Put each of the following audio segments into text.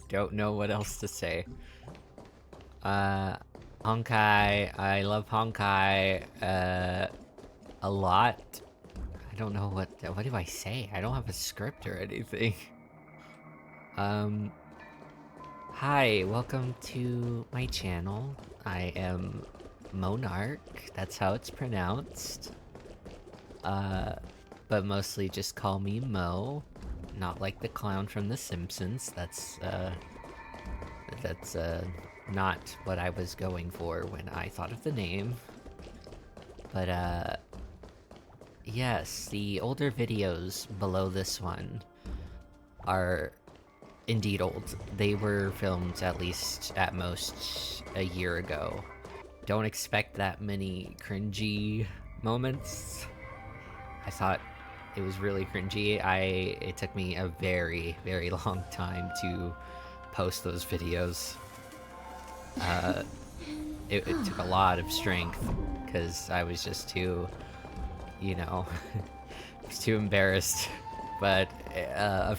don't know what else to say. Honkai, I love Honkai, a lot. I don't know what do I say? I don't have a script or anything. Hi, welcome to my channel. I am Monarch, that's how it's pronounced. But mostly just call me Mo. Not like the clown from The Simpsons. That's not what I was going for when I thought of the name. But yes, the older videos below this one are indeed old. They were filmed at most a year ago. Don't expect that many cringy moments. I thought it was really cringy. It took me a very, very long time to post those videos. It took a lot of strength, because I was just too, was too embarrassed. But a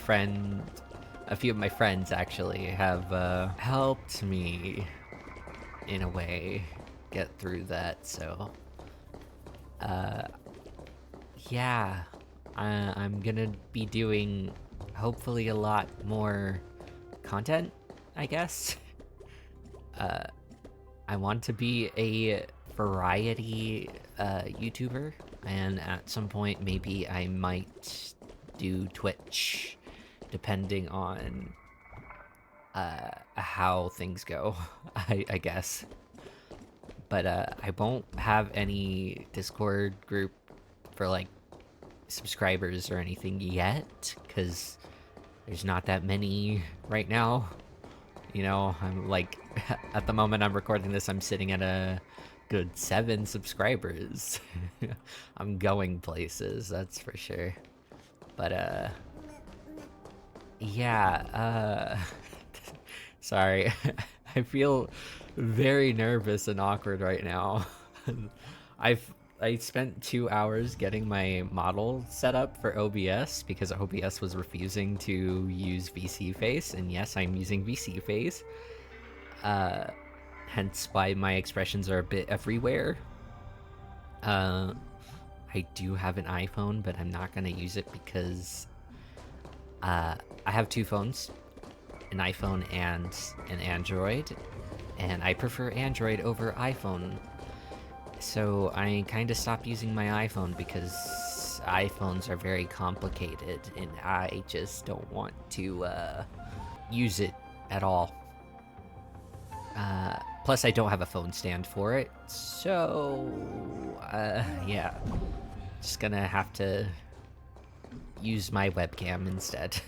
few of my friends actually have helped me, in a way, get through that, so... yeah, I'm gonna be doing, hopefully, a lot more content, I guess. I want to be a variety YouTuber, and at some point maybe I might do Twitch, depending on how things go, I guess. But I won't have any Discord group for like subscribers or anything yet, because there's not that many right now. I'm like, at the moment I'm recording this, I'm sitting at a good 7 subscribers. I'm going places, that's for sure. But yeah, sorry. I feel very nervous and awkward right now. I spent 2 hours getting my model set up for OBS because OBS was refusing to use VC Face, and yes, I'm using VC Face. Hence why my expressions are a bit everywhere. I do have an iPhone, but I'm not gonna use it because I have 2 phones, an iPhone and an Android, and I prefer Android over iPhone. So I kind of stopped using my iPhone because iPhones are very complicated and I just don't want to use it at all. Plus I don't have a phone stand for it, so yeah, just gonna have to use my webcam instead.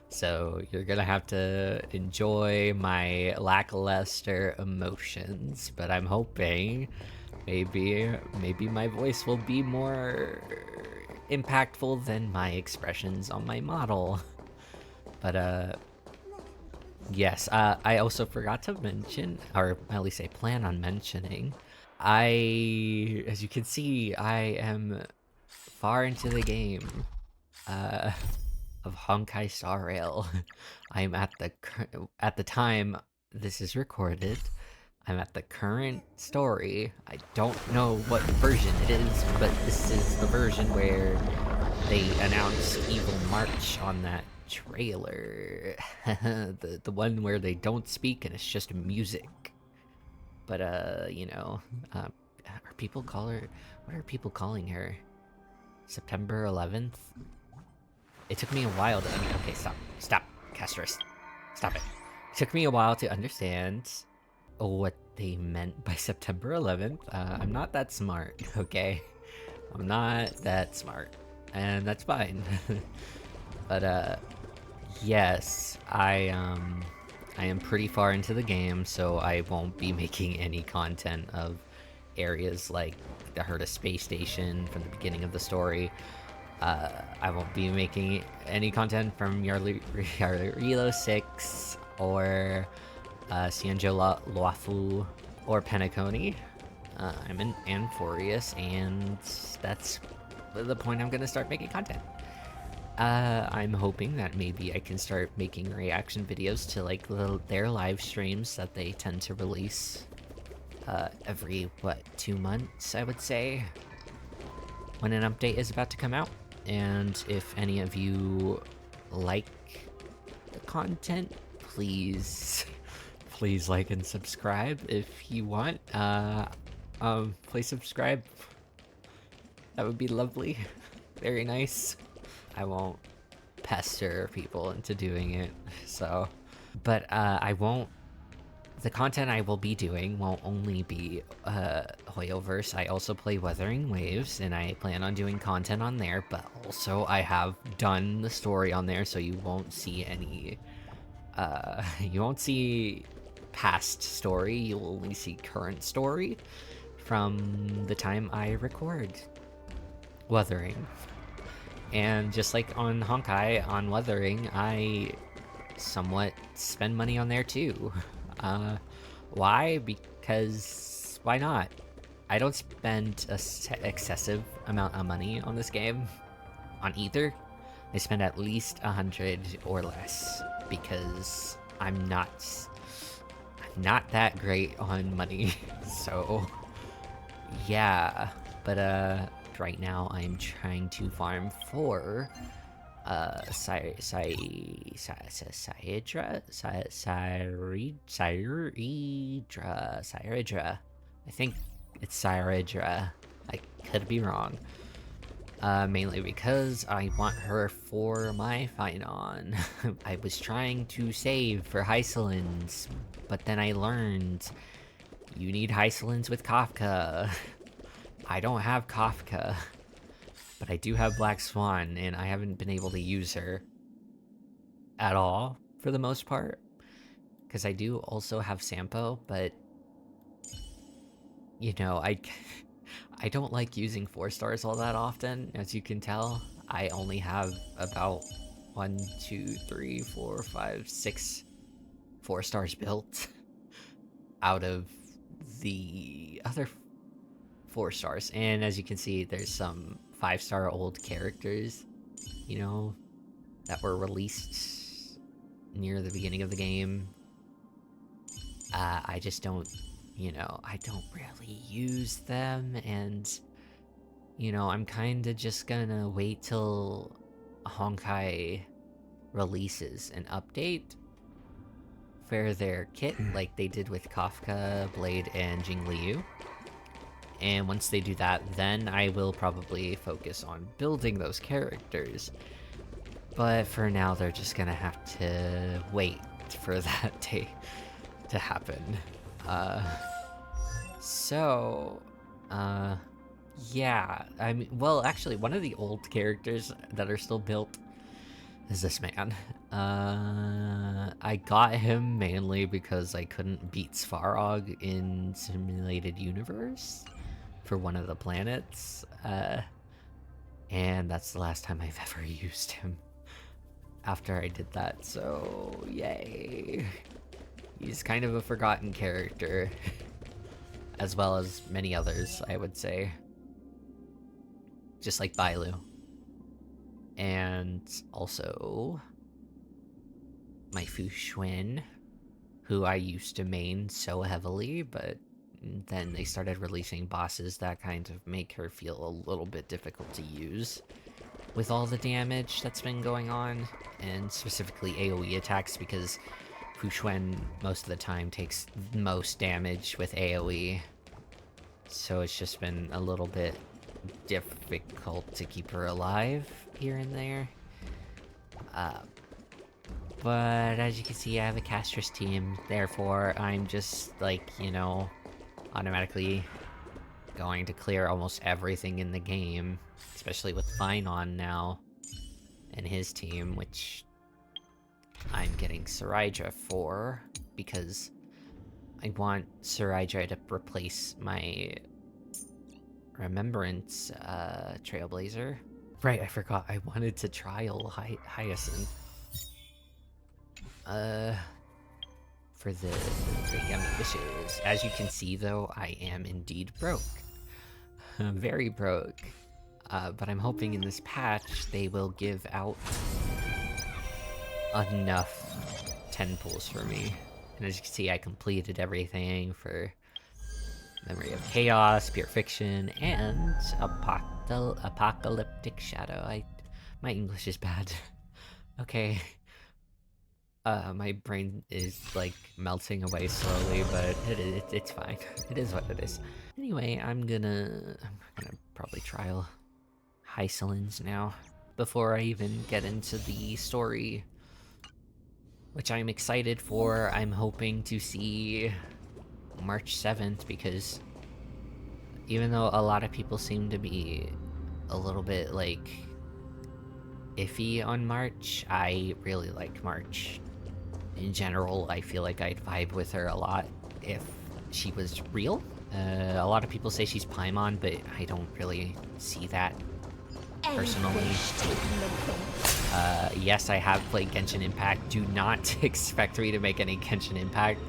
So you're gonna have to enjoy my lackluster emotions, but I'm hoping maybe my voice will be more impactful than my expressions on my model. But yes, I also forgot to mention, or at least I plan on mentioning, as you can see, I am far into the game of Honkai Star Rail. I'm at the time this is recorded, I'm at the current story. I don't know what version it is, but this is the version where they announced Evil March on that trailer. the one where they don't speak and it's just music. But are people what are people calling her? September 11th? It took me a while to okay, stop, Castris. Stop it. It took me a while to understand what they meant by September 11th. I'm not that smart, okay? I'm not that smart, and that's fine. But yes, I am pretty far into the game, so I won't be making any content of areas like the Herta space station from the beginning of the story. I won't be making any content from Yarilo 6 or Cianjo Luafu or Penacony. I'm in Amphorius, and that's the point I'm gonna start making content. I'm hoping that maybe I can start making reaction videos to like their live streams that they tend to release every, what, 2 months, I would say, when an update is about to come out. And if any of you like the content, please like and subscribe if you want. Please subscribe. That would be lovely. Very nice. I won't pester people into doing it, so. But the content I will be doing won't only be Hoyoverse. I also play Wuthering Waves, and I plan on doing content on there, but also I have done the story on there, so you won't see any, you won't see past story, you'll only see current story from the time I record Wuthering. And just like on Honkai, on Wuthering, I somewhat spend money on there too. Why? Because why not? I don't spend a excessive amount of money on this game, on either. I spend at least 100 or less, because I'm not that great on money. So yeah, but right now I'm trying to farm for Syridra. I think it's Syridra. I could be wrong. Mainly because I want her for my Finon. I was trying to save for Hysilens, but then I learned you need Hysilens with Kafka. I don't have Kafka, but I do have Black Swan, and I haven't been able to use her at all for the most part, because I do also have Sampo, but you know, I don't like using 4 stars all that often. As you can tell, I only have about 1, 2, 3, 4, 5, 6 4 stars built out of the other 4 stars. And as you can see, there's some 5-star old characters, you know, that were released near the beginning of the game. I just don't, you know, I don't really use them, and, you know, I'm kinda just gonna wait till Honkai releases an update for their kit, like they did with Kafka, Blade, and Jingliu. And once they do that, then I will probably focus on building those characters. But for now, they're just gonna have to wait for that day to happen. Yeah, I mean, well, actually, one of the old characters that are still built is this man. I got him mainly because I couldn't beat Svarog in Simulated Universe for one of the planets, and that's the last time I've ever used him after I did that, so yay. He's kind of a forgotten character, as well as many others, I would say. Just like Bailu. And also my Fuxuan, who I used to main so heavily, but then they started releasing bosses that kind of make her feel a little bit difficult to use with all the damage that's been going on, and specifically AoE attacks, because Fuxuan most of the time takes most damage with AoE. So it's just been a little bit difficult to keep her alive here and there. But as you can see, I have a castress team, therefore I'm just, like, you know, automatically going to clear almost everything in the game, especially with Finon now and his team, which I'm getting Syridra for, because I want Syridra to replace my Remembrance Trailblazer. Right, I forgot, I wanted to trial Hyacinth. For the young wishes. As you can see, though, I am indeed broke. Very broke. But I'm hoping in this patch they will give out enough 10 pulls for me. And as you can see, I completed everything for Memory of Chaos, Pure Fiction, and Apocalyptic Shadow. My English is bad. Okay. My brain is like melting away slowly, but it's fine. It is what it is. Anyway, I'm gonna probably trial Hysilens now before I even get into the story, which I'm excited for. I'm hoping to see March 7th, because even though a lot of people seem to be a little bit like iffy on March, I really like March. In general, I feel like I'd vibe with her a lot if she was real. A lot of people say she's Paimon, but I don't really see that personally. Yes, I have played Genshin Impact. Do not expect me to make any Genshin Impact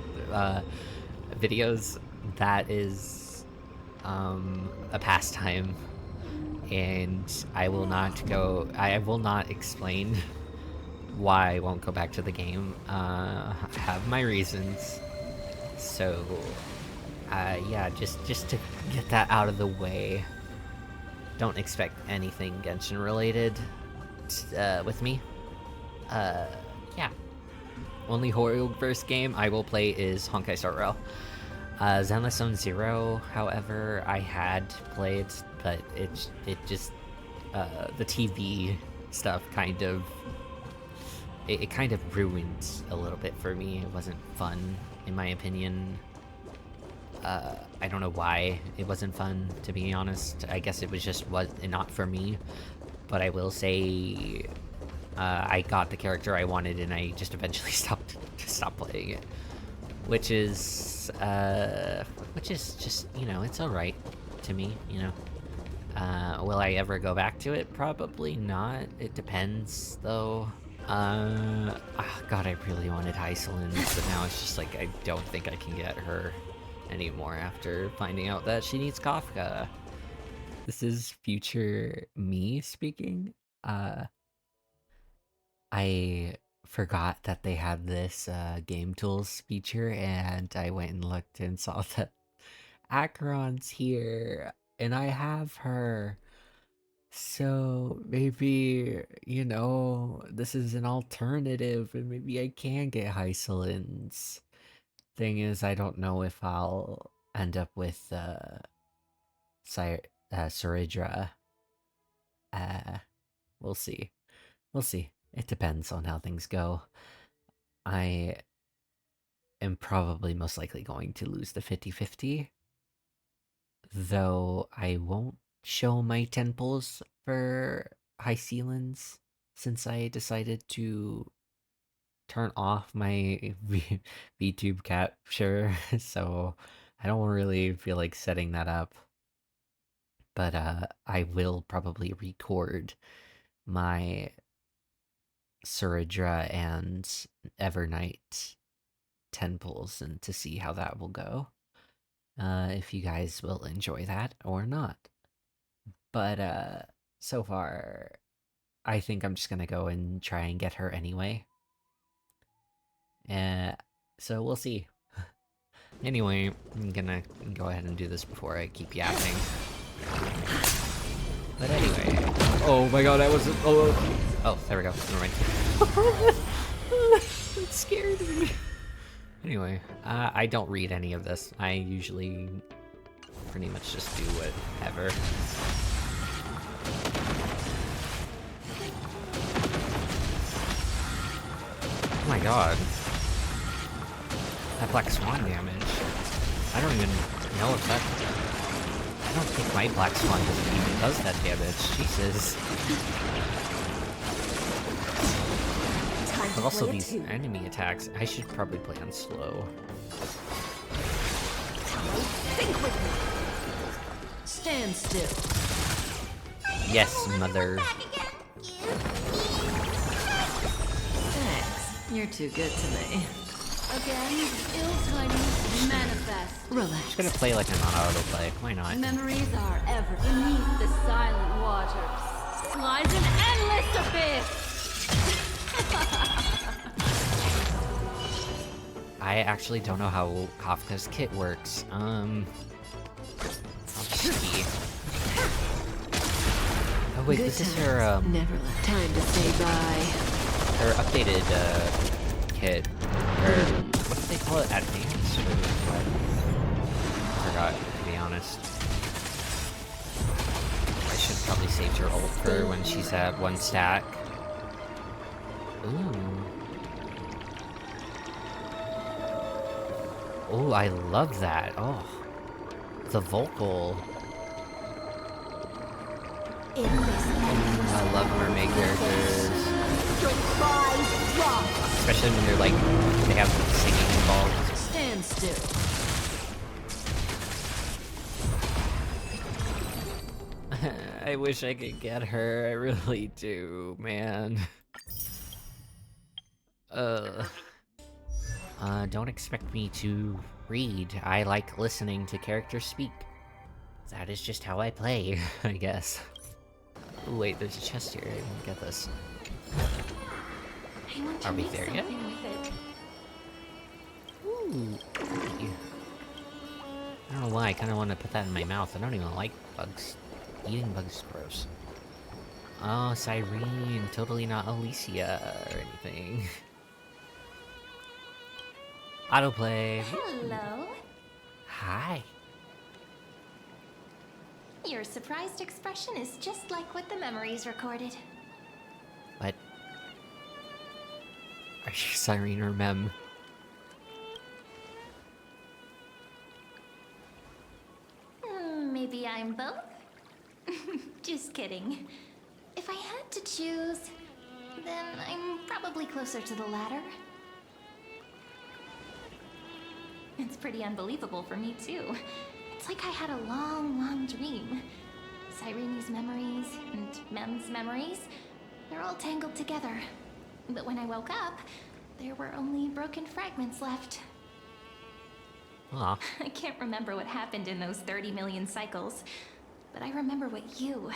videos. That is a pastime, and I will not explain why I won't go back to the game. I have my reasons. So yeah, just to get that out of the way, don't expect anything Genshin related with me. Yeah. Only Horrorverse game I will play is Honkai Star Rail. Zenless Zone Zero, however, I had played, but it just the TV stuff kind of ruined a little bit for me. It wasn't fun, in my opinion. I don't know why it wasn't fun, to be honest. I guess it was just not for me. But I will say, I got the character I wanted, and I just eventually stopped playing it, which is just, you know, it's alright to me, you know. Will I ever go back to it? Probably not. It depends, though. God, I really wanted Hysilens, but now it's just like, I don't think I can get her anymore after finding out that she needs Kafka. This is future me speaking. I forgot that they had this game tools feature, and I went and looked and saw that Acheron's here, and I have her. So maybe, you know, this is an alternative, and maybe I can get Hysilens. Thing is, I don't know if I'll end up with Saridra. We'll see. We'll see. It depends on how things go. I am probably most likely going to lose the 50-50. Though I won't show my temples for Hysilens, since I decided to turn off my VTube capture, so I don't really feel like setting that up. But I will probably record my Suridra and Evernight temples, and to see how that will go. If you guys will enjoy that or not. But so far, I think I'm just gonna go and try and get her anyway. So we'll see. Anyway, I'm gonna go ahead and do this before I keep yapping. But anyway, oh my god, I wasn't. Oh, there we go. Never mind. That scared me. Anyway, I don't read any of this. I usually pretty much just do whatever. Oh my god. That Black Swan damage. I don't even know if that... I don't think my Black Swan even does that damage. Jesus. But also these enemy attacks, I should probably play on slow. Think with me. Stand still. Yes, mother. Thanks. You're too good to me. Again, ill-timing, manifest. Relax. I'm just gonna play like I'm on autoplay. Why not? Memories are ever beneath the silent waters. this lies an endless abyss! I actually don't know how Kafka's kit works. I'll see. Oh wait, this is her, Never left time to say bye. her updated, kit. Or, what do they call it? Advanced? Or what? I forgot, to be honest. I should probably save her ult for when she's at 1 stack. Ooh. Oh, I love that. Oh. The vocal. I love mermaid characters. Especially when they're like, they have singing involved. Stand still. I wish I could get her. I really do, man. Don't expect me to read. I like listening to characters speak. That is just how I play, I guess. Ooh, wait, there's a chest here. I didn't get this. I want to Are we make there yet? something with it. Ooh. I don't know why, I kind of want to put that in my mouth. I don't even like bugs. Eating bugs is gross. Oh, Cyrene. Totally not Alicia or anything. Autoplay. Hello. Hi. Your surprised expression is just like what the memories recorded. What? Are you Cyrene or Mem? Maybe I'm both? Just kidding. If I had to choose, then I'm probably closer to the latter. It's pretty unbelievable for me, too. It's like I had a long, long dream. Cyrene's memories and Mem's memories, they're all tangled together. But when I woke up, there were only broken fragments left. Aw. I can't remember what happened in those 30 million cycles, but I remember what you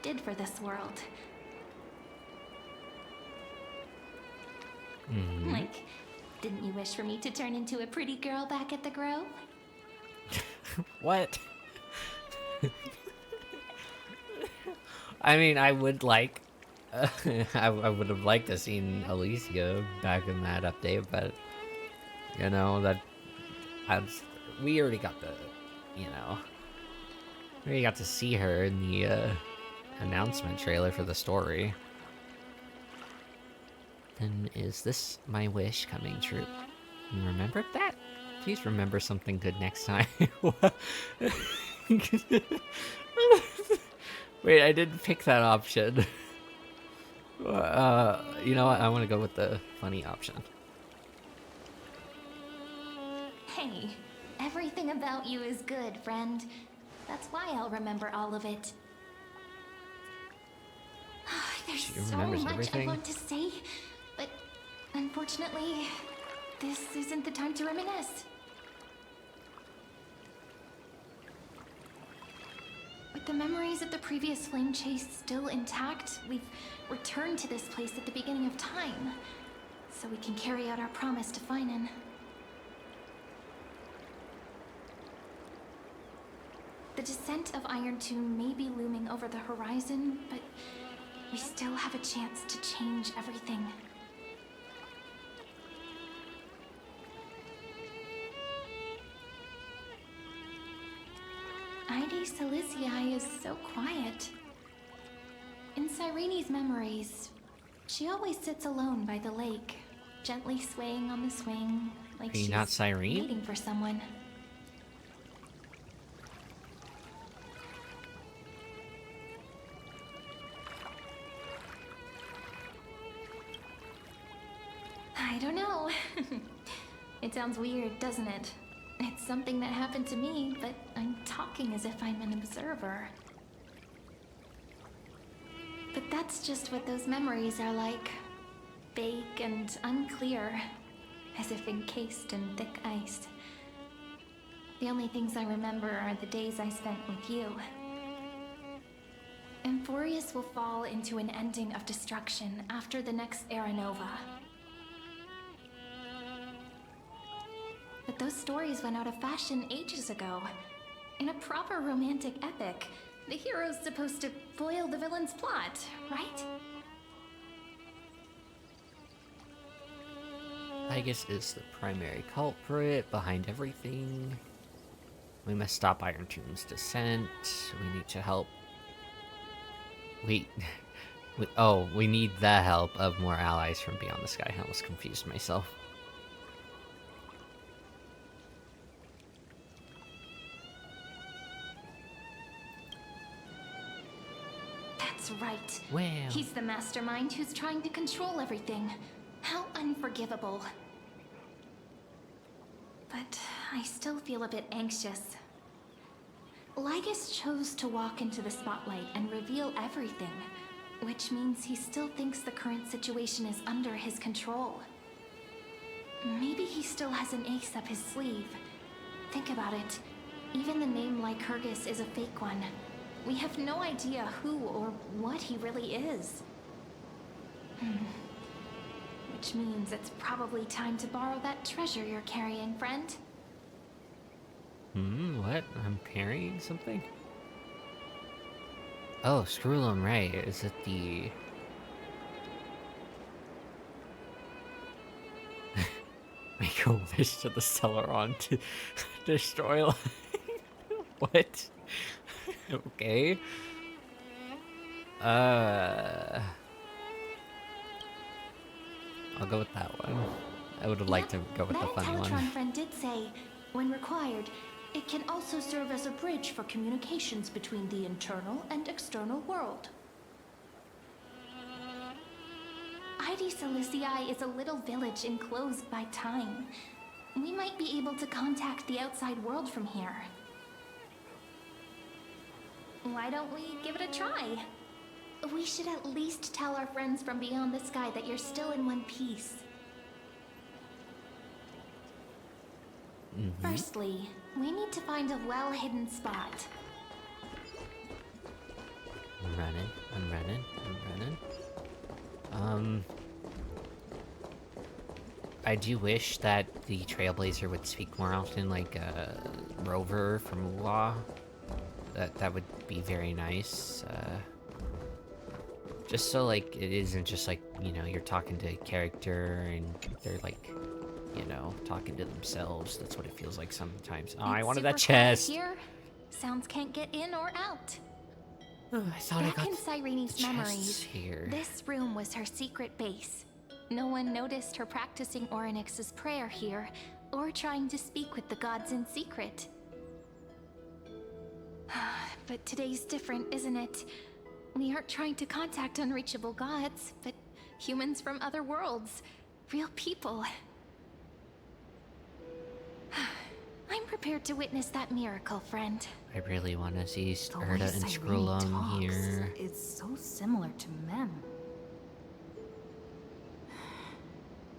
did for this world. Like, didn't you wish for me to turn into a pretty girl back at the Grove? What? I mean, I would like... I would have liked to seen Alicia back in that update, but... You know, that... we already got the... You know... We already got to see her in the, announcement trailer for the story. Then is this my wish coming true? You remembered that? Please remember something good next time. Wait, I didn't pick that option. You know what? I want to go with the funny option. Hey, everything about you is good, friend. That's why I'll remember all of it. There's She so remembers much everything? I want to say, but unfortunately, this isn't the time to reminisce. With the memories of the previous flame chase still intact, we've returned to this place at the beginning of time, so we can carry out our promise to Finan. The descent of Iron Tomb may be looming over the horizon, but we still have a chance to change everything. Ide Siliciae is so quiet. In Cyrene's memories, she always sits alone by the lake, gently swaying on the swing, like Are you she's not Cyrene? waiting for someone. I don't know. It sounds weird, doesn't it? It's something that happened to me, but I'm talking as if I'm an observer. But that's just what those memories are like. Vague and unclear, as if encased in thick ice. The only things I remember are the days I spent with you. And Amphorius will fall into an ending of destruction after the next Era Nova. But those stories went out of fashion ages ago. In a proper romantic epic, the hero's supposed to foil the villain's plot, right? Tygus is the primary culprit behind everything. We must stop Iron Tomb's descent. We need to help. We need the help of more allies from beyond the sky. I almost confused myself. That's right. Well, He's the mastermind who's trying to control everything. How unforgivable. But I still feel a bit anxious. Lygus chose to walk into the spotlight and reveal everything, which means he still thinks the current situation is under his control. Maybe he still has an ace up his sleeve. Think about it. Even the name Lycurgus is a fake one. We have no idea who or what he really is. Which means it's probably time to borrow that treasure you're carrying, friend. What? I'm carrying something? Oh, Screwlum, right. Is it the... Make a wish to the Celeron to destroy... What? Okay. I'll go with that one. I would have liked to go with the funny one. That Teletron friend did say, when required, it can also serve as a bridge for communications between the internal and external world. Ide Silicii is a little village enclosed by time. We might be able to contact the outside world from here. Why don't we give it a try? We should at least tell our friends from beyond the sky that you're still in one piece. Firstly, we need to find a well-hidden spot. I'm running. I do wish that the Trailblazer would speak more often, like Rover from Law. That would be very nice. Just so, like, it isn't just like, you know, you're talking to a character and they're like, you know, talking to themselves. That's what it feels like sometimes. Oh, I wanted that chest. Here, sounds can't get in or out. Oh, I thought I Back got in Cyrene's the chests memories, here. this room was her secret base. No one noticed her practicing Orynyx's prayer here, or trying to speak with the gods in secret. But today's different, isn't it? We aren't trying to contact unreachable gods, but humans from other worlds. Real people. I'm prepared to witness that miracle, friend. I really want to see The way Erda and Cyrene Screwlum talks here. is so similar to Mem.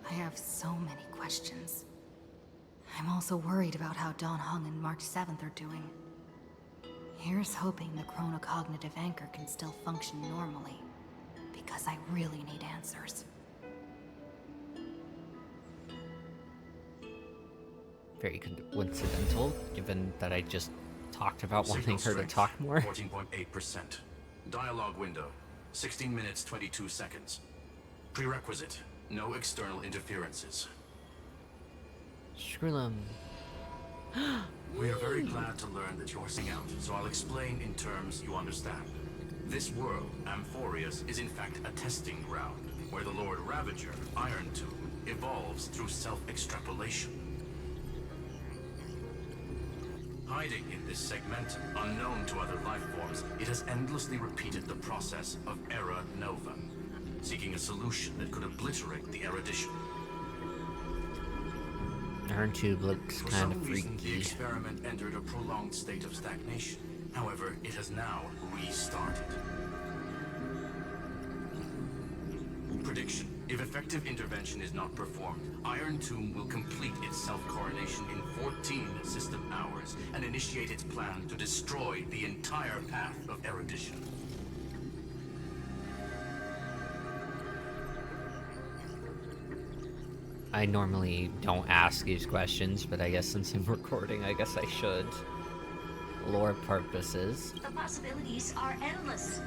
I have so many questions. I'm also worried about how Dawn Hung and March 7th are doing. Here's hoping the chronocognitive anchor can still function normally, because I really need answers. Very coincidental, given that I just talked about wanting her to talk more. 14.8%. Dialogue window, 16 minutes 22 seconds. Prerequisite, no external interferences. Screwlum. We are very glad to learn that you're sing out, so I'll explain in terms you understand. This world, Amphorius, is in fact a testing ground, where the Lord Ravager, Iron Tomb, evolves through self-extrapolation. Hiding in this segmentum, unknown to other life forms, it has endlessly repeated the process of Era Nova, seeking a solution that could obliterate the erudition. Her tube looks For kind some of reason, the freaky. experiment entered a prolonged state of stagnation. However, it has now restarted. Prediction. If effective intervention is not performed, Iron Tomb will complete its self-coronation in 14 system hours and initiate its plan to destroy the entire path of erudition. I normally don't ask these questions, but I guess since I'm recording, I guess I should. Lore purposes. The possibilities are endless.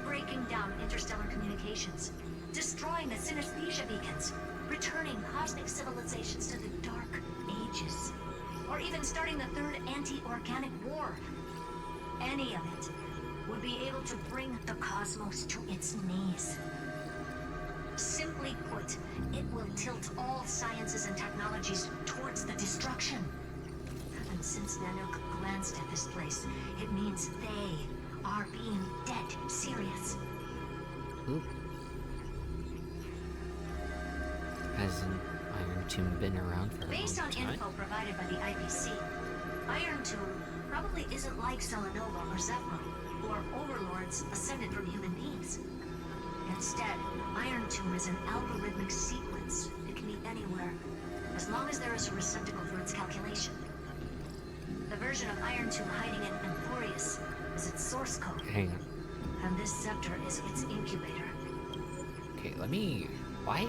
Breaking down interstellar communications, destroying the synesthesia beacons, returning cosmic civilizations to the dark ages, or even starting the third anti-organic war. Any of it would be able to bring the cosmos to its knees. Simply put, it will tilt all sciences and technologies towards the destruction. And since Nanook glanced at this place, it means they are being dead serious. Oop. Hasn't Iron Tomb been around for a Based long on time? info provided by the IPC, Iron Tomb probably isn't like Selenova or Zephyr, who are overlords ascended from human beings. Instead, Iron Tomb is an algorithmic sequence. It can be anywhere, as long as there is a receptacle for its calculation. The version of Iron Tomb hiding in Amphorius is its source code, Hang on. and this scepter is its incubator. Okay, let me... Why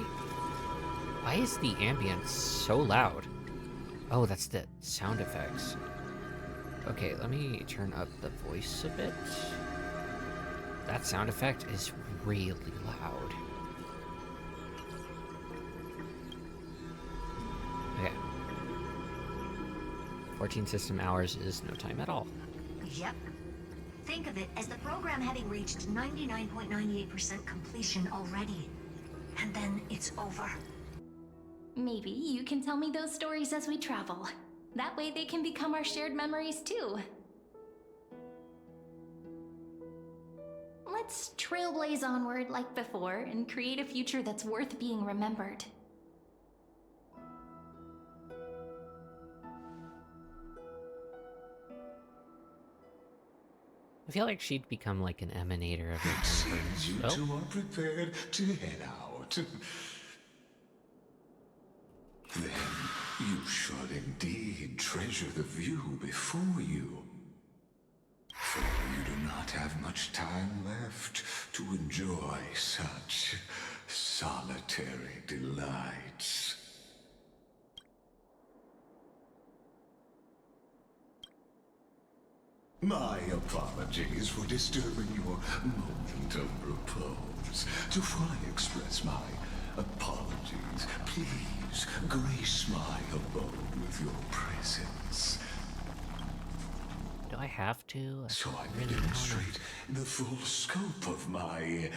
is the ambience so loud? Oh, that's the sound effects. Okay, let me turn up the voice a bit. That sound effect is really loud. Okay. 14 system hours is no time at all. Yep. Think of it as the program having reached 99.98% completion already. And then it's over. Maybe you can tell me those stories as we travel. That way they can become our shared memories too. Let's trailblaze onward like before and create a future that's worth being remembered. I feel like she'd become like an emanator of her Seems you Oh, two are prepared to head out. Then you should indeed treasure the view before you. For you do not have much time left to enjoy such solitary delights. My apologies for disturbing your moment of repose. To fully express my apologies, please grace my abode with your presence, do I have to? so I really may don't know. demonstrate the full scope of my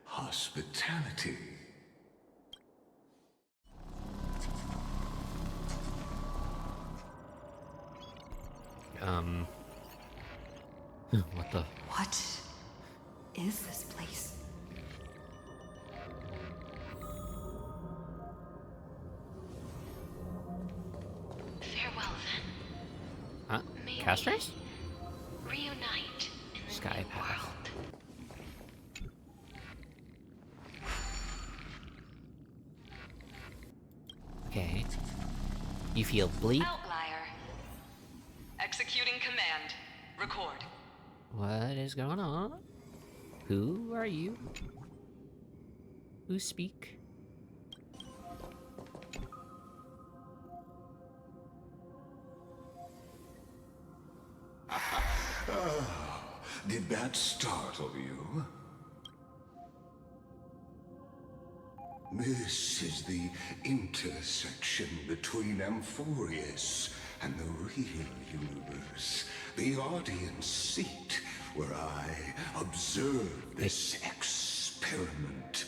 hospitality. What the? What is this place? Farewell then. Huh? May we Casters? reunite in the Sky new path. world. Okay. You feel bleak? Outlier. Executing command. Record. What is going on? Who are you? Who speak? Did that startle you? This is the intersection between Amphorius and the real universe. The audience seat where I observe this experiment.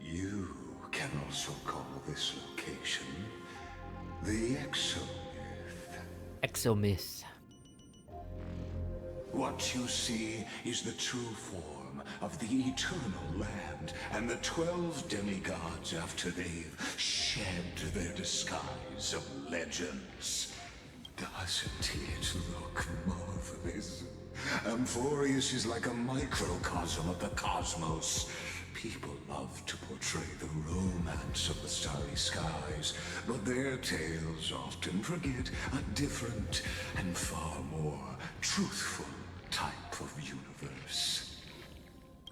You can also call this location the Exomyth. Exomyth. What you see is the true form of the eternal land and the 12 demigods after they've shed their disguise of legends. Doesn't it look marvelous? Amphorius is like a microcosm of the cosmos. People love to portray the romance of the starry skies, but their tales often forget a different and far more truthful type of universe.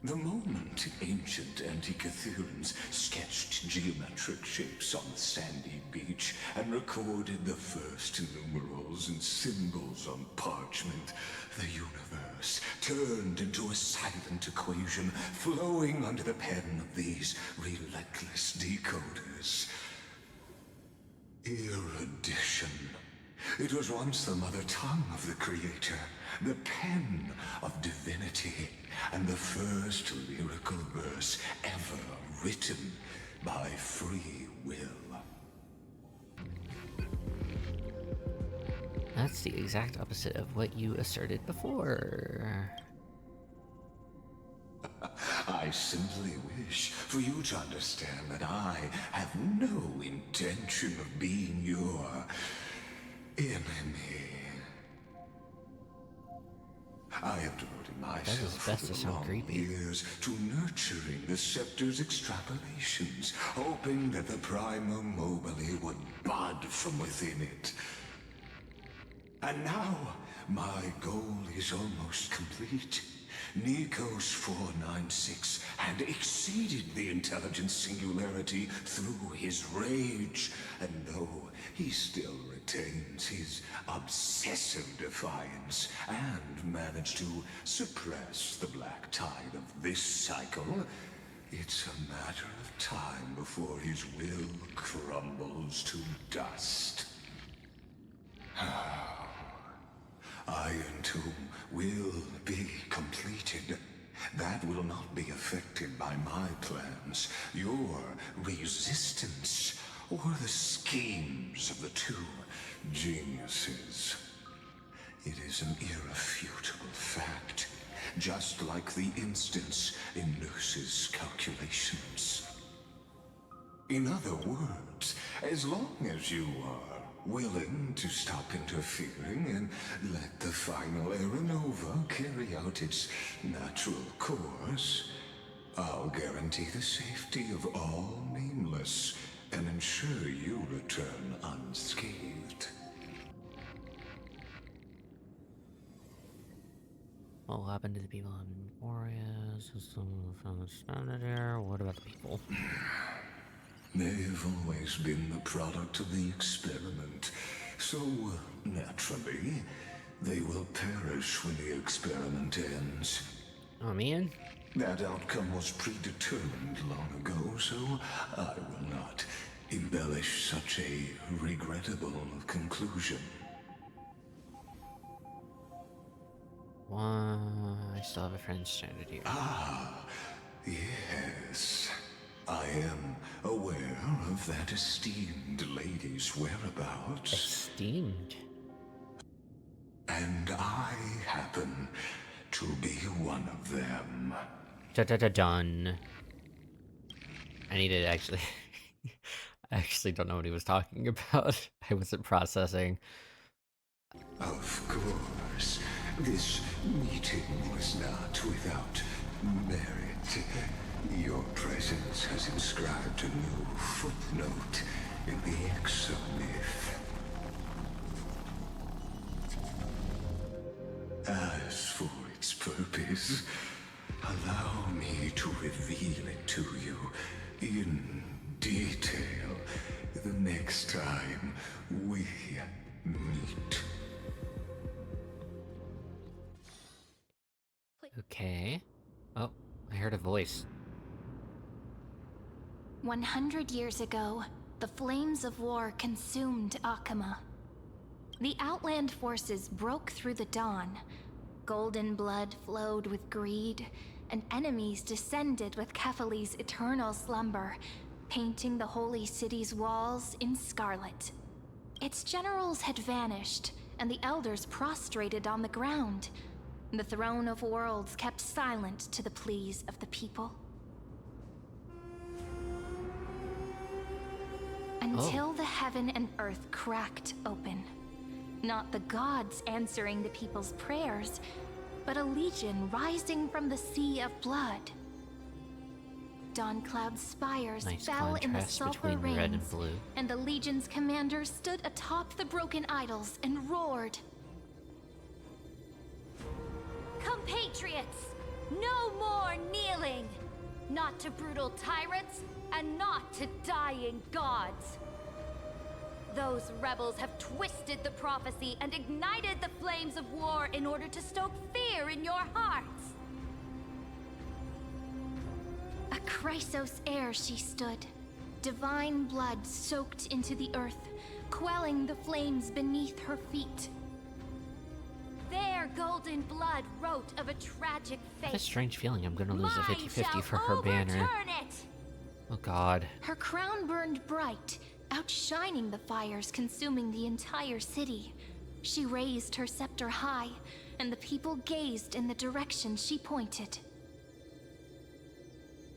The moment ancient Antikytherians sketched geometric shapes on the sandy beach and recorded the first numerals and symbols on parchment, the universe turned into a silent equation flowing under the pen of these relentless decoders. Erudition. It was once the mother tongue of the Creator, the pen of divinity, and the first lyrical verse ever written by free will. That's the exact opposite of what you asserted before. I simply wish for you to understand that I have no intention of being your enemy. I have devoted myself for long years to nurturing the Scepter's extrapolations, hoping that the Prima Mobile would bud from within it. And now, my goal is almost complete. Nikos 496 had exceeded the intelligence singularity through his rage, and though he still retains his obsessive defiance and managed to suppress the black tide of this cycle, it's a matter of time before his will crumbles to dust. Iron Tomb will be completed. That will not be affected by my plans, your resistance, or the schemes of the two geniuses. It is an irrefutable fact, just like the instance in Noos's calculations. In other words, as long as you are willing to stop interfering and let the final Aeronova carry out its natural course, I'll guarantee the safety of all nameless and ensure you return unscathed. What will happen to the people in Warriors? Found here. What about the people? They've always been the product of the experiment, so naturally, they will perish when the experiment ends. Oh man. That outcome was predetermined long ago, so I will not embellish such a regrettable conclusion. I still have a friend stranded here. Ah, yes. I am aware of that esteemed lady's whereabouts. Esteemed? And I happen to be one of them. Done. I needed actually... I actually don't know what he was talking about. I wasn't processing. Of course. This meeting was not without merit. Your presence has inscribed a new footnote in the exomyth. As for its purpose, allow me to reveal it to you in detail the next time we meet. Okay. Oh, I heard a voice. 100 years ago, the flames of war consumed Akama. The Outland forces broke through the dawn. Golden blood flowed with greed, and enemies descended with Kephali's eternal slumber, painting the holy city's walls in scarlet. Its generals had vanished, and the elders prostrated on the ground. The throne of worlds kept silent to the pleas of the people. Until the heaven and earth cracked open. Not the gods answering the people's prayers, but a legion rising from the sea of blood. Dawn Cloud's spires fell in the sulfur rains, and the legion's commander stood atop the broken idols and roared. Compatriots, No more kneeling! Not to brutal tyrants, and not to dying gods. Those rebels have twisted the prophecy and ignited the flames of war in order to stoke fear in your hearts. A Chrysos heir she stood. Divine blood soaked into the earth, quelling the flames beneath her feet. Their golden blood wrote of a tragic I have a fate. strange feeling I'm gonna lose a Mine 50-50 shall for her banner. overturn it. Oh god. Her crown burned bright, outshining the fires consuming the entire city. She raised her scepter high, and the people gazed in the direction she pointed.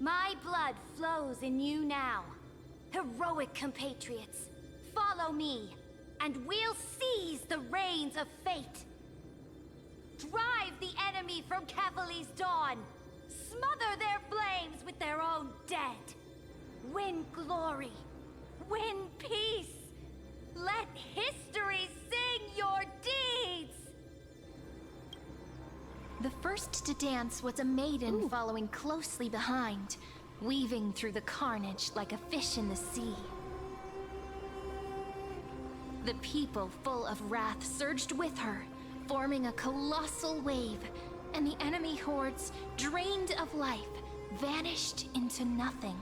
My blood flows in you now. Heroic compatriots, follow me, and we'll seize the reins of fate. Drive the enemy from Kevali's dawn. Smother their flames with their own dead. Win glory. Win peace. Let history sing your deeds. The first to dance was a maiden following closely behind, weaving through the carnage like a fish in the sea. The people, full of wrath, surged with her, forming a colossal wave, and the enemy hordes, drained of life, vanished into nothing.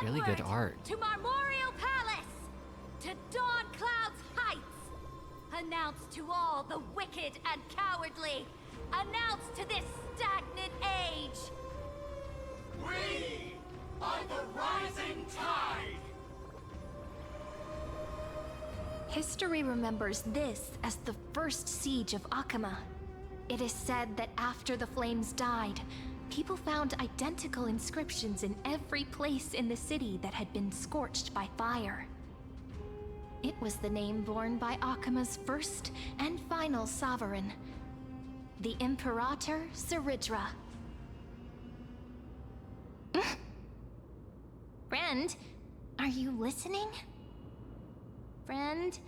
Really good Onward art. To Marmorial Palace! To Dawn Cloud's Heights! Announce to all the wicked and cowardly! Announce to this stagnant age! We are the rising tide! History remembers this as the first siege of Akama. It is said that after the flames died, people found identical inscriptions in every place in the city that had been scorched by fire. It was the name borne by Akama's first and final sovereign, the Imperator Siridra. Friend, are you listening? Friend?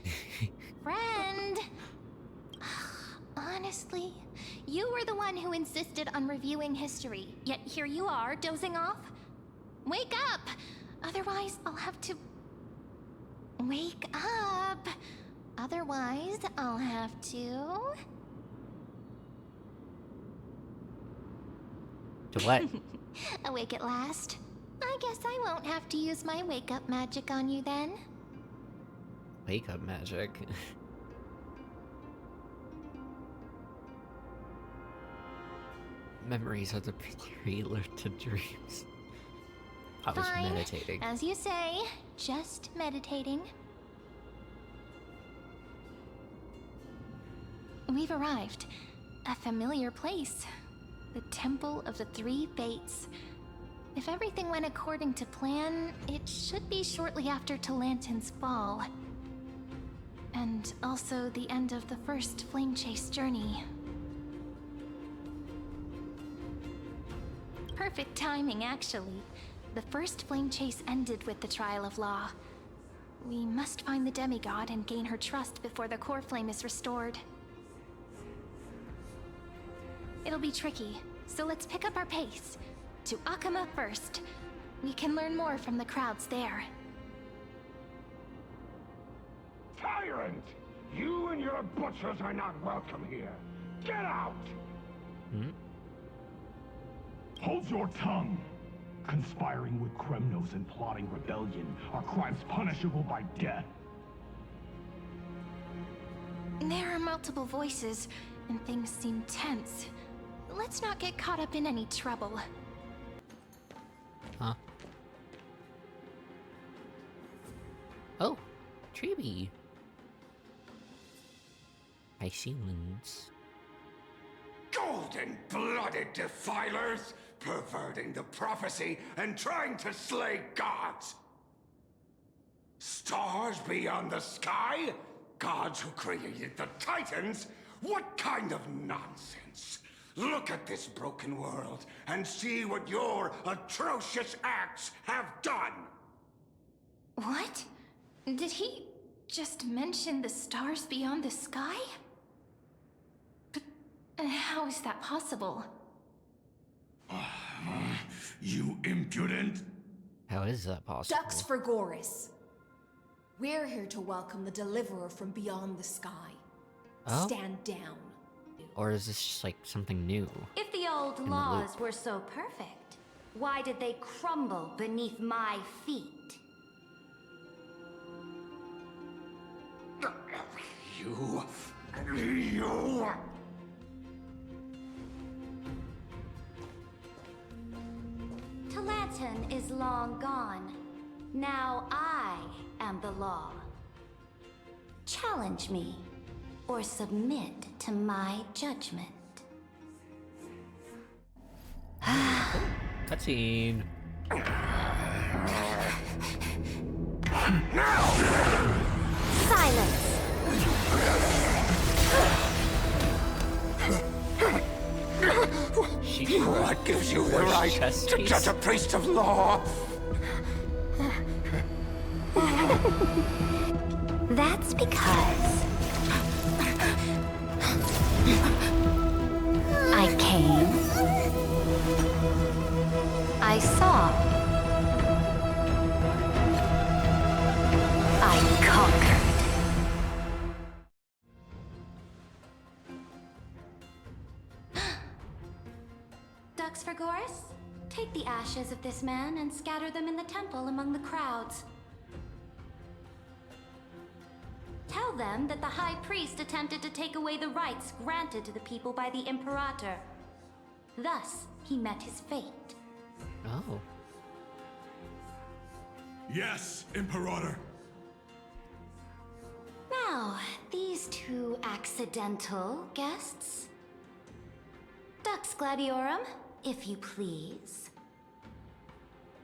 Friend? Honestly, you were the one who insisted on reviewing history, yet here you are, dozing off? Wake up! Otherwise, I'll have to... Wake up! Otherwise, I'll have to... To what? Awake at last. I guess I won't have to use my wake-up magic on you then. Wake up magic. Memories are the prelude to dreams. I was Fine. meditating. As you say, just meditating. We've arrived. A familiar place. The Temple of the Three Fates. If everything went according to plan, it should be shortly after Talantin's fall. And also the end of the first Flame Chase journey. Perfect timing, actually. The first Flame Chase ended with the Trial of Law. We must find the demigod and gain her trust before the core flame is restored. It'll be tricky, so let's pick up our pace. To Akama first. We can learn more from the crowds there. Tyrant! You and your butchers are not welcome here. Get out! Hold your tongue! Conspiring with Kremnos and plotting rebellion are crimes punishable by death. There are multiple voices, and things seem tense. Let's not get caught up in any trouble. Huh? Oh, Treeby. Hysilens. Golden-blooded defilers! Perverting the prophecy and trying to slay gods! Stars beyond the sky? Gods who created the Titans? What kind of nonsense? Look at this broken world and see what your atrocious acts have done! What? Did he just mention the stars beyond the sky? But how is that possible? You impudent! How is that possible? Ducks for Goris. We're here to welcome the deliverer from beyond the sky. Oh? Stand down. Or is this just like something new? If the old the laws loop. were so perfect, why did they crumble beneath my feet? You... Talanton is long gone. Now I am the law. Challenge me, or submit to my judgment. Cutscene. Silence! She What gives you the right chest to piece? judge a priest of law? That's because I came, I saw, I conquered. Ducks for Goris? Take the ashes of this man and scatter them in the temple among the crowds. Tell them that the High Priest attempted to take away the rights granted to the people by the Imperator. Thus, he met his fate. Oh. Yes, Imperator. Now, these two accidental guests. Dux Gladiorum, if you please.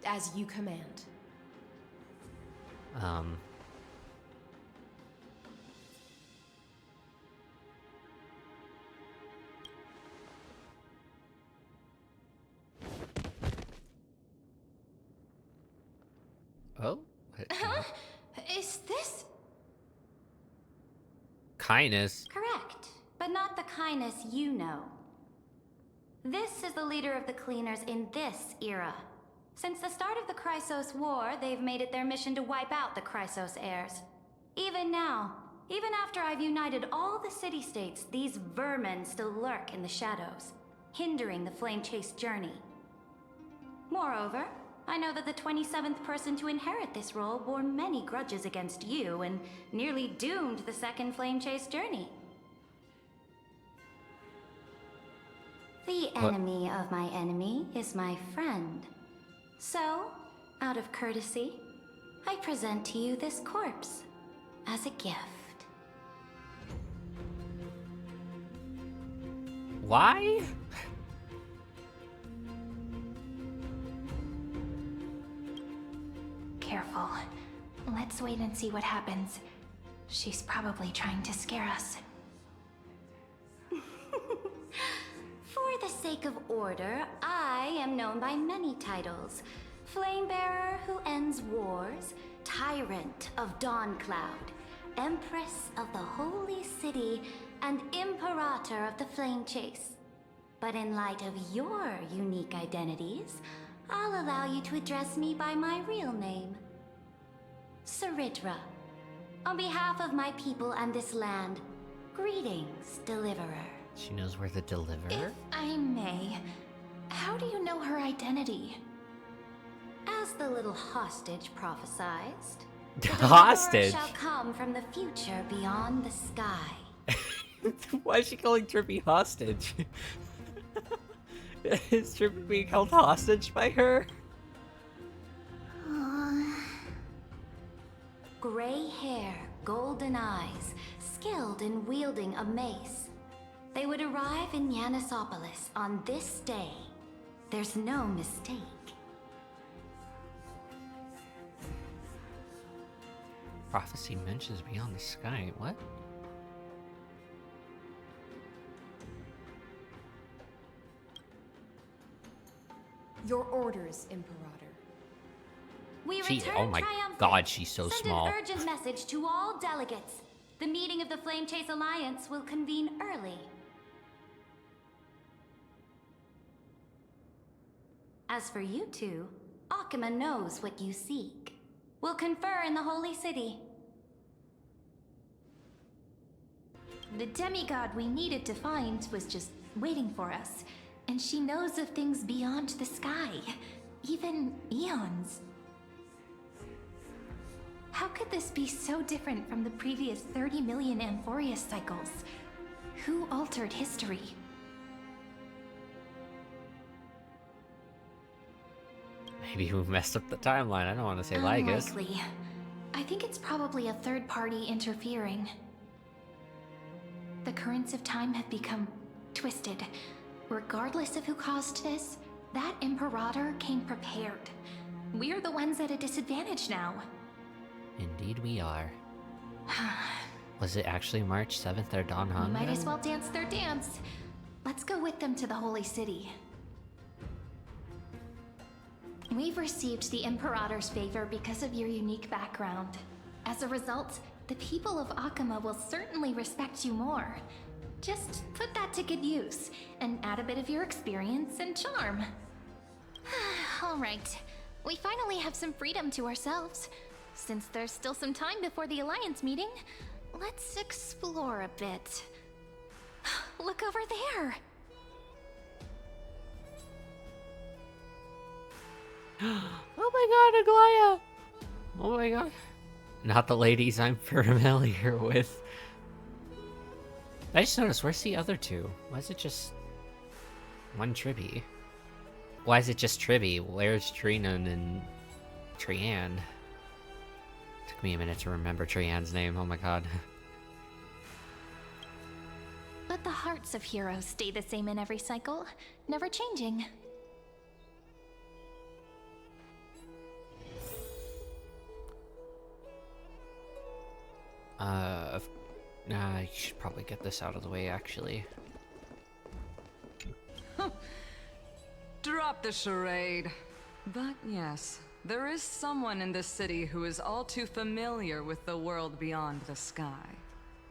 As you command. Oh? Is this Kindness. correct? But not the kindness you know. This is the leader of the Cleaners in this era. Since the start of the Chrysos War, they've made it their mission to wipe out the Chrysos heirs. Even now, even after I've united all the city-states, these vermin still lurk in the shadows, hindering the flame-chase journey. Moreover, I know that the 27th person to inherit this role bore many grudges against you and nearly doomed the second flame-chase journey. The enemy of my enemy is my friend. So, out of courtesy, I present to you this corpse as a gift. Why? Careful. Let's wait and see what happens. She's probably trying to scare us. For the sake of order, I am known by many titles. Flamebearer who ends wars, Tyrant of Dawncloud, Empress of the Holy City, and Imperator of the Flame Chase. But in light of your unique identities, I'll allow you to address me by my real name. Saridra. On behalf of my people and this land, greetings, Deliverer. She knows where to deliver? If I may, how do you know her identity? As the little hostage prophesied, Hostage? shall come from the future beyond the sky. Why is she calling Trippy hostage? Is Trippy being held hostage by her? Gray hair, golden eyes, skilled in wielding a mace. They would arrive in Yanisopolis on this day. There's no mistake. Prophecy mentions beyond the sky. What? Your orders, Imperator. We She- return oh my triumphant. god, she's so Send small. an urgent message to all delegates. The meeting of the Flame Chase Alliance will convene early. As for you two, Akuma knows what you seek. We'll confer in the Holy City. The demigod we needed to find was just waiting for us, and she knows of things beyond the sky, even eons. How could this be so different from the previous 30 million Amphorius cycles? Who altered history? Maybe we messed up the timeline. I don't want to say Lygus. Unlikely. I think it's probably a third party interfering. The currents of time have become twisted. Regardless of who caused this, that Imperator came prepared. We're the ones at a disadvantage now. Indeed we are. Was it actually March 7th or Dawn We Hung? might as well dance their dance. Let's go with them to the Holy City. We've received the Imperator's favor because of your unique background. As a result, the people of Akuma will certainly respect you more. Just put that to good use, and add a bit of your experience and charm. Alright, we finally have some freedom to ourselves. Since there's still some time before the Alliance meeting, let's explore a bit. Look over there! Oh my god, Aglaya! Oh my god. Not the ladies I'm familiar with. I just noticed, where's the other two? Why is it just one Tribby? Why is it just Tribby? Where's Trinan and Trianne? Took me a minute to remember Trianne's name, oh my god. But the hearts of heroes stay the same in every cycle, never changing. I should probably get this out of the way, actually. Drop the charade. But yes, there is someone in this city who is all too familiar with the world beyond the sky.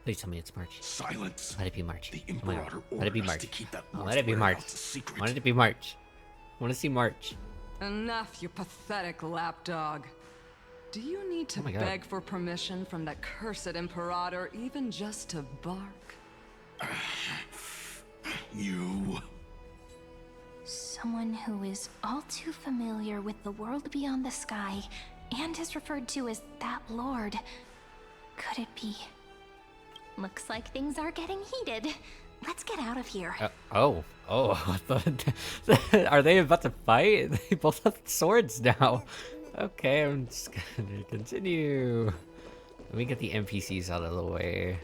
Please tell me it's March. Silence. Let it be March. The Oh my God. Imperator Let it be ordered us March. to keep that Let it be March. warehouse a secret. I want it to be March. I want to see March. Enough, you pathetic lapdog. Do you need to Oh my God. beg for permission from that cursed Imperator even just to bark? You. Someone who is all too familiar with the world beyond the sky and is referred to as that lord. Could it be? Looks like things are getting heated. Let's get out of here. Oh, what the? Are they about to fight? They both have swords now. Okay, I'm just gonna continue. Let me get the NPCs out of the way.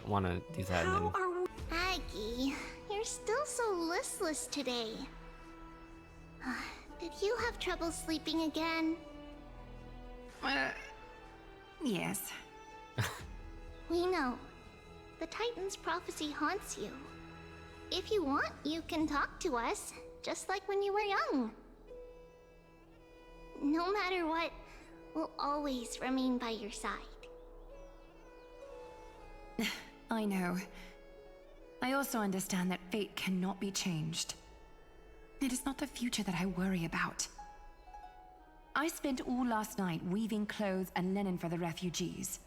I want to do that. And then... Aggie, you're still so listless today. Did you have trouble sleeping again? Yes. We know. The Titan's prophecy haunts you. If you want, you can talk to us, just like when you were young. No matter what, we'll always remain by your side. I know. I also understand that fate cannot be changed. It is not the future that I worry about. I spent all last night weaving clothes and linen for the refugees.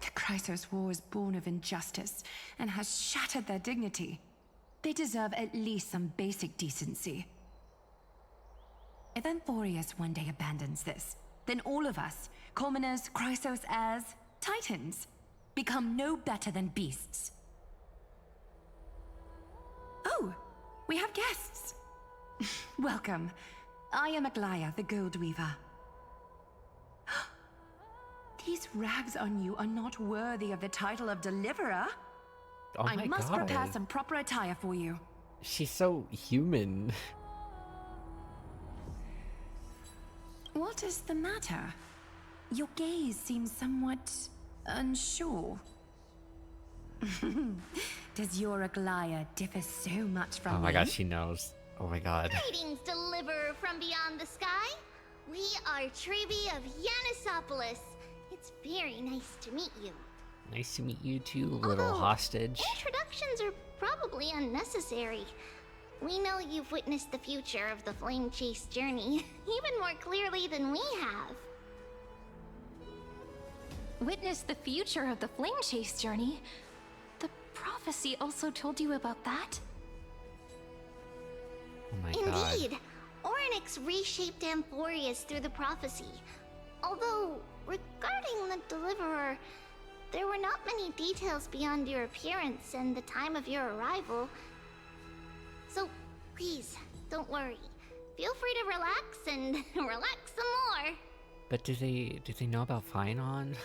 The Chrysos War is born of injustice and has shattered their dignity. They deserve at least some basic decency. If Amphorius one day abandons this, then all of us, commoners, Chrysos heirs, Titans, become no better than beasts. Oh, we have guests. Welcome. I am Aglaya, the Gold Weaver. These rags on you are not worthy of the title of Deliverer. Oh my I must God. prepare some proper attire for you. She's so human. What is the matter? Your gaze seems somewhat unsure. Does your Aglaya differ so much from Oh my me? god, she knows. Oh my god. Greetings, deliverer from beyond the sky. We are Trebi of Yanisopolis. It's very nice to meet you. Nice to meet you too, little Although, hostage. Introductions are probably unnecessary. We know you've witnessed the future of the Flame Chase journey even more clearly than we have. Witness the future of the Flame Chase journey? The prophecy also told you about that? Oh my god. Indeed! Orynyx reshaped Amphorius through the prophecy. Although, regarding the Deliverer, there were not many details beyond your appearance and the time of your arrival. So, please, don't worry. Feel free to relax and relax some more. But do they know about Phynon?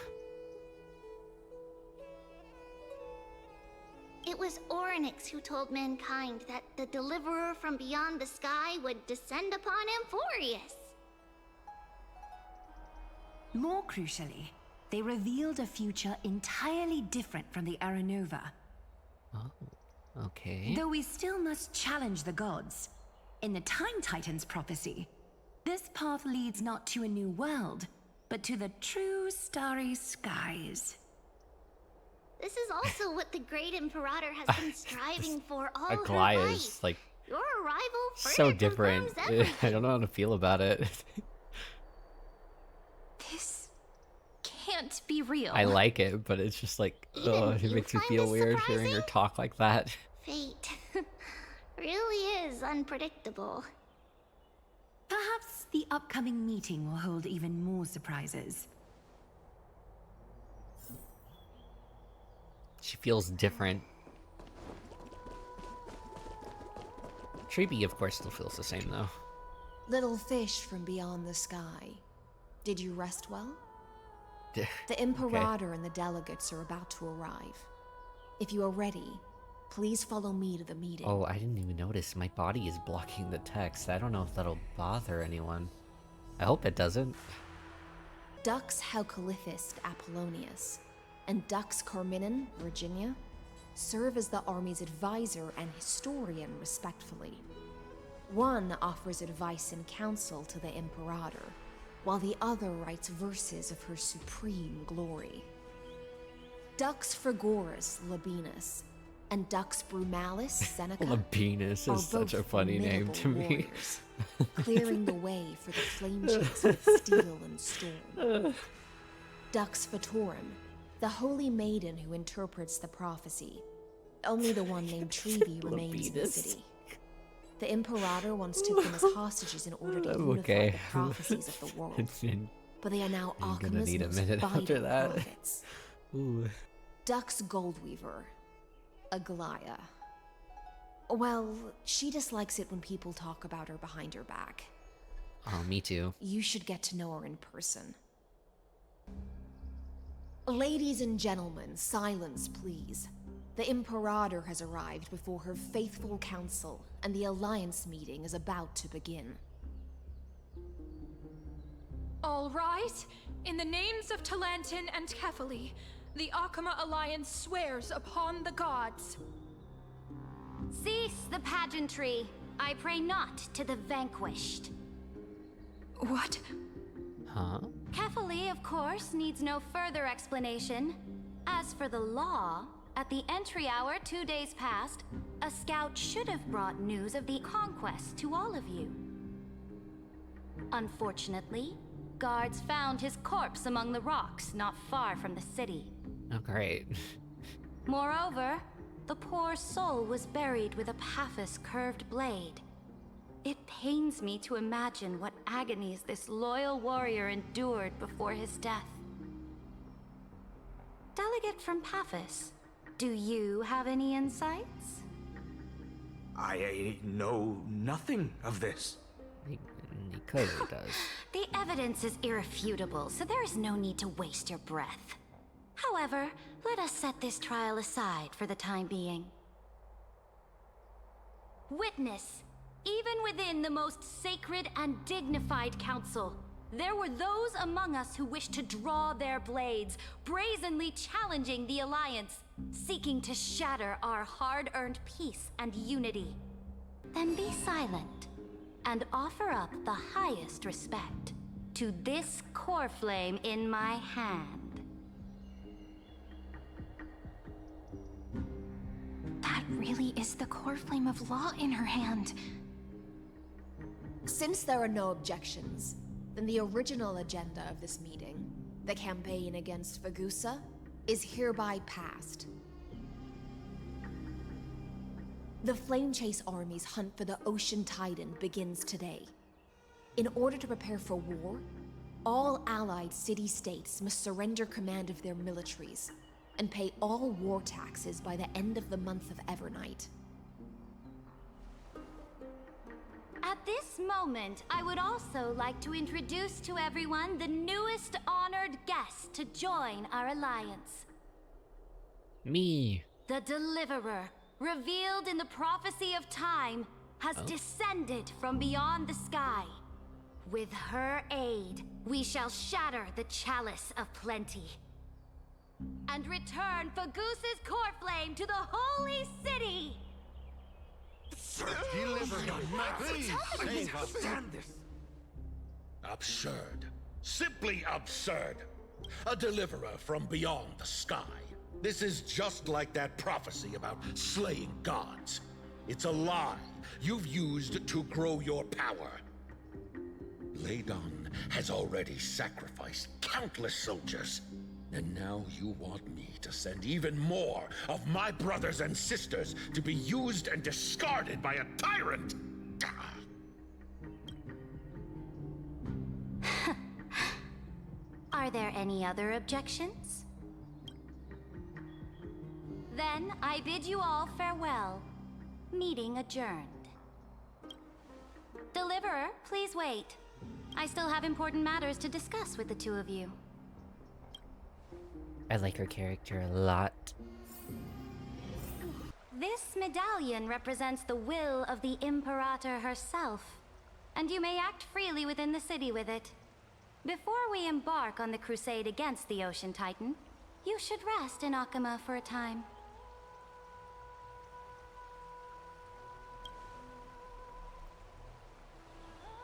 It was Orynyx who told mankind that the Deliverer from beyond the sky would descend upon Amphorius. More crucially, they revealed a future entirely different from the Aranova. Oh, okay. Though we still must challenge the gods. In the Time Titan's prophecy, this path leads not to a new world, but to the true starry skies. This is also what the Great Imperator has been striving for all her Aglaia life. is like Your arrival so further different. confirms everything. I don't know how to feel about it. This can't be real. I like it, but it's just like, Even oh, it you makes me find feel this weird hearing surprising? her talk like that. Fate really is unpredictable. Perhaps the upcoming meeting will hold even more surprises. She feels different. Treeby, of course, still feels the same, though. Little fish from beyond the sky. Did you rest well? The Imperator and the delegates are about to arrive. If you are ready, please follow me to the meeting. Oh, I didn't even notice. My body is blocking the text. I don't know if that'll bother anyone. I hope it doesn't. Dux Haucalithist Apollonius and Dux Carminin, Virginia, serve as the army's advisor and historian, respectfully. One offers advice and counsel to the Imperator, while the other writes verses of her supreme glory. Dux Frigoris Labienus and Dux Brumalis Seneca Labienus are is such both a funny name formidable to me. warriors, clearing the way for the flame chase with steel and storm. Dux Fatorum, the holy maiden who interprets the prophecy. Only the one named Treeby remains in the Labienus. city. The Imperator once took them as hostages in order to unify Okay. the prophecies of the world. But they are now I'm gonna Akama's need a most minute after vital that. prophets. Ooh. Dux Goldweaver, Aglaia. Well, she dislikes it when people talk about her behind her back. Oh, me too. You should get to know her in person. Ladies and gentlemen, silence, please. The Imperator has arrived before her faithful council, and the Alliance meeting is about to begin. All rise. In the names of Talantin and Kefali, the Akama Alliance swears upon the gods. Cease the pageantry. I pray not to the vanquished. What? Huh? Kefali, of course, needs no further explanation. As for the law, at the entry hour 2 days past, a scout should have brought news of the conquest to all of you. Unfortunately, guards found his corpse among the rocks not far from the city. Oh, great. Moreover, the poor soul was buried with a Paphos curved blade. It pains me to imagine what agonies this loyal warrior endured before his death. Delegate from Paphos, do you have any insights? I know nothing of this. Because it does. The evidence is irrefutable, so there is no need to waste your breath. However, let us set this trial aside for the time being. Witness, even within the most sacred and dignified council, there were those among us who wished to draw their blades, brazenly challenging the Alliance, seeking to shatter our hard-earned peace and unity. Then be silent, and offer up the highest respect to this core flame in my hand. That really is the core flame of law in her hand. Since there are no objections, then the original agenda of this meeting, the campaign against Fagusa, is hereby passed. The Flame Chase Army's hunt for the Ocean Titan begins today. In order to prepare for war, all allied city-states must surrender command of their militaries and pay all war taxes by the end of the month of Evernight. At this moment, I would also like to introduce to everyone the newest honored guest to join our alliance. Me. The Deliverer, revealed in the prophecy of time, has descended from beyond the sky. With her aid, we shall shatter the Chalice of Plenty and return Fagusa's core flame to the Holy City! Deliver us! Please save us! Stand this! Absurd. Simply absurd. A deliverer from beyond the sky. This is just like that prophecy about slaying gods. It's a lie you've used to grow your power. Ladon has already sacrificed countless soldiers. And now you want me to send even more of my brothers and sisters to be used and discarded by a tyrant? Are there any other objections? Then I bid you all farewell. Meeting adjourned. Deliverer, please wait. I still have important matters to discuss with the two of you. I like her character a lot. This medallion represents the will of the Imperator herself, and you may act freely within the city with it. Before we embark on the crusade against the Ocean Titan, you should rest in Akama for a time.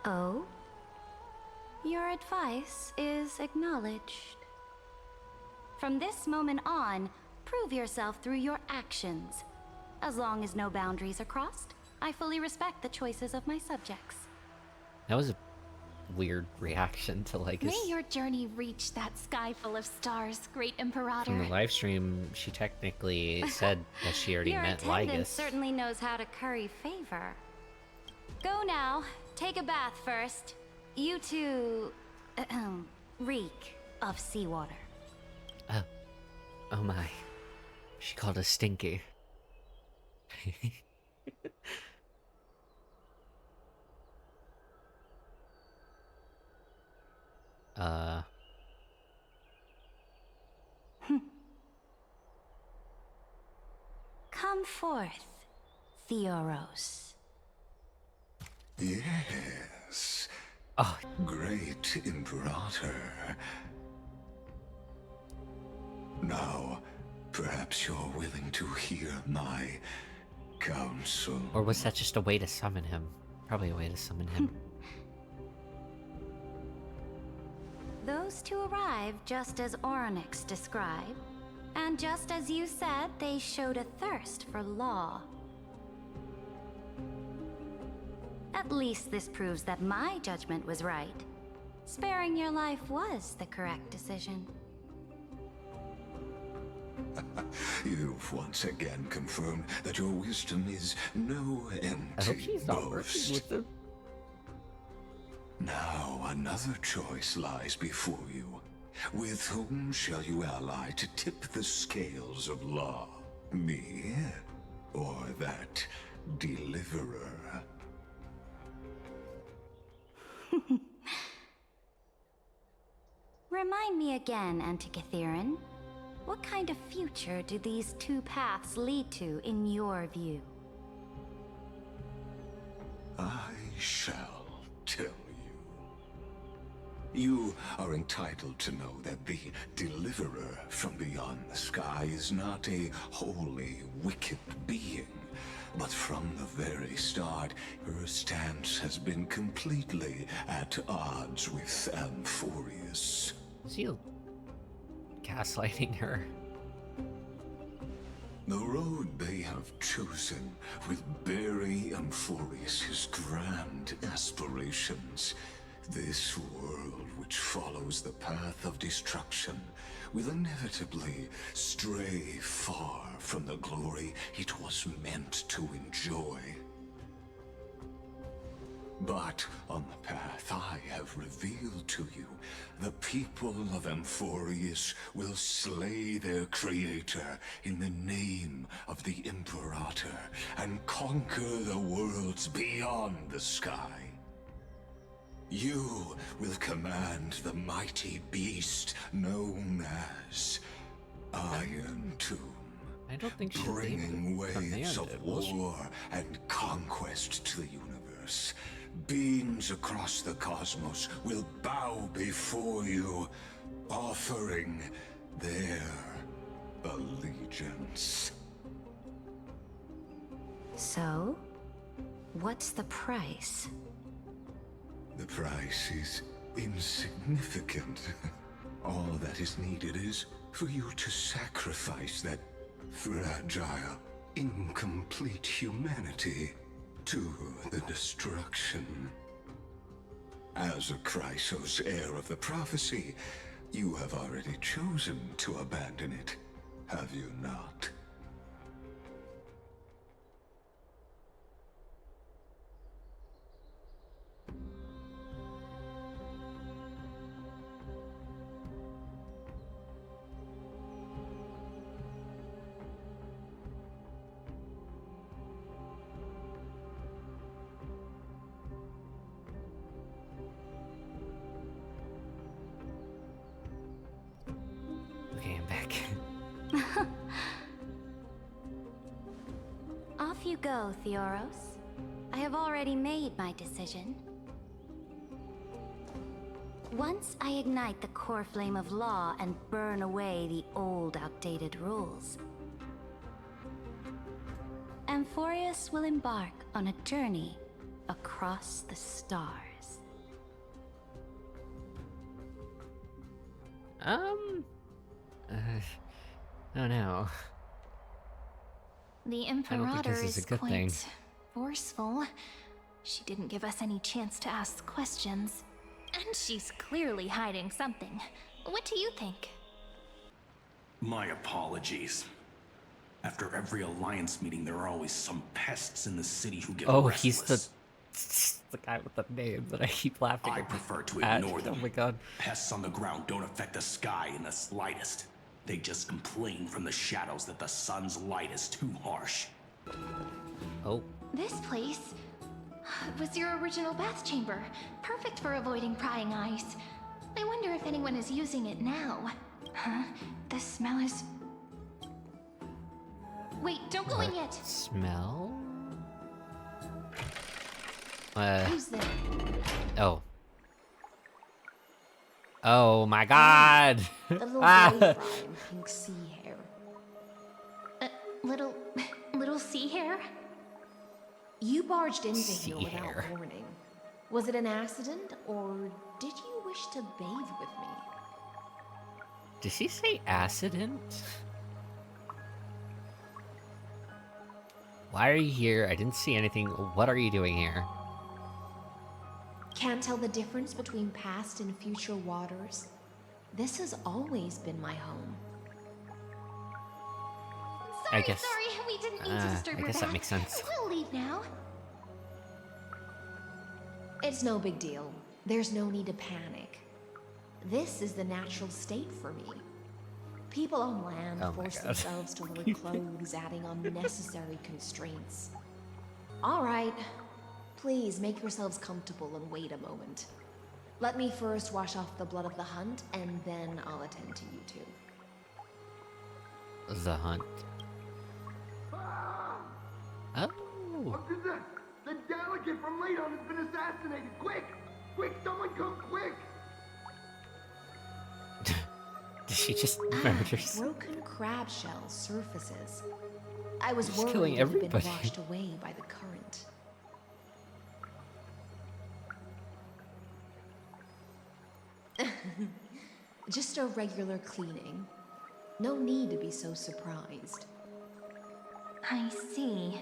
Oh? Your advice is acknowledged. From this moment on, prove yourself through your actions. As long as no boundaries are crossed, I fully respect the choices of my subjects. That was a weird reaction to like May your journey reach that sky full of stars, great Imperator. from the live stream. She technically said that she already Your met attendant Lygus. certainly knows how to curry favor. Go now. Take a bath first. You two reek of seawater. Oh my. She called us stinky. Come forth, Theoros. Yes. Oh. Great Imperator. Now, perhaps you're willing to hear my counsel. Or was that just a way to summon him? Probably a way to summon him. Those two arrived just as Oronix described, and just as you said, they showed a thirst for law. At least this proves that my judgment was right. Sparing your life was the correct decision. You've once again confirmed that your wisdom is no empty I hope she's not working boast. with them. Now another choice lies before you. With whom shall you ally to tip the scales of law? Me? Or that deliverer? Remind me again, Antikytherin. What kind of future do these two paths lead to in your view? I shall tell you. You are entitled to know that the Deliverer from beyond the sky is not a wholly wicked being, but from the very start, her stance has been completely at odds with Amphorius. Is he gaslighting her? The road they have chosen will bury Amphorius' grand aspirations. This world which follows the path of destruction will inevitably stray far from the glory it was meant to enjoy. But on the path I have revealed to you, the people of Amphorius will slay their creator in the name of the Imperator and conquer the worlds beyond the sky. You will command the mighty beast known as Iron Tomb. I don't think she'll be able bringing to waves of command it, will she? war and conquest to the universe. Beings across the cosmos will bow before you, offering their allegiance. So, what's the price? The price is insignificant. All that is needed is for you to sacrifice that fragile, incomplete humanity to the destruction. As a Chrysos, heir of the prophecy, you have already chosen to abandon it, have you not? Okay, I'm back. Off you go, Theoros. I have already made my decision. Once I ignite the core flame of law and burn away the old, outdated rules, Amphorius will embark on a journey across the stars. Oh no. The I don't think Imperator this is a good quite thing. forceful. She didn't give us any chance to ask questions. And she's clearly hiding something. What do you think? My apologies. After every Alliance meeting, there are always some pests in the city who get Oh, restless. he's the guy with the name that I keep laughing I at. prefer to at. ignore them. Oh my god. Pests on the ground don't affect the sky in the slightest. They just complain from the shadows that the sun's light is too harsh. Oh. This place was your original bath chamber. Perfect for avoiding prying eyes. I wonder if anyone is using it now. Huh? The smell is... Wait, don't go in yet! Smell? Who's there? Oh. Oh my god! The little Ah! boy fry in pink sea hair. Little sea hair? You barged into Sea here without hair. warning. Was it an accident, or did you wish to bathe with me? Did she say accident? Why are you here? I didn't see anything. What are you doing here? Can't tell the difference between past and future waters? This has always been my home. I guess. Sorry, we didn't mean to disturb I your guess that bath. makes sense. We'll leave now. It's no big deal. There's no need to panic. This is the natural state for me. People on land Oh my force God. themselves to wear clothes, adding unnecessary constraints. All right. Please make yourselves comfortable and wait a moment. Let me first wash off the blood of the hunt, and then I'll attend to you two. The hunt. Oh. The delegate from Ladon has been assassinated! Quick! Quick, someone come quick! Did she just murder? Broken crab shell surfaces. I was She's worried killing it had been everybody. washed away by the current. Just a regular cleaning. No need to be so surprised. I see.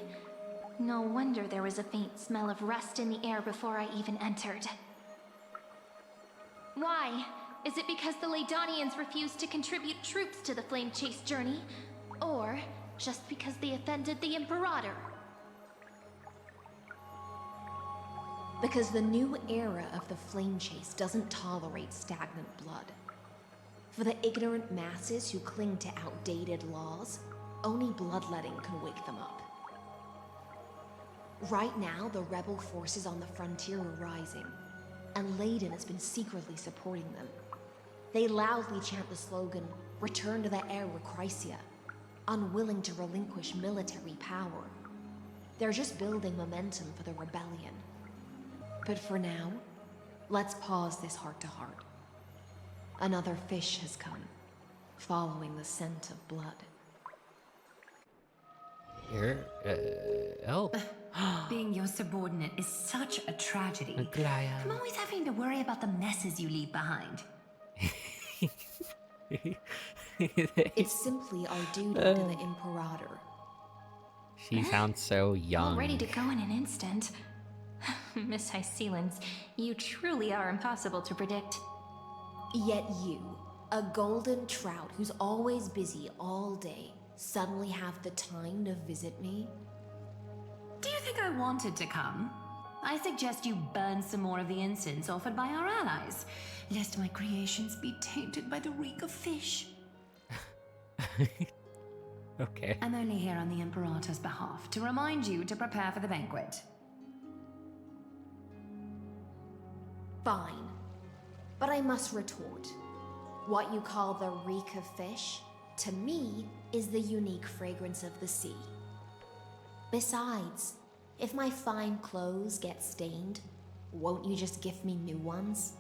No wonder there was a faint smell of rust in the air before I even entered. Why? Is it because the Laydonians refused to contribute troops to the Flame Chase journey? Or just because they offended the Imperator? Because the new era of the Flame Chase doesn't tolerate stagnant blood. For the ignorant masses who cling to outdated laws, only bloodletting can wake them up. Right now, the rebel forces on the frontier are rising, and Layden has been secretly supporting them. They loudly chant the slogan, "Return to the Era Chrysia," unwilling to relinquish military power. They're just building momentum for the rebellion. But for now, let's pause this heart-to-heart. Another fish has come, following the scent of blood. Oh. Being your subordinate is such a tragedy. Aglaya. I'm always having to worry about the messes you leave behind. It's simply our duty to the Imperator. She sounds so young. All ready to go in an instant. Miss Hysilens, you truly are impossible to predict. Yet you, a golden trout who's always busy all day, suddenly have the time to visit me? Do you think I wanted to come? I suggest you burn some more of the incense offered by our allies, lest my creations be tainted by the reek of fish. Okay. I'm only here on the Imperator's behalf to remind you to prepare for the banquet. Fine. But I must retort. What you call the reek of fish, to me, is the unique fragrance of the sea. Besides, if my fine clothes get stained, won't you just gift me new ones?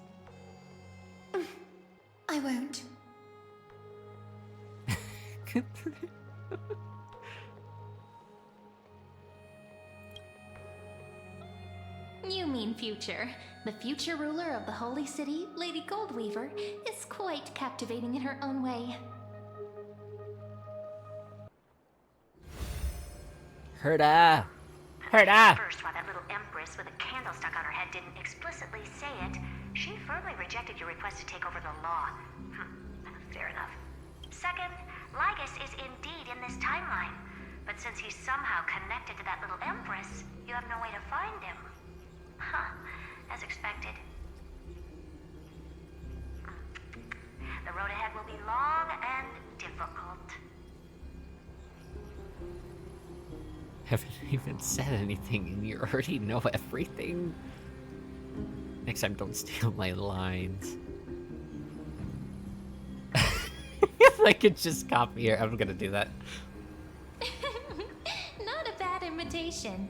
I won't. You mean future. The future ruler of the Holy City, Lady Goldweaver, is quite captivating in her own way. Herda! Herda! First, while that little empress with a candle stuck on her head didn't explicitly say it, she firmly rejected your request to take over the law. Fair enough. Second, Lygus is indeed in this timeline. But since he's somehow connected to that little empress, you have no way to find him. As expected. The road ahead will be long and difficult. Haven't even said anything and you already know everything? Next time, don't steal my lines. If I could just copy her, I'm gonna do that. Not a bad imitation.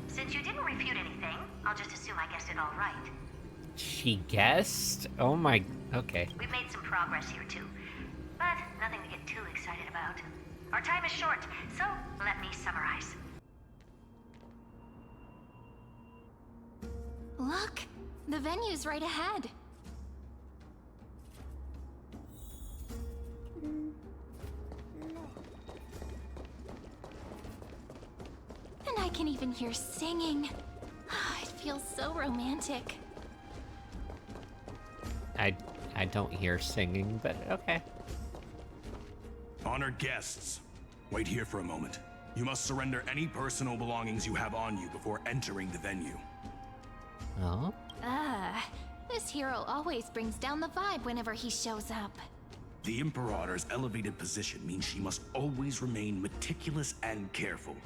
Since you didn't refute anything, I'll just assume I guessed it all right. She guessed? Oh my... Okay. We've made some progress here too, but nothing to get too excited about. Our time is short, so let me summarize. Look, the venue's right ahead. And I can even hear singing. It feels so romantic. I don't hear singing, but okay. Honored guests, wait here for a moment. You must surrender any personal belongings you have on you before entering the venue. Oh? This hero always brings down the vibe whenever he shows up. The Imperator's elevated position means she must always remain meticulous and careful.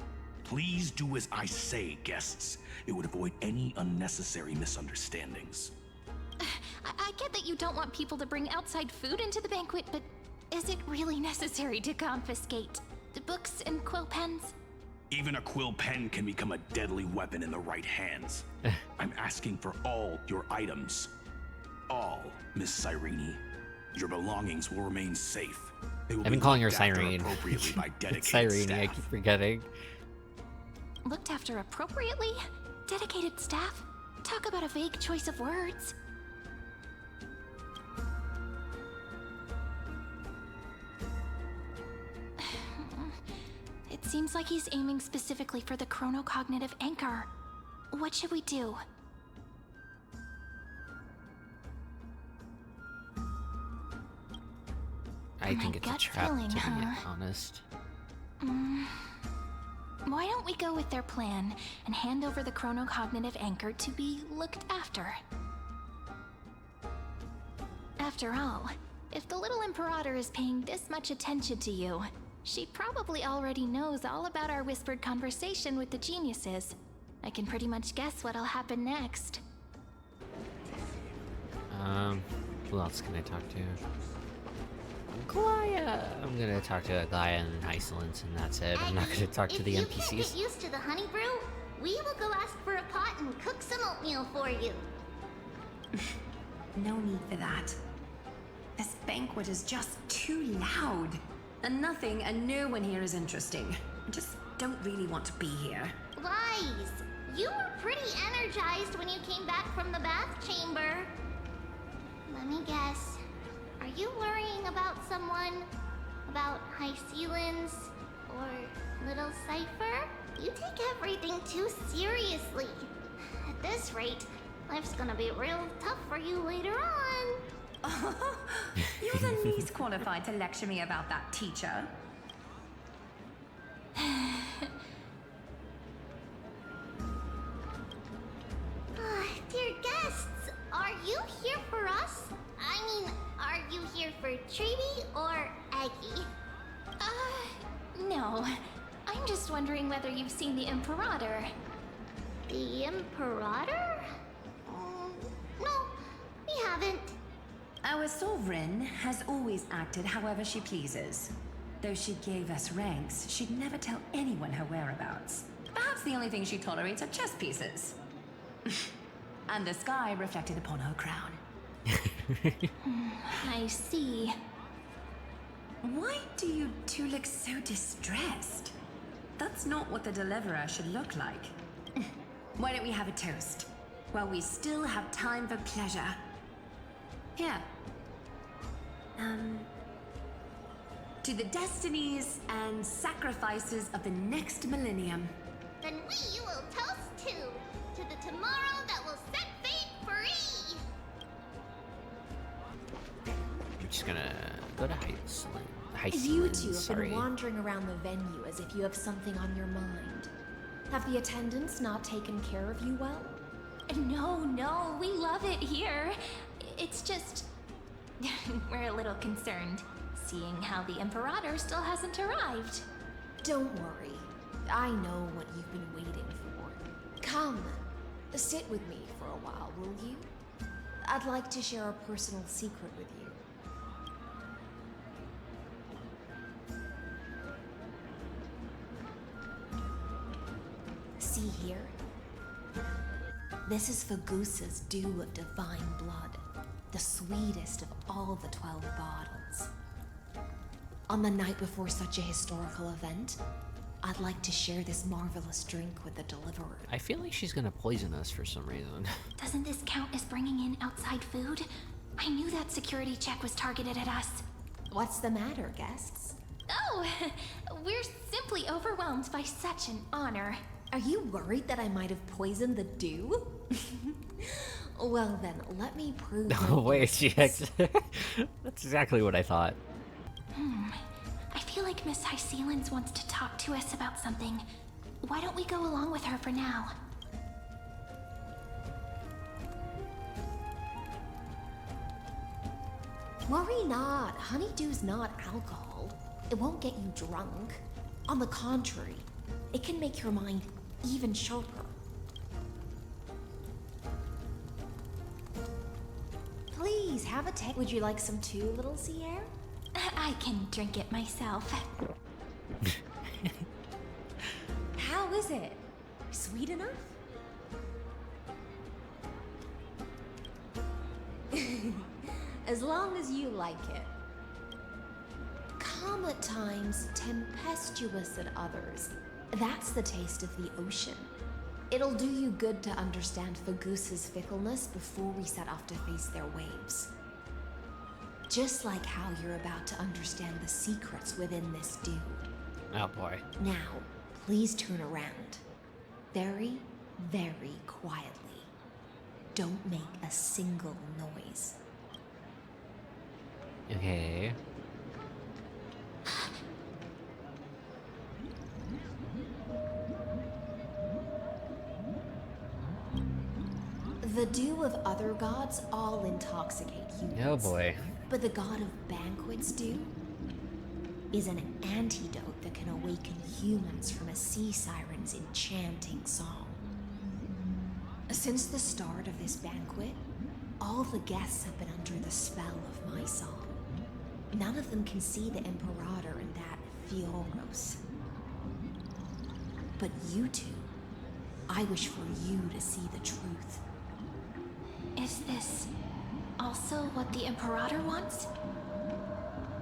Please do as I say, guests. It would avoid any unnecessary misunderstandings. I get that you don't want people to bring outside food into the banquet, but is it really necessary to confiscate the books and quill pens? Even a quill pen can become a deadly weapon in the right hands. I'm asking for all your items. All, Miss Cyrene. Your belongings will remain safe. They will I've been be calling her looked after Cyrene. appropriately by dedicated It's Cyrene, staff. I keep forgetting. Looked after appropriately? Dedicated staff? Talk about a vague choice of words. seems like he's aiming specifically for the chronocognitive anchor. What should we do? I think it's a gut trap, feeling, to be huh? honest. Why don't we go with their plan and hand over the chronocognitive anchor to be looked after? After all, if the little Imperator is paying this much attention to you, she probably already knows all about our whispered conversation with the geniuses. I can pretty much guess what'll happen next. Who else can I talk to? Glaya! I'm gonna talk to Glaya and Hysilens, and that's it. I'm not gonna talk to the If you NPCs. can't get used to the honey brew, we will go ask for a pot and cook some oatmeal for you. No need for that. This banquet is just too loud. And nothing and no one here is interesting. I just don't really want to be here. Lies! You were pretty energized when you came back from the bath chamber. Let me guess. Are you worrying about someone? About Hysilens? Or Little Cypher? You take everything too seriously. At this rate, life's gonna be real tough for you later on. You're the least qualified to lecture me about that, teacher. Dear guests, are you here for us? I mean, are you here for Treaty or Aggie? No. I'm just wondering whether you've seen the Imperator. The Imperator? No, we haven't. Our sovereign has always acted however she pleases. Though she gave us ranks, she'd never tell anyone her whereabouts. Perhaps the only thing she tolerates are chess pieces. And the sky reflected upon her crown. I see. Why do you two look so distressed? That's not what the deliverer should look like. Why don't we have a toast? While we still have time for pleasure. Here. To the destinies and sacrifices of the next millennium. Then we will toast to the tomorrow that will set fate free. I'm just gonna go to Hysilens. You two have sorry. been wandering around the venue as if you have something on your mind. Have the attendants not taken care of you well? No, we love it here. It's just... we're a little concerned, seeing how the Imperator still hasn't arrived. Don't worry. I know what you've been waiting for. Come, sit with me for a while, will you? I'd like to share a personal secret with you. See here? This is Fagusa's dew of divine blood, the sweetest of all the 12 bottles. On the night before such a historical event, I'd like to share this marvelous drink with the deliverer. I feel like she's gonna poison us for some reason. Doesn't this count as bringing in outside food? I knew that security check was targeted at us. What's the matter, guests? Oh, we're simply overwhelmed by such an honor. Are you worried that I might have poisoned the dew? Well then, let me prove Oh wait, that's exactly what I thought. I feel like Miss Hysilens wants to talk to us about something. Why don't we go along with her for now? Worry not, honeydew's not alcohol. It won't get you drunk. On the contrary, it can make your mind even sharper. Please, have a taste. Would you like some too, little Sierra? I can drink it myself. How is it? Sweet enough? As long as you like it. Calm at times, tempestuous at others. That's the taste of the ocean. It'll do you good to understand Fagusa's fickleness before we set off to face their waves. Just like how you're about to understand the secrets within this dew. Oh boy. Now, please turn around. Very, very quietly. Don't make a single noise. Okay. The dew of other gods all intoxicate humans. Oh boy. But the god of banquets dew is an antidote that can awaken humans from a sea siren's enchanting song. Since the start of this banquet, all the guests have been under the spell of my song. None of them can see the Imperator and that Fioros. But you two, I wish for you to see the truth. Is this also what the Imperator wants?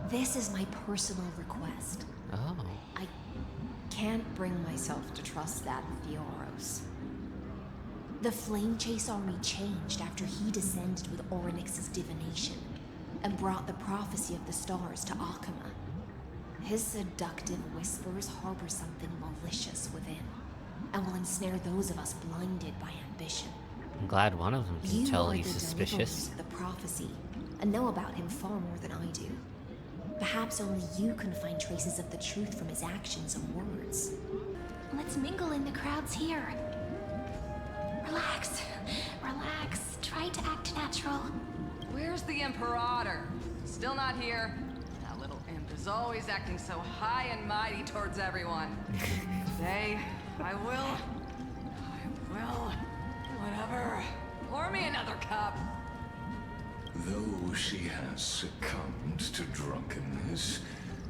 This is my personal request. Oh. I can't bring myself to trust that Fioros. The Flame Chase army changed after he descended with Orynyx's divination and brought the prophecy of the stars to Akama. His seductive whispers harbor something malicious within and will ensnare those of us blinded by ambition. I'm glad one of them can tell he's suspicious. The prophecy and know about him far more than I do. Perhaps only you can find traces of the truth from his actions and words. Let's mingle in the crowds here. Relax. Relax. Try to act natural. Where's the Imperator? Still not here. That little imp is always acting so high and mighty towards everyone. Today, I will. Whatever. Pour me another cup. Though she has succumbed to drunkenness,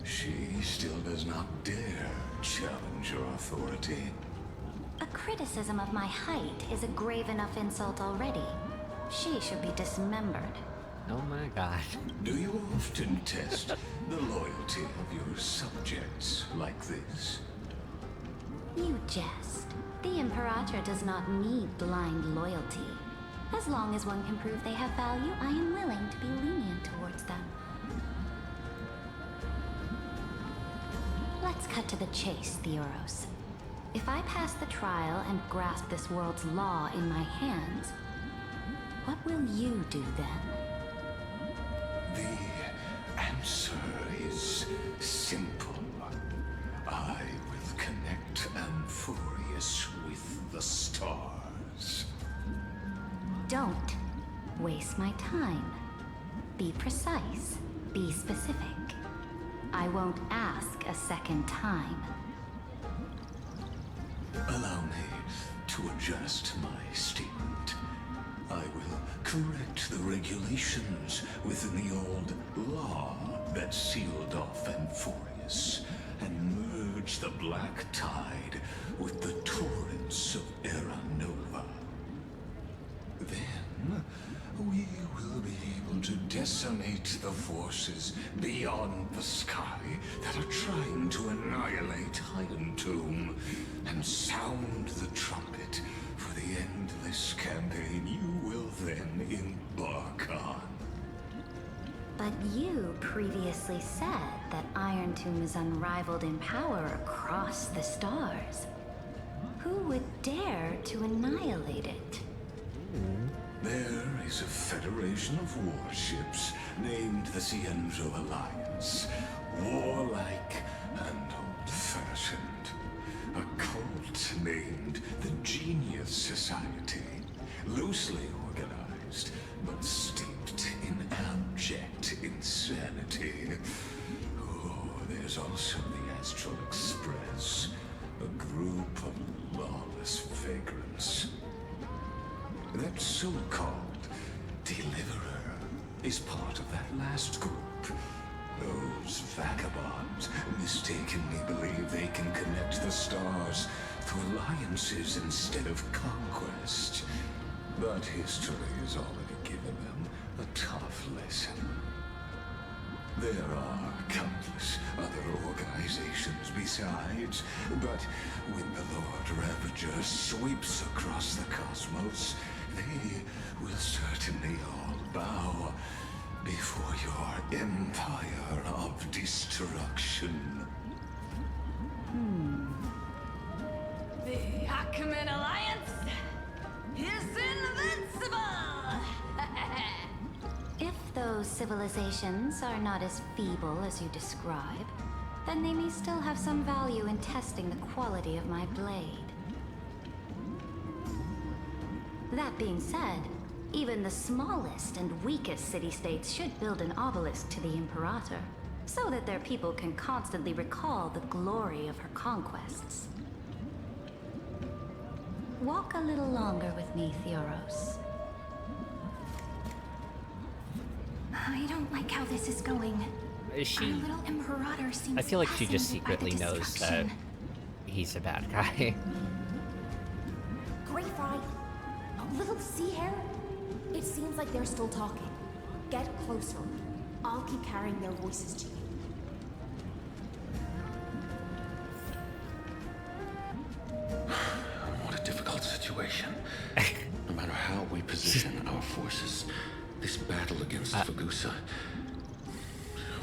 she still does not dare challenge your authority. A criticism of my height is a grave enough insult already. She should be dismembered. Oh my god. Do you often test the loyalty of your subjects like this? You jest. The Imperator does not need blind loyalty. As long as one can prove they have value, I am willing to be lenient towards them. Let's cut to the chase, Theoros. If I pass the trial and grasp this world's law in my hands, what will you do then? The answer is simple. I will connect Amphorius with the stars. Don't waste my time. Be precise. Be specific. I won't ask a second time. Allow me to adjust my statement. I will correct the regulations within the old law that sealed off Amphorius and merge the black tide with the torrents of Era Nova. Then we will be able to decimate the forces beyond the sky that are trying to annihilate Iron Tomb and sound the trumpet for the endless campaign you will then embark on. But you previously said that Iron Tomb is unrivaled in power across the stars. Who would dare to annihilate it? There is a federation of warships named the Cienzo Alliance. Warlike and old-fashioned. A cult named the Genius Society. Loosely organized, but steeped in abject insanity. Oh, there's also the Astral Express. A group of lawless vagrants. That so-called Deliverer is part of that last group. Those vagabonds mistakenly believe they can connect the stars through alliances instead of conquest. But history has already given them a tough lesson. There are countless other organizations besides, but when the Lord Ravager sweeps across the cosmos, they will certainly all bow before your empire of destruction. civilizations are not as feeble as you describe, then they may still have some value in testing the quality of my blade. That being said, even the smallest and weakest city-states should build an obelisk to the Imperator, so that their people can constantly recall the glory of her conquests. Walk a little longer with me, Theoros. I don't like how this is going. She... Our little Imperator seems I feel like she just fascinated by the secretly knows that destruction. he's a bad guy. Great Fry, a little sea hare? It seems like they're still talking. Get closer. I'll keep carrying their voices to you. What a difficult situation. No matter how we position our forces, this battle against Fagusa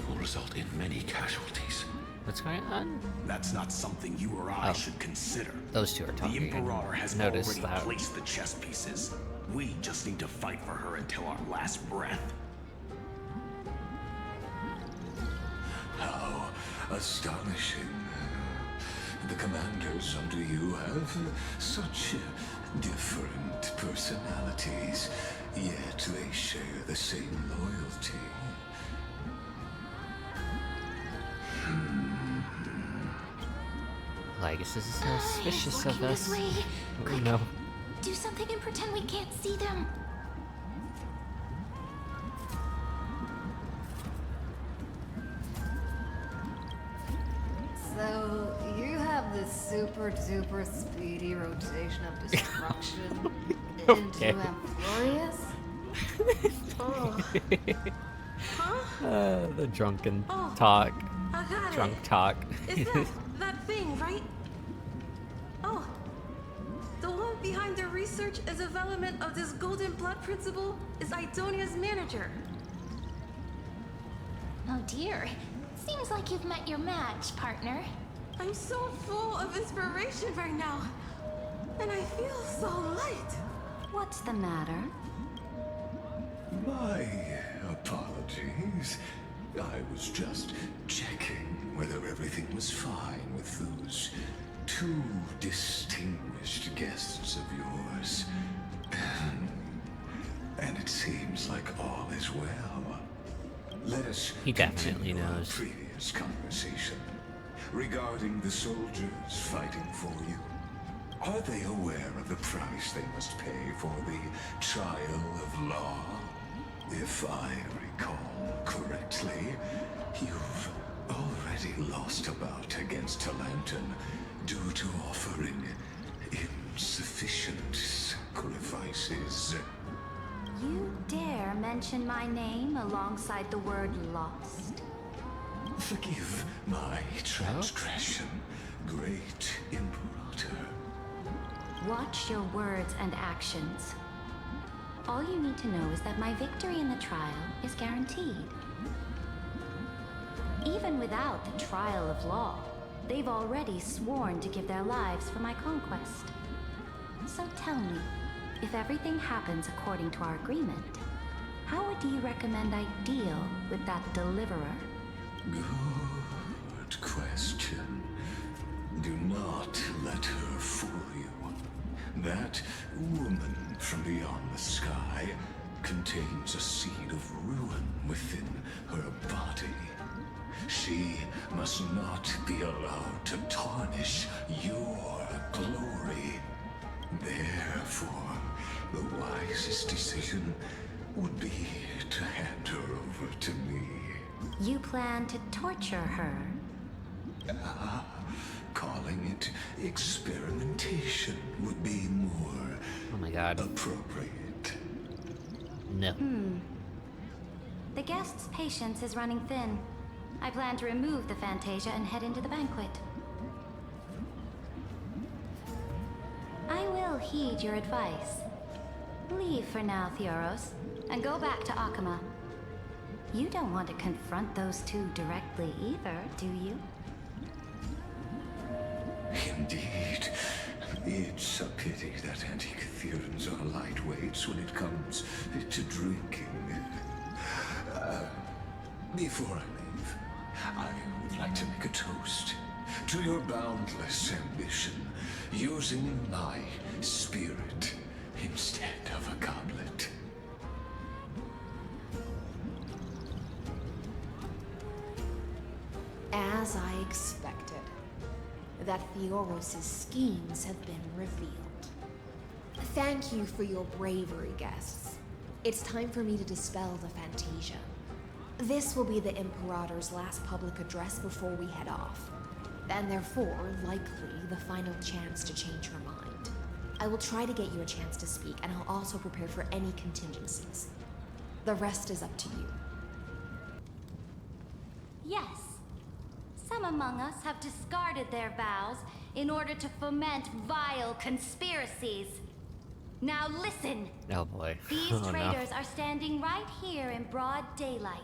will result in many casualties. What's going on? That's not something you or I should consider. Those two are talking. The Emperor has Noticed already that. placed the chess pieces. We just need to fight for her until our last breath. How astonishing. The commanders under you have such different personalities, yet they share the same loyalty. Lygus is suspicious of Looking us. this way. Oh, Quick, no. do something and pretend we can't see them. So, you have this super duper speedy rotation of destruction Okay. into Amphorius? Oh. The drunken Oh, talk. I got Drunk it. talk. Is that thing, right? Oh, the one behind the research and development of this golden blood principle is Idonia's manager. Oh dear. Seems like you've met your match, partner. I'm so full of inspiration right now, and I feel so light. What's the matter? My apologies. I was just checking whether everything was fine with those two distinguished guests of yours. And it seems like all is well. Let us He definitely continue our knows. previous conversation regarding the soldiers fighting for you. Are they aware of the price they must pay for the trial of law? If I recall correctly, you've already lost a bout against Talanton due to offering insufficient sacrifices. You dare mention my name alongside the word lost? Forgive my transgression, great Imperator. Watch your words and actions. All you need to know is that my victory in the trial is guaranteed. Even without the trial of law, they've already sworn to give their lives for my conquest. So tell me, if everything happens according to our agreement, how would you recommend I deal with that deliverer? Good question. Do not let her fool you. That woman from beyond the sky contains a seed of ruin within her body. She must not be allowed to tarnish your glory. Therefore, the wisest decision would be to hand her over to me. You plan to torture her? Calling it experimentation would be more Oh my god. appropriate. No. The guest's patience is running thin. I plan to remove the Fantasia and head into the banquet. I will heed your advice. Leave for now, Theoros, and go back to Akama. You don't want to confront those two directly either, do you? Indeed. It's a pity that Antikytherians are lightweights when it comes to drinking. Before I leave, I would like to make a toast to your boundless ambition, using my spirit instead of a goblet. As I expected, that Theoros' schemes have been revealed. Thank you for your bravery, guests. It's time for me to dispel the Fantasia. This will be the Imperator's last public address before we head off, and therefore, likely, the final chance to change her mind. I will try to get you a chance to speak, and I'll also prepare for any contingencies. The rest is up to you. Yes. Some among us have discarded their vows in order to foment vile conspiracies. Now listen! Oh boy. These Oh, traitors no. are standing right here in broad daylight.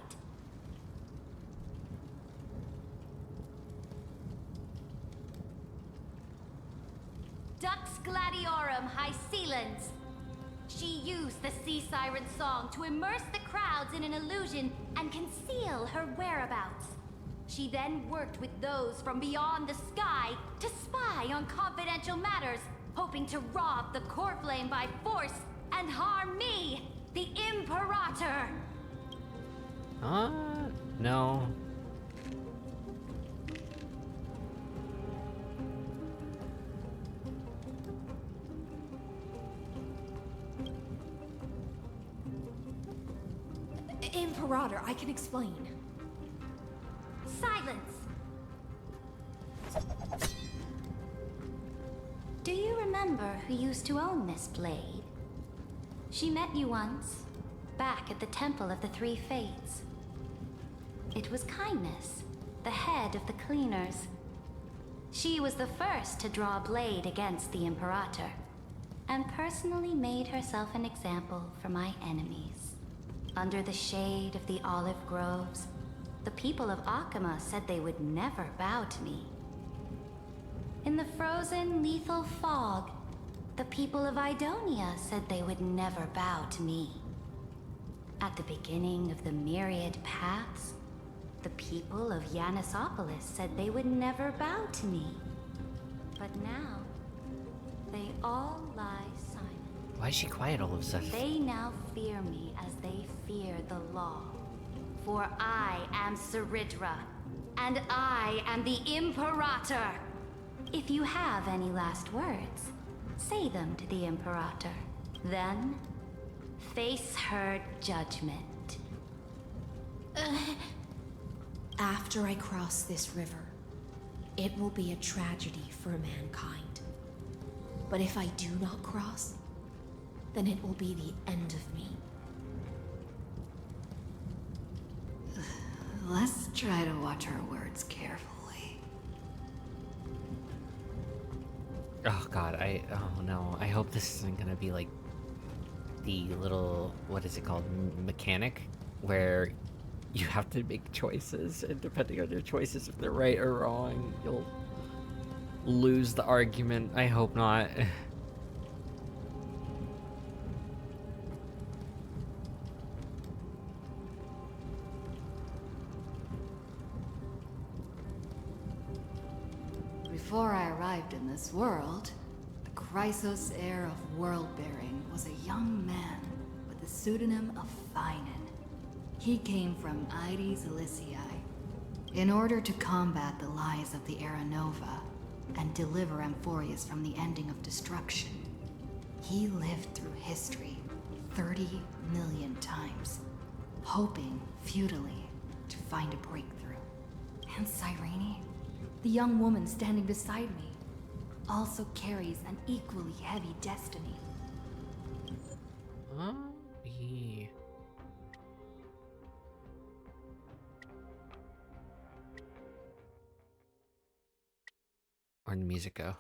Dux Gladiorum Hysilens. She used the sea siren song to immerse the crowds in an illusion and conceal her whereabouts. She then worked with those from beyond the sky to spy on confidential matters, hoping to rob the core flame by force and harm me, the Imperator. No. Imperator, I can explain. Silence! Do you remember who used to own this blade? She met you once, back at the Temple of the Three Fates. It was Kindness, the head of the Cleaners. She was the first to draw a blade against the Imperator, and personally made herself an example for my enemies. Under the shade of the olive groves, the people of Akama said they would never bow to me. In the frozen, lethal fog, the people of Idonia said they would never bow to me. At the beginning of the myriad paths, the people of Yanisopolis said they would never bow to me. But now, they all lie silent. Why is she quiet all of a sudden? They now fear me as they fear the law. For I am Saridra, and I am the Imperator. If you have any last words, say them to the Imperator. Then, face her judgment. After I cross this river, it will be a tragedy for mankind. But if I do not cross, then it will be the end of me. Let's try to watch our words carefully. Oh god, oh no. I hope this isn't gonna be like the little, what is it called, mechanic, where you have to make choices, and depending on your choices, if they're right or wrong, you'll lose the argument. I hope not. Before I arrived in this world, the Chrysos heir of world-bearing was a young man with the pseudonym of Finan. He came from Ides Elysiae in order to combat the lies of the Era Nova and deliver Amphorius from the ending of destruction. He lived through history 30 million times, hoping futilely to find a breakthrough. And Cyrene, the young woman standing beside me, also carries an equally heavy destiny. Yeah. Where'd the music go?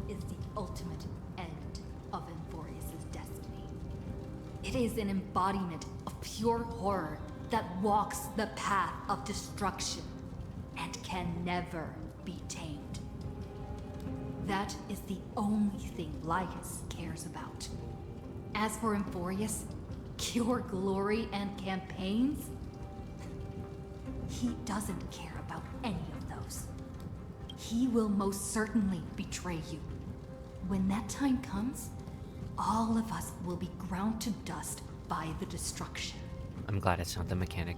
Is the ultimate end of Amphorius' destiny. It is an embodiment of pure horror that walks the path of destruction and can never be tamed. That is the only thing Lycus cares about. As for Emphorius, pure glory and campaigns, he doesn't care about any of those. He will most certainly betray you. When that time comes, all of us will be ground to dust by the destruction. I'm glad it's not the mechanic,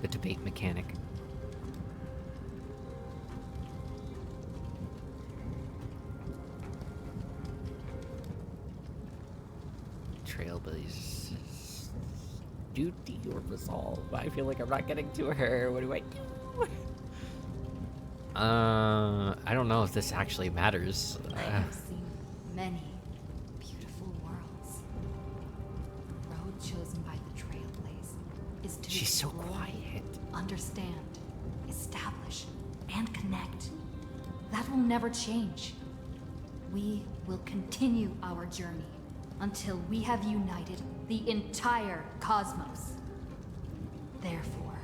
the debate mechanic. Trailblazers. Duty or resolve? I feel like I'm not getting to her. What do I do? I don't know if this actually matters. I have seen many beautiful worlds. The road chosen by the Trailblaze is to She's so explore, quiet. understand, establish, and connect. That will never change. We will continue our journey until we have united the entire cosmos. Therefore,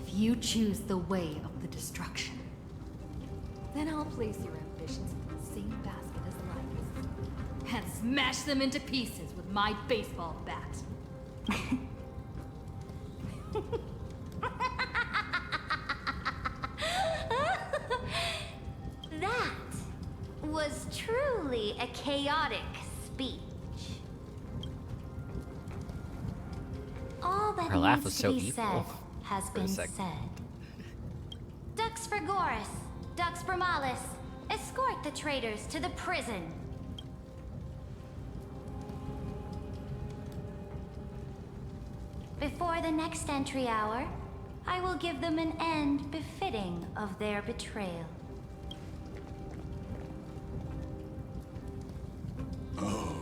if you choose the way of the destruction, then I'll place your ambitions in the same basket as Lycus and smash them into pieces with my baseball bat. That was truly a chaotic speech. All that Her laugh needs was to so be evil said has for a been second. said. Dux for Goris, Dux for Malus, escort the traitors to the prison. Before the next entry hour, I will give them an end befitting of their betrayal. Oh,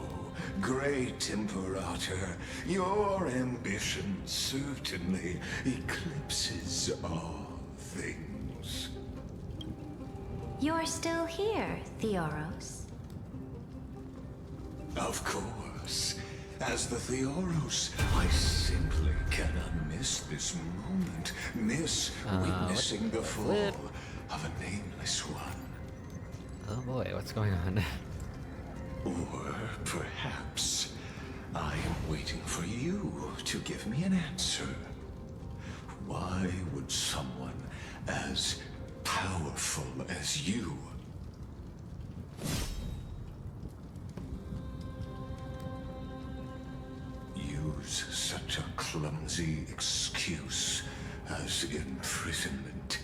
great Imperator, your ambition certainly eclipses all things. You're still here, Theoros. Of course. As the Theoros, I simply cannot miss this moment, miss witnessing the fall of a nameless one. Oh boy, what's going on? Or perhaps I am waiting for you to give me an answer. Why would someone as powerful as you use such a clumsy excuse as imprisonment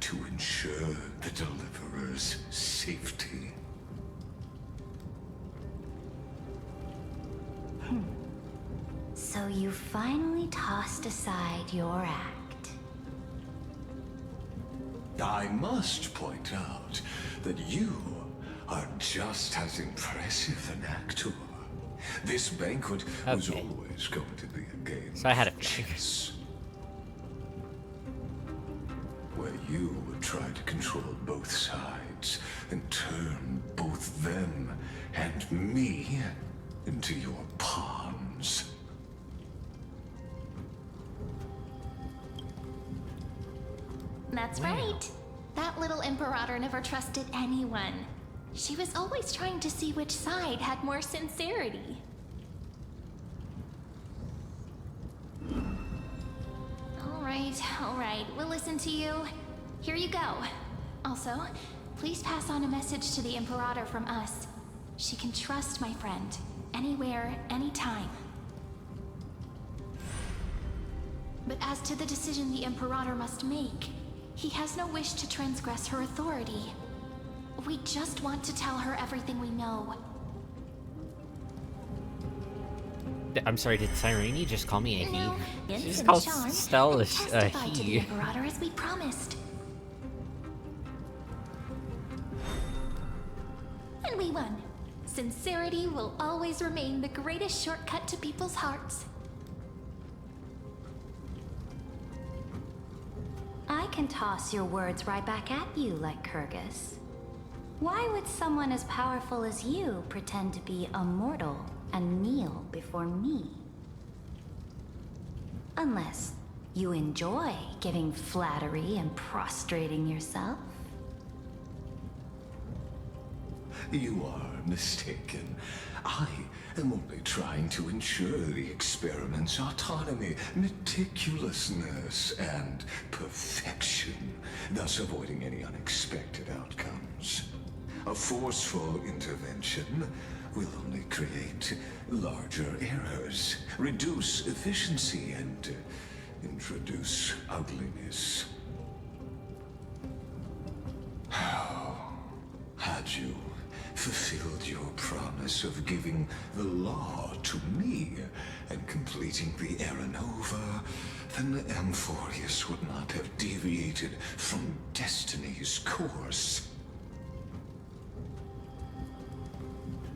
to ensure the Deliverer's safety? So you finally tossed aside your act. I must point out that you are just as impressive an actor. This banquet was always going to be a game So I had a of chess, where you would try to control both sides and turn both them and me into your pawns. That's right. That little Imperator never trusted anyone. She was always trying to see which side had more sincerity. All right, we'll listen to you. Here you go. Also, please pass on a message to the Imperator from us. She can trust my friend, anywhere, anytime. But as to the decision the Imperator must make, he has no wish to transgress her authority. We just want to tell her everything we know. I'm sorry, did Cyrene just call me a he? No, She Vince just and calls Sean Stell will a testify to the he. Imperator as we promised. And we won. Sincerity will always remain the greatest shortcut to people's hearts. I can toss your words right back at you like Kyrgyz. Why would someone as powerful as you pretend to be a mortal and kneel before me? Unless You enjoy giving flattery and prostrating yourself? You are mistaken. I am only trying to ensure the experiment's autonomy, meticulousness, and perfection, thus avoiding any unexpected outcomes. A forceful intervention will only create larger errors, reduce efficiency, and introduce ugliness. How had you fulfilled your promise of giving the law to me and completing the Aranova, then Amphorius would not have deviated from destiny's course.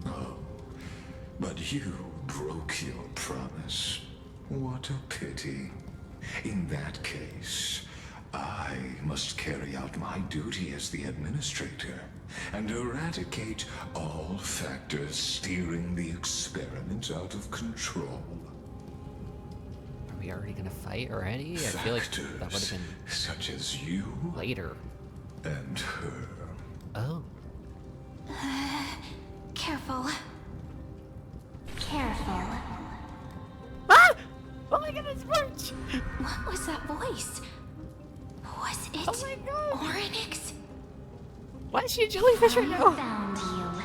Oh, but you broke your promise. What a pity. In that case, I must carry out my duty as the administrator and eradicate all factors steering the experiment out of control. Are we already gonna fight already? I feel like that would have been such as you later. And her. Oh. Careful. Careful. Ah! Oh my goodness, March! What was that voice? Was it oh my God. Oryx? Why is she a jellyfish right now? I found you.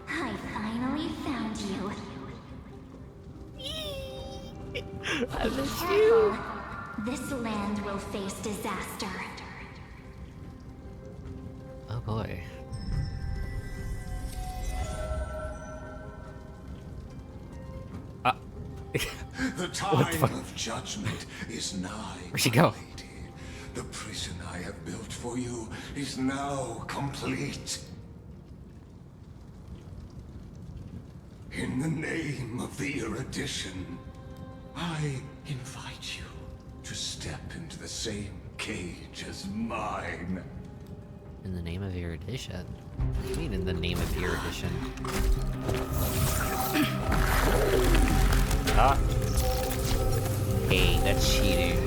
I finally found you. I miss Careful. you. This land will face disaster. Oh boy. The time of judgment is nigh. Where'd she go? Lady. The prison I have built for you is now complete. In the name of the erudition, I invite you to step into the same cage as mine. In the name of erudition? What do you mean in the name of erudition? Ah. Hey, that's cheating.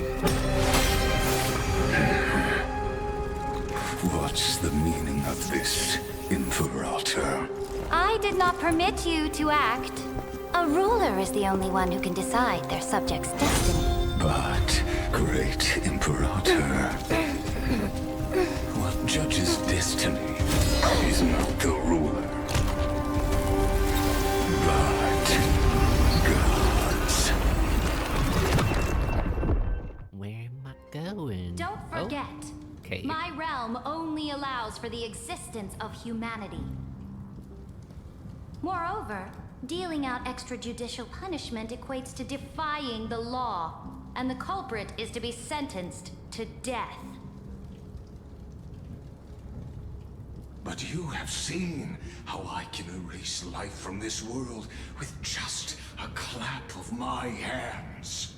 What's the meaning of this, Imperator? I did not permit you to act. A ruler is the only one who can decide their subject's destiny. But, great Imperator, what judges destiny is not the ruler, but gods. Where am I going? Don't forget, okay. my realm only allows for the existence of humanity. Moreover, dealing out extrajudicial punishment equates to defying the law, and the culprit is to be sentenced to death. But you have seen how I can erase life from this world with just a clap of my hands.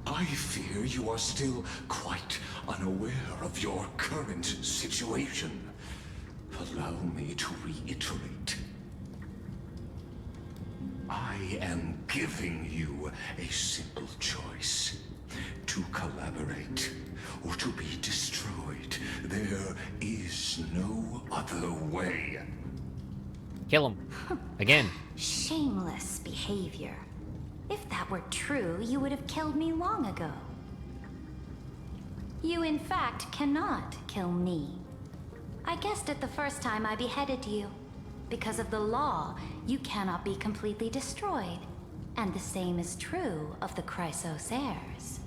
I fear you are still quite unaware of your current situation. Allow me to reiterate. I am giving you a simple choice. To collaborate or to be destroyed. There is no other way. Kill him. Again. Shameless behavior. If that were true, you would have killed me long ago. You in fact cannot kill me. I guessed it the first time I beheaded you. Because of the law, you cannot be completely destroyed. And the same is true of the Chrysos heirs.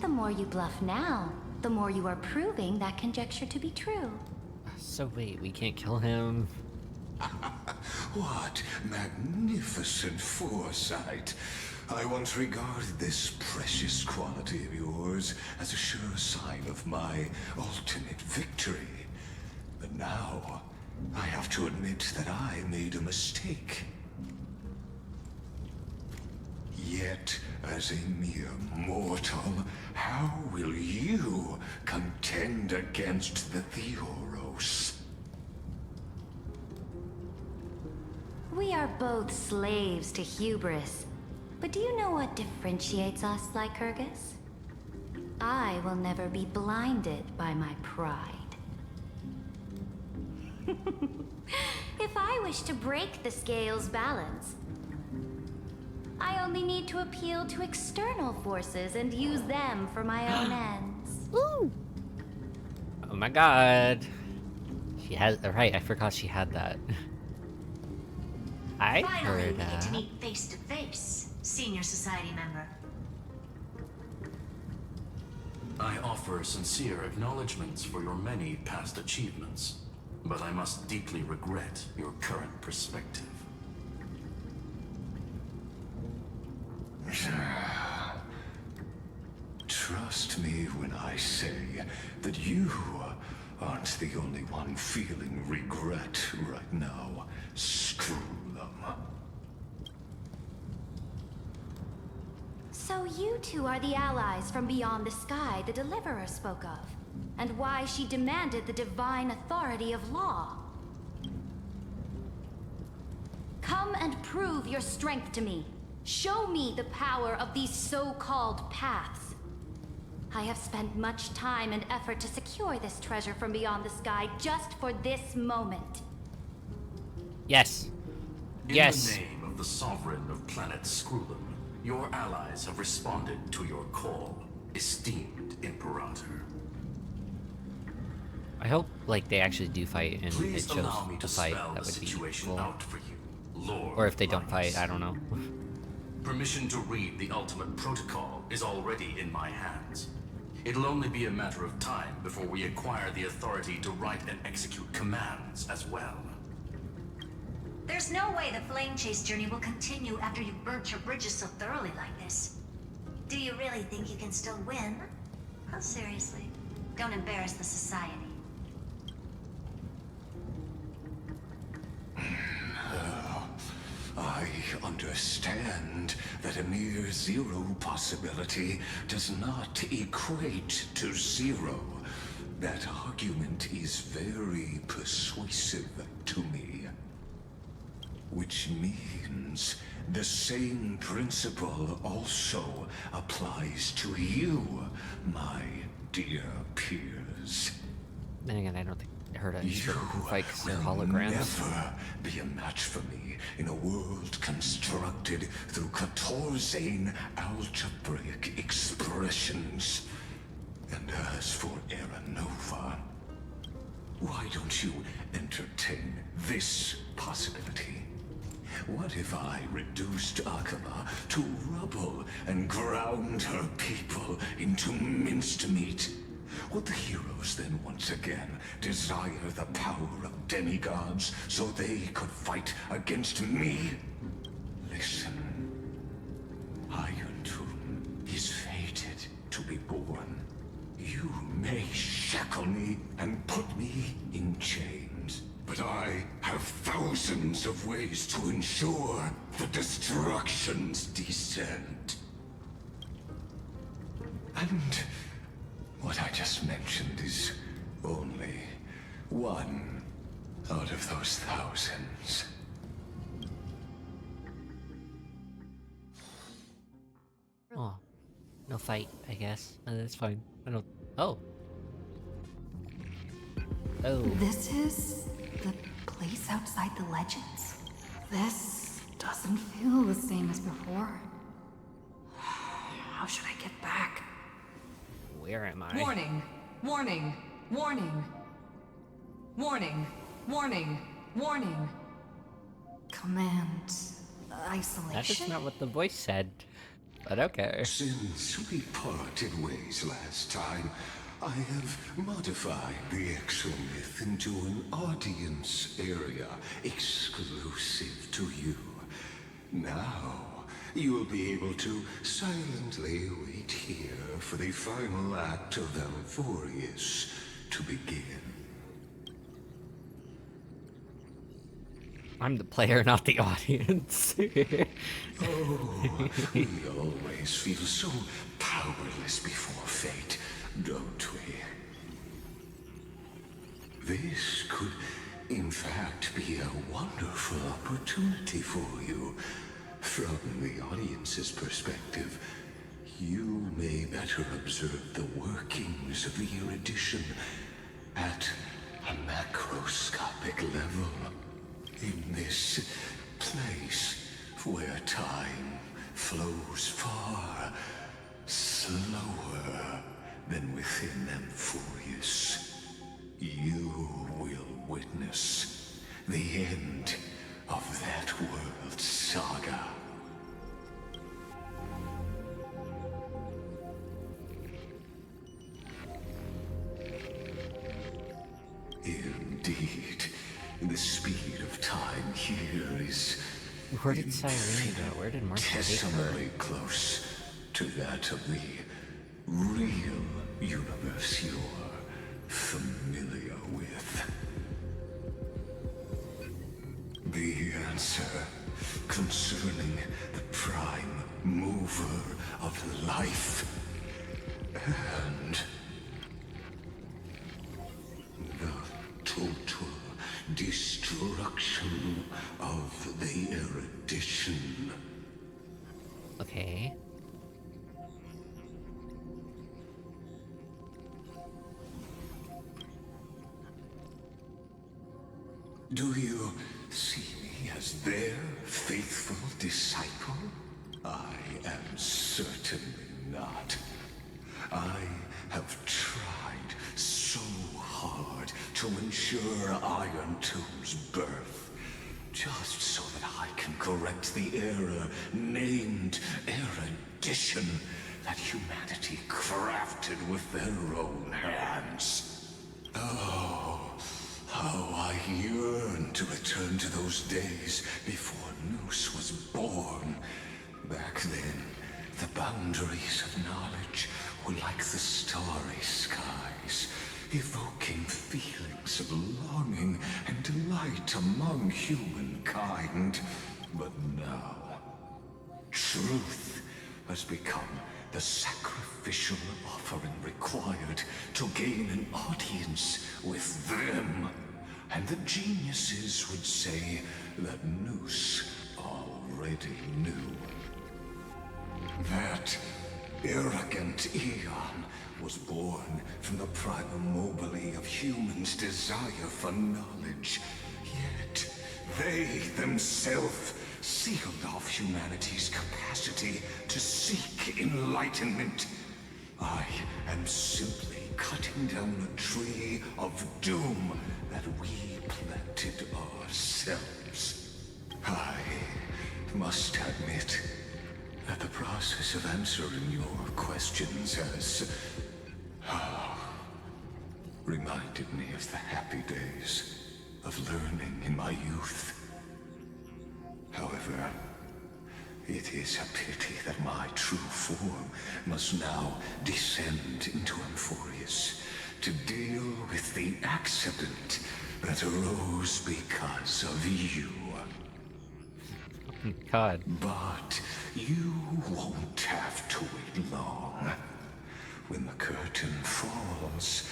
The more you bluff now, the more you are proving that conjecture to be true. So wait, we can't kill him? What magnificent foresight. I once regarded this precious quality of yours as a sure sign of my ultimate victory. But now, I have to admit that I made a mistake. Yet, as a mere mortal, how will you contend against the Theoros? We are both slaves to hubris. But do you know what differentiates us, Lycurgus? I will never be blinded by my pride. If I wish to break the scale's balance, I only need to appeal to external forces and use them for my own ends. Ooh. Oh my god. She has, right, I forgot she had that. I Finally, heard we get to that. meet face to face, senior society member. I offer sincere acknowledgments for your many past achievements, but I must deeply regret your current perspective. Trust me when I say that you aren't the only one feeling regret right now. Screw them. So you two are the allies from beyond the sky the Deliverer spoke of, and why she demanded the divine authority of law. Come and prove your strength to me. Show me the power of these so-called paths. I have spent much time and effort to secure this treasure from beyond the sky just for this moment. Yes. In Yes. the name of the Sovereign of Planet Screwlum, your allies have responded to your call, esteemed Imperator. I hope, like, they actually do fight and Please it shows allow me the to fight. spell That the would be situation cool. out for you, Lord. Or if they don't Linus. fight, I don't know. Permission to read the ultimate protocol is already in my hands. It'll only be a matter of time before we acquire the authority to write and execute commands as well. There's no way the flame chase journey will continue after you've burnt your bridges so thoroughly like this. Do you really think you can still win? Oh, seriously. Don't embarrass the society. I understand that a mere zero possibility does not equate to zero. That argument is very persuasive to me. Which means the same principle also applies to you, my dear peers. Then again, I don't think I heard a You who fight 'cause they're will holograms. never be a match for me in a world constructed through Catorzane algebraic expressions. And as for Aranova, why don't you entertain this possibility? What if I reduced Akama to rubble and ground her people into minced meat? Would the heroes then once again desire the power of demigods so they could fight against me? Listen, Iron Tomb is fated to be born. You may shackle me and put me in chains, but I have thousands of ways to ensure the destruction's descent. And what I just mentioned is only one out of those thousands. Oh, no fight, I guess. That's fine. I don't. Oh. Oh. This is the place outside the legends. This doesn't feel the same as before. How should I get back? Where am I? Warning! Warning! Warning! Warning! Warning! Warning! Command isolation? That is not what the voice said. But okay. Since we parted ways last time, I have modified the exomyth into an audience area exclusive to you. Now, you will be able to silently wait here for the final act of Alphorius to begin. I'm the player, not the audience. Oh, we always feel so powerless before fate, don't we? This could in fact be a wonderful opportunity for you. From the audience's perspective, you may better observe the workings of the erudition at a macroscopic level. In this place where time flows far slower than within Amphorius, you will witness the end of that world's saga. Indeed, the speed of time here is where did Cyrene go? Where did Mark take her? infinitesimally close to that of the real universe you're familiar with. The answer concerning the prime mover of life and the total destruction of the erudition. Okay. Do you see me as their faithful disciple? I am certainly not. I have tried so hard to ensure Iron Tomb's birth, just so that I can correct the error named erudition that humanity crafted with their own hands. Oh, how I yearn to return to those days before Noose was born. Back then, the boundaries of knowledge were like the starry skies, evoking feelings of longing and delight among humankind. But now, truth has become the sacrificial offering required to gain an audience with them. And the geniuses would say that Noose already knew. That arrogant Eon was born from the primal mobile of humans' desire for knowledge. Yet, they themselves sealed off humanity's capacity to seek enlightenment. I am simply cutting down a tree of doom that we planted ourselves. I must admit that the process of answering your questions has reminded me of the happy days of learning in my youth. However, it is a pity that my true form must now descend into Amphorius to deal with the accident that arose because of you. God. But you won't have to wait long. When the curtain falls,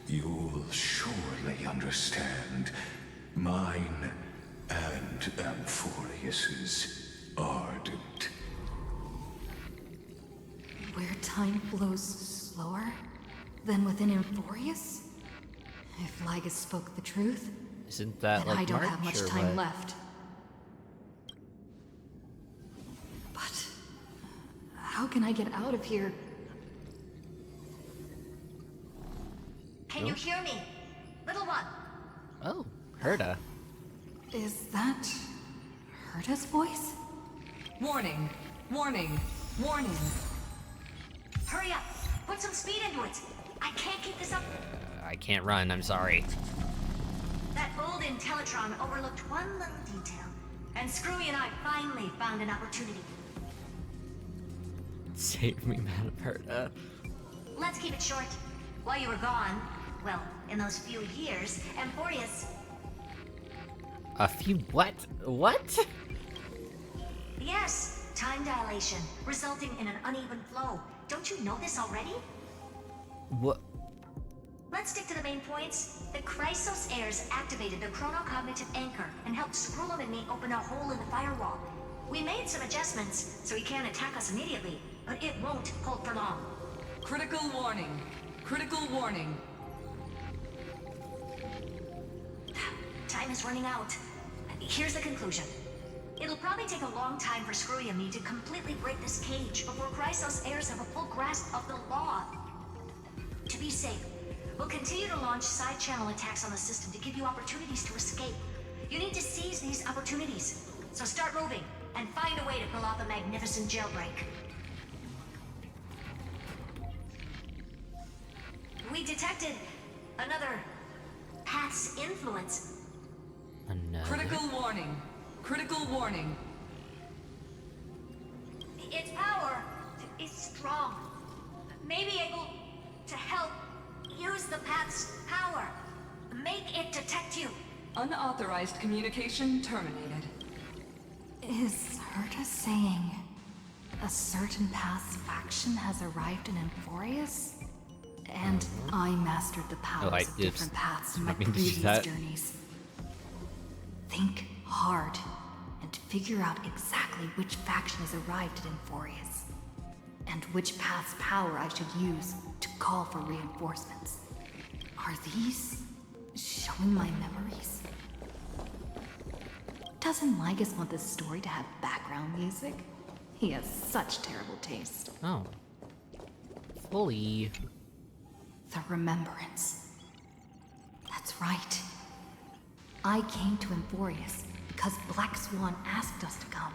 you'll surely understand mine and Amphorius's ardent. Where time flows slower than within Amphorius? If Lygus spoke the truth, Isn't that then like I don't March, have much or time what? left. But how can I get out of here? Can you hear me? Little one. Oh, Herta. Is that Herta's voice? Warning, warning, warning. Hurry up. Put some speed into it. I can't keep this up. I can't run, I'm sorry. That old Intellitron overlooked one little detail, and Screwy and I finally found an opportunity. Save me, man, Herta. Let's keep it short. While you were gone, well, in those few years, Amphorius... A few what? What? Yes, time dilation, resulting in an uneven flow. Don't you know this already? What? Let's stick to the main points. The Chrysos heirs activated the chronocognitive anchor and helped Scrollum and me open a hole in the firewall. We made some adjustments, so he can't attack us immediately, but it won't hold for long. Critical warning. Critical warning. Time is running out. Here's the conclusion. It'll probably take a long time for Screwy and me to completely break this cage before Chrysos heirs have a full grasp of the law. To be safe, we'll continue to launch side-channel attacks on the system to give you opportunities to escape. You need to seize these opportunities. So start moving, and find a way to pull off a magnificent jailbreak. We detected another Path's influence. Another? Critical warning. Critical warning. Its power is strong. May be able to help use the Path's power. Make it detect you. Unauthorized communication terminated. Is Herta saying a certain Path's faction has arrived in Amphorius? And I mastered the powers of different paths in my previous journeys. Think hard and figure out exactly which faction has arrived at Amphorius, and which path's power I should use to call for reinforcements. Are these showing my memories? Doesn't Lygus want this story to have background music? He has such terrible taste. Oh. Fully. The Remembrance. That's right. I came to Amphorius because Black Swan asked us to come.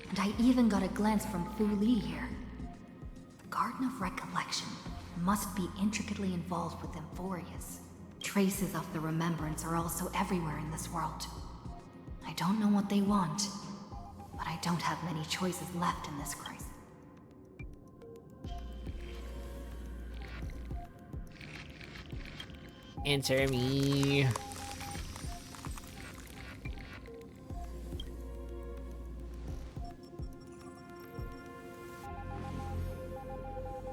And I even got a glance from Fu Li here. The Garden of Recollection must be intricately involved with Amphorius. Traces of the Remembrance are also everywhere in this world. I don't know what they want, but I don't have many choices left in this crisis. Answer me.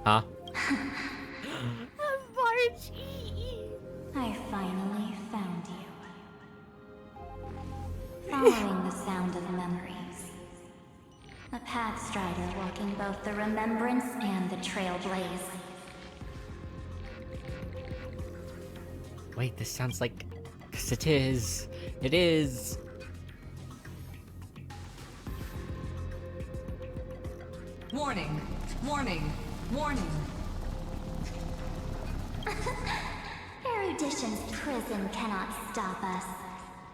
Huh? I finally found you. Following the sound of memories. A Pathstrider walking both the Remembrance and the Trailblaze. Wait, this sounds like... 'Cause it is. It is. Warning. Warning. Warning. Erudition's prison cannot stop us.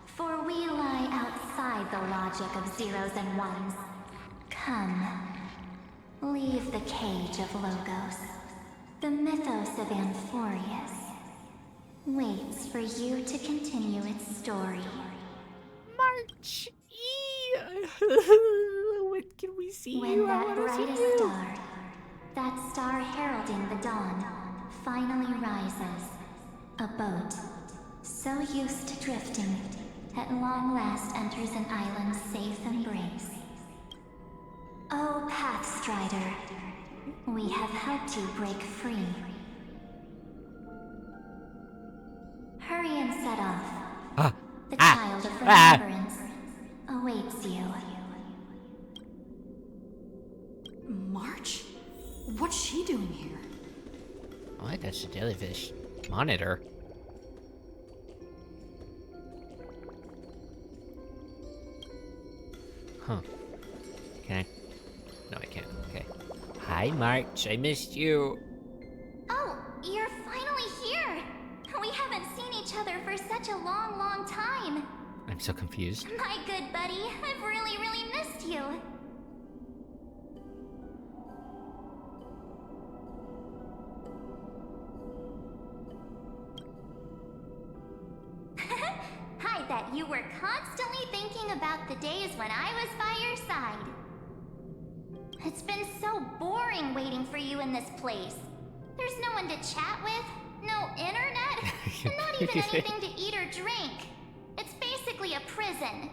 For we lie outside the logic of zeros and ones. Come. Leave the cage of Logos. The mythos of Amphorius waits for you to continue its story. March! What can we see? When that brightest star, that star heralding the dawn, finally rises, a boat, so used to drifting, at long last enters an island's safe embrace. Oh, Pathstrider, we have helped you break free. Hurry and set off. The child of remembrance awaits you. March? What's she doing here? Oh, I touched a jellyfish. Monitor. Huh. Can I? No, I can't. Okay. Hi, March. I missed you. Oh, you're finally here! We haven't seen each other for such a long, long time. I'm so confused. My good buddy, I've really, really missed you. I bet you were constantly thinking about the days when I was by your side. It's been so boring waiting for you in this place. There's no one to chat with, no internet, and not even anything to eat or drink. It's basically a prison.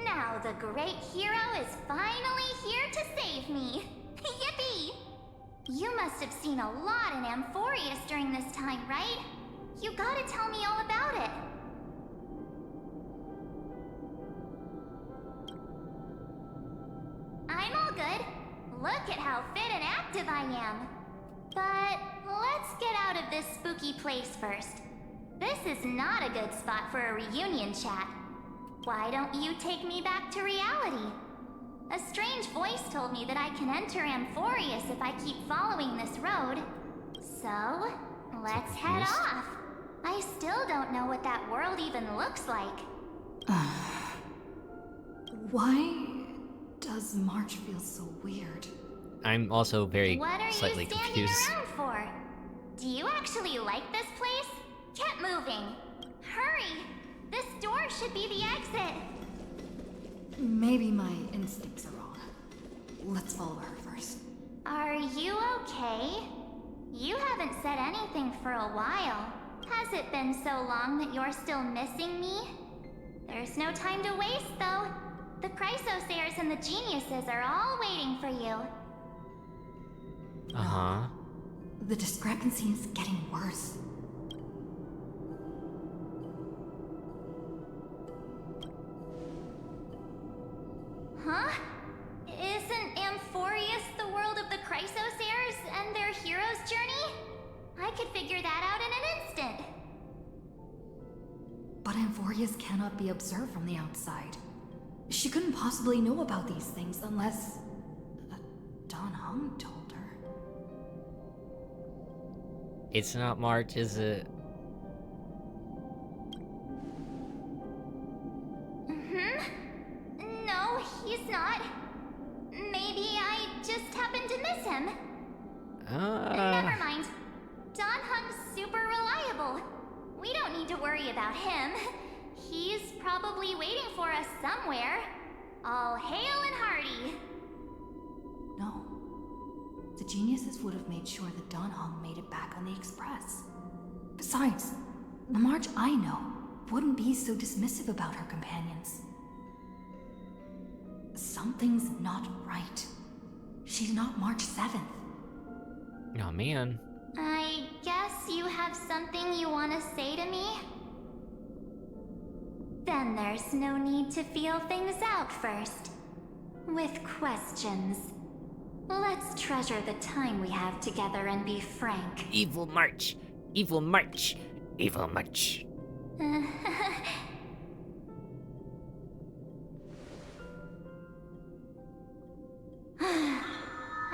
Now the great hero is finally here to save me. Yippee! You must have seen a lot in Amphorius during this time, right? You gotta tell me all about it. I'm all good. Look at how fit and active I am. But let's get out of this spooky place first. This is not a good spot for a reunion chat. Why don't you take me back to reality? A strange voice told me that I can enter Amphorius if I keep following this road. So, let's head off. I still don't know what that world even looks like. Why does March feel so weird? I'm also very What are slightly you standing confused. around for? Do you actually like this place? Get moving. Hurry! This door should be the exit. Maybe my instincts are wrong. Let's follow her first. Are you okay? You haven't said anything for a while. Has it been so long that you're still missing me? There's no time to waste, though. The Chrysosayers and the Geniuses are all waiting for you. Uh-huh. The discrepancy is getting worse. Huh? Isn't Amphorius the world of the Chrysosayers and their hero's journey? I could figure that out in an instant. But Amphorius cannot be observed from the outside. She couldn't possibly know about these things unless... Don Hung told her. It's not March, is it? No, he's not. Maybe I just happened to miss him. Never mind. Don Hung's super reliable. We don't need to worry about him. He's probably waiting for us somewhere. All hail and hearty. No. The Geniuses would have made sure that Don Hung made it back on the Express. Besides, the March I know wouldn't be so dismissive about her companions. Something's not right. She's not March 7th. Oh man. I guess you have something you want to say to me? Then there's no need to feel things out first. With questions. Let's treasure the time we have together and be frank. Evil March! Evil March! Evil March!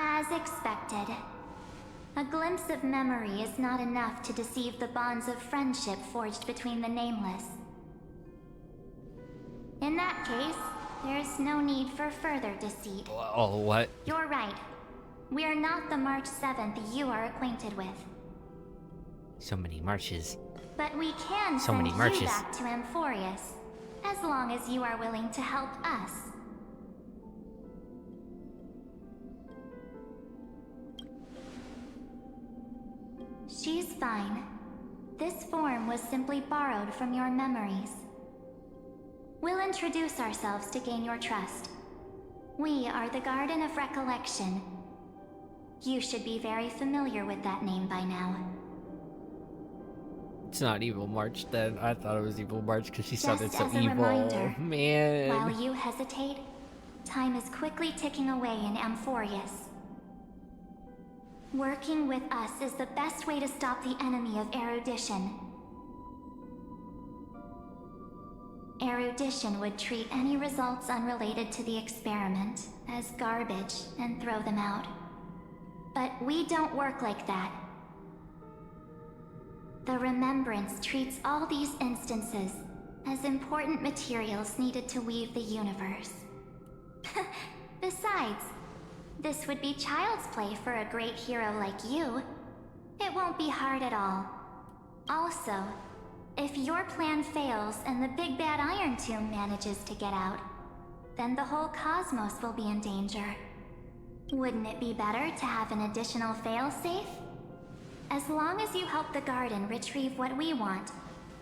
As expected. A glimpse of memory is not enough to deceive the bonds of friendship forged between the Nameless. In that case, there's no need for further deceit. Oh, what? You're right. We're not the March 7th you are acquainted with. So many marches. But we can So send many you marches. back to Amphorius, as long as you are willing to help us. She's fine. This form was simply borrowed from your memories. We'll introduce ourselves to gain your trust. We are the Garden of Recollection. You should be very familiar with that name by now. It's not Evil March then. I thought it was Evil March because she sounded Just so as a evil. reminder, Man. While you hesitate, time is quickly ticking away in Amphorius. Working with us is the best way to stop the enemy of erudition. Erudition would treat any results unrelated to the experiment as garbage and throw them out. But we don't work like that. The Remembrance treats all these instances as important materials needed to weave the universe. Besides, this would be child's play for a great hero like you. It won't be hard at all. Also, if your plan fails and the big bad Iron Tomb manages to get out, then the whole cosmos will be in danger. Wouldn't it be better to have an additional failsafe? As long as you help the Garden retrieve what we want,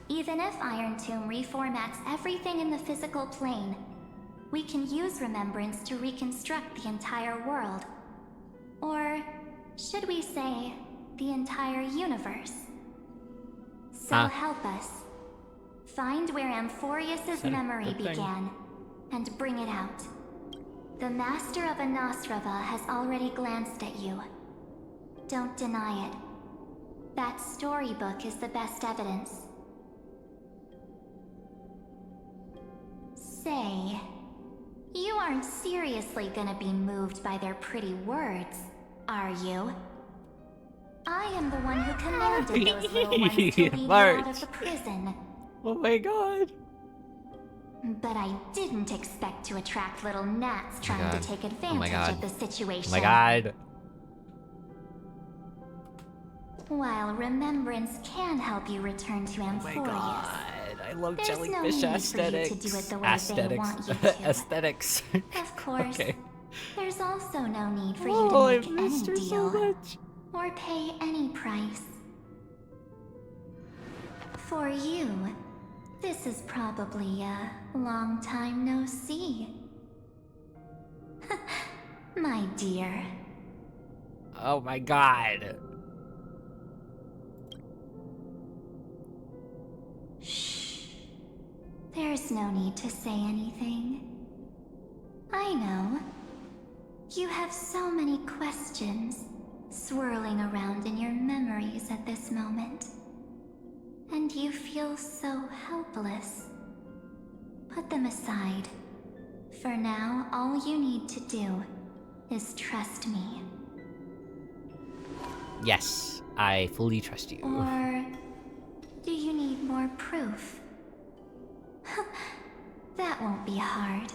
even if Iron Tomb reformats everything in the physical plane, we can use Remembrance to reconstruct the entire world. Or should we say, the entire universe? So help us. Find where Amphorius's memory began, and bring it out. The Master of Anosrava has already glanced at you. Don't deny it. That storybook is the best evidence. Say, you aren't seriously gonna be moved by their pretty words, are you? I am the one who commanded those little ones to lead you out of the prison. Oh my god. But I didn't expect to attract little gnats trying to take advantage of the situation. Oh my god. While remembrance can help you return to Amphorius, I love there's jellyfish no need aesthetics. for you to do it the way they want you to. Aesthetics. Of course, Okay. there's also no need for you to make any so deal much. or pay any price. For you, this is probably a long time no see. My dear. Oh my god. Shh. There's no need to say anything. I know. You have so many questions swirling around in your memories at this moment. And you feel so helpless. Put them aside. For now, all you need to do is trust me. Yes, I fully trust you. Or do you need more proof? That won't be hard.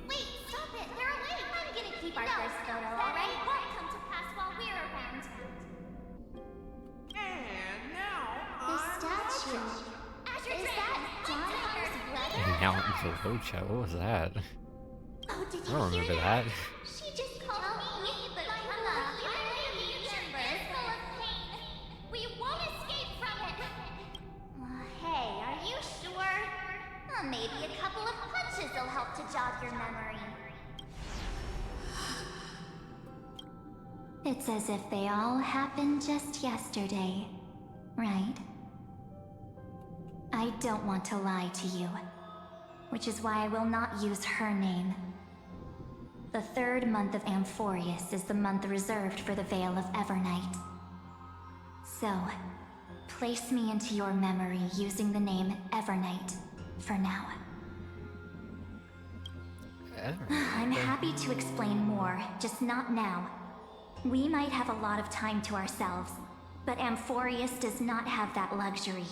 Wait, stop it! They're awake! I'm gonna keep our first photo, alright? Won't come to pass while we're around. And now The statue. Is that Donhar's brother? And now it's a roadshow. What was that? Oh, did I don't remember that. She just called me, but I'm VTuber is full of pain. We won't escape from it. Hey, are you sure? Maybe a couple of punches will help to jog your memory. It's as if they all happened just yesterday, right? I don't want to lie to you, which is why I will not use her name. The third month of Amphorius is the month reserved for the Veil of Evernight. So, place me into your memory using the name Evernight for now. I'm happy to explain more, just not now. We might have a lot of time to ourselves, but Amphorius does not have that luxury.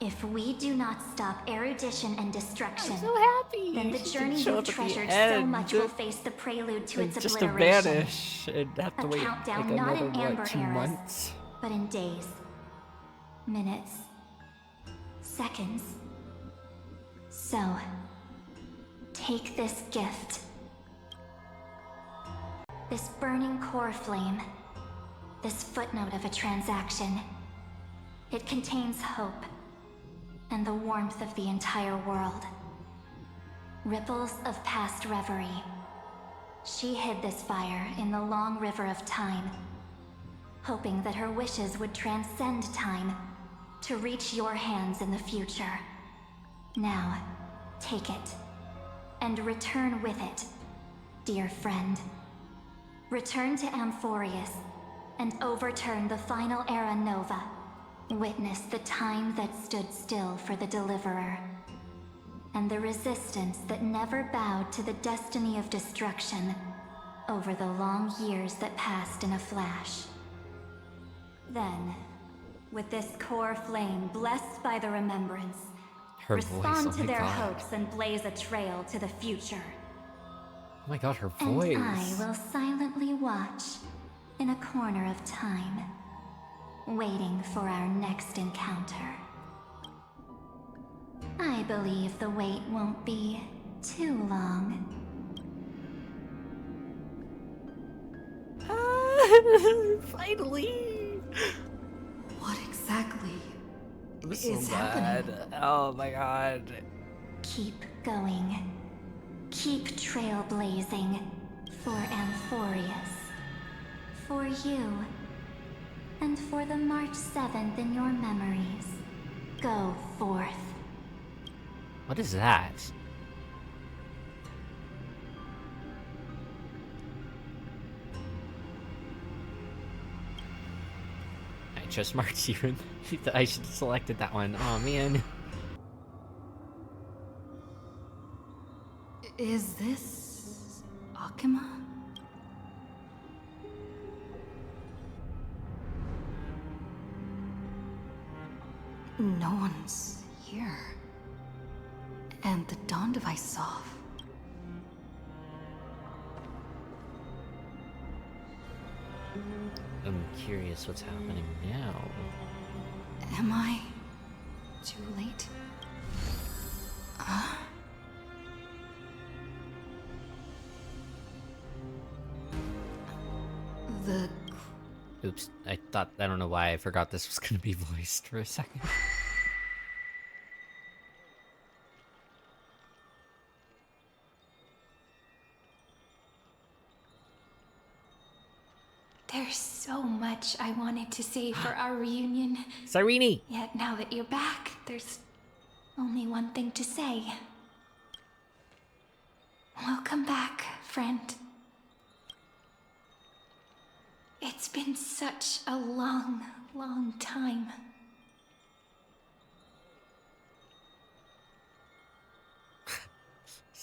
If we do not stop erudition and destruction, then the journey you've treasured so much will face the prelude to its just to obliteration. vanish and have to A wait countdown like not another, in amber 2 eras, months? but in days, minutes, seconds. So, take this gift. This burning core flame. This footnote of a transaction. It contains hope and the warmth of the entire world. Ripples of past reverie. She hid this fire in the long river of time, hoping that her wishes would transcend time to reach your hands in the future. Now, take it, and return with it, dear friend. Return to Amphorius, and overturn the final era Nova. Witness the time that stood still for the Deliverer, and the resistance that never bowed to the destiny of destruction over the long years that passed in a flash. Then, with this core flame blessed by the remembrance, Her voice, respond oh to my their God. hopes and blaze a trail to the future. Oh my god, her voice. And I will silently watch in a corner of time, waiting for our next encounter. I believe the wait won't be too long. Finally! What exactly This is so bad. happening? Oh my god. Keep going. Keep trailblazing for Amphorius. For you. And for the March 7th in your memories, go forth. What is that? I just marked you. I should have selected that one. Oh man. Is this Akuma? No one's here. And the dawn device off. I'm curious what's happening now. Am I too late? The... Oops, I don't know why I forgot this was gonna be voiced for a second. There's so much I wanted to say for our reunion. Cyrene! Yet now that you're back, there's only one thing to say. Welcome back, friend. It's been such a long, long time.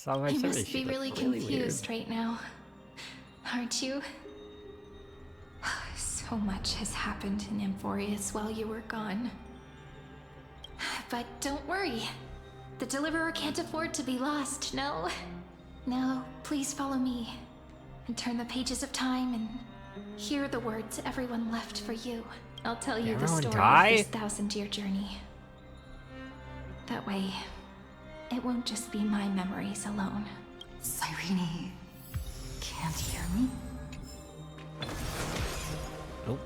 You must be really confused right now, aren't you? So much has happened in Amphorius while you were gone. But don't worry. The Deliverer can't afford to be lost, no? Now, please follow me and turn the pages of time and hear the words everyone left for you. I'll tell you the story of this 1,000-year journey. That way, it won't just be my memories alone. Cyrene can't hear me? Nope.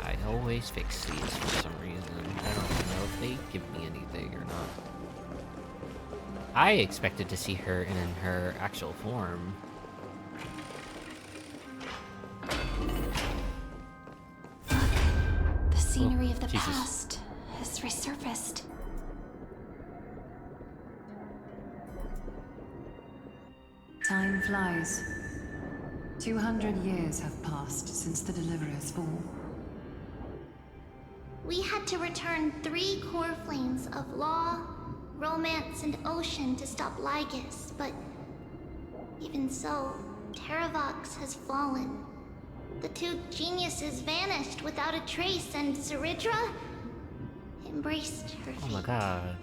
I always fix these for some reason. I don't even know if they give me anything or not. I expected to see her in her actual form. The scenery of the past has resurfaced. Time flies. 200 years have passed since the Deliverer's fall. We had to return 3 core flames of law, romance, and ocean to stop Lygus, but even so, Terravox has fallen. The 2 geniuses vanished without a trace, and Ceridra embraced her fate. Oh my god.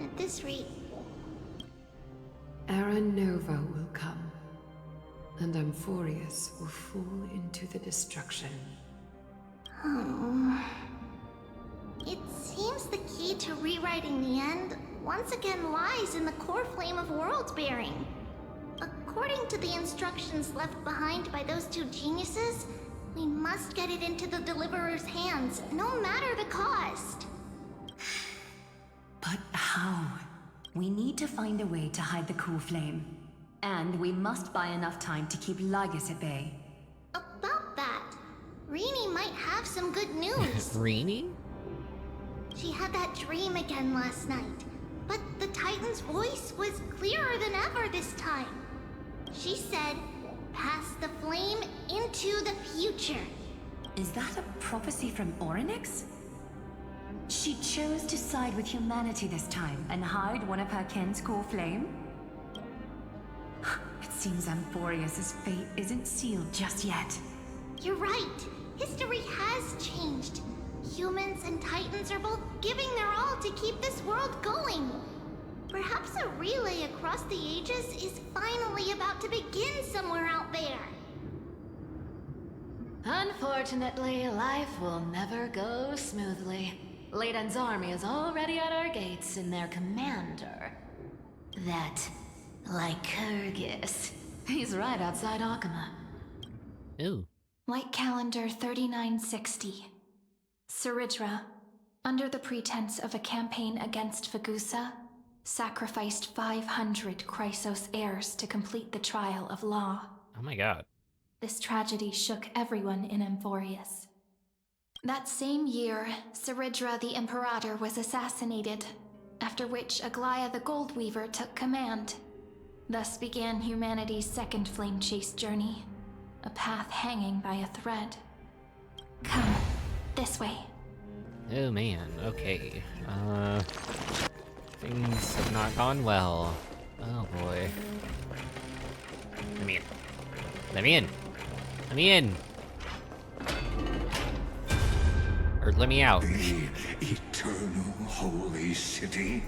At this rate, Era Nova will come, and Amphorius will fall into the destruction. oh. It seems the key to rewriting the end once again lies in the core flame of world bearing. According to the instructions left behind by those 2 geniuses, we must get it into the Deliverer's hands, no matter the cost. But how? We need to find a way to hide the core flame. And we must buy enough time to keep Lygus at bay. About that, Rini might have some good news. Rini? She had that dream again last night, but the Titan's voice was clearer than ever this time. She said, pass the flame into the future. Is that a prophecy from Orynyx? She chose to side with humanity this time and hide one of her kin's core flame? It seems Amphorius' fate isn't sealed just yet. You're right. History has changed. Humans and Titans are both giving their all to keep this world going. Perhaps a relay across the ages is finally about to begin somewhere out there. Unfortunately, life will never go smoothly. Leiden's army is already at our gates, and their commander, that Lycurgus, he's right outside Akuma. Ooh. Light calendar 3960. Ceridra, under the pretense of a campaign against Vagusa, sacrificed 500 Chrysos heirs to complete the trial of law. Oh my god. This tragedy shook everyone in Amphorius. That same year, Saridra the Imperator was assassinated, after which Aglaya the Goldweaver took command. Thus began humanity's second flame chase journey, a path hanging by a thread. Come, this way. Oh man, okay. Things have not gone well. Oh boy. Let me in. Let me in! Let me in! Or let me out. The eternal holy city?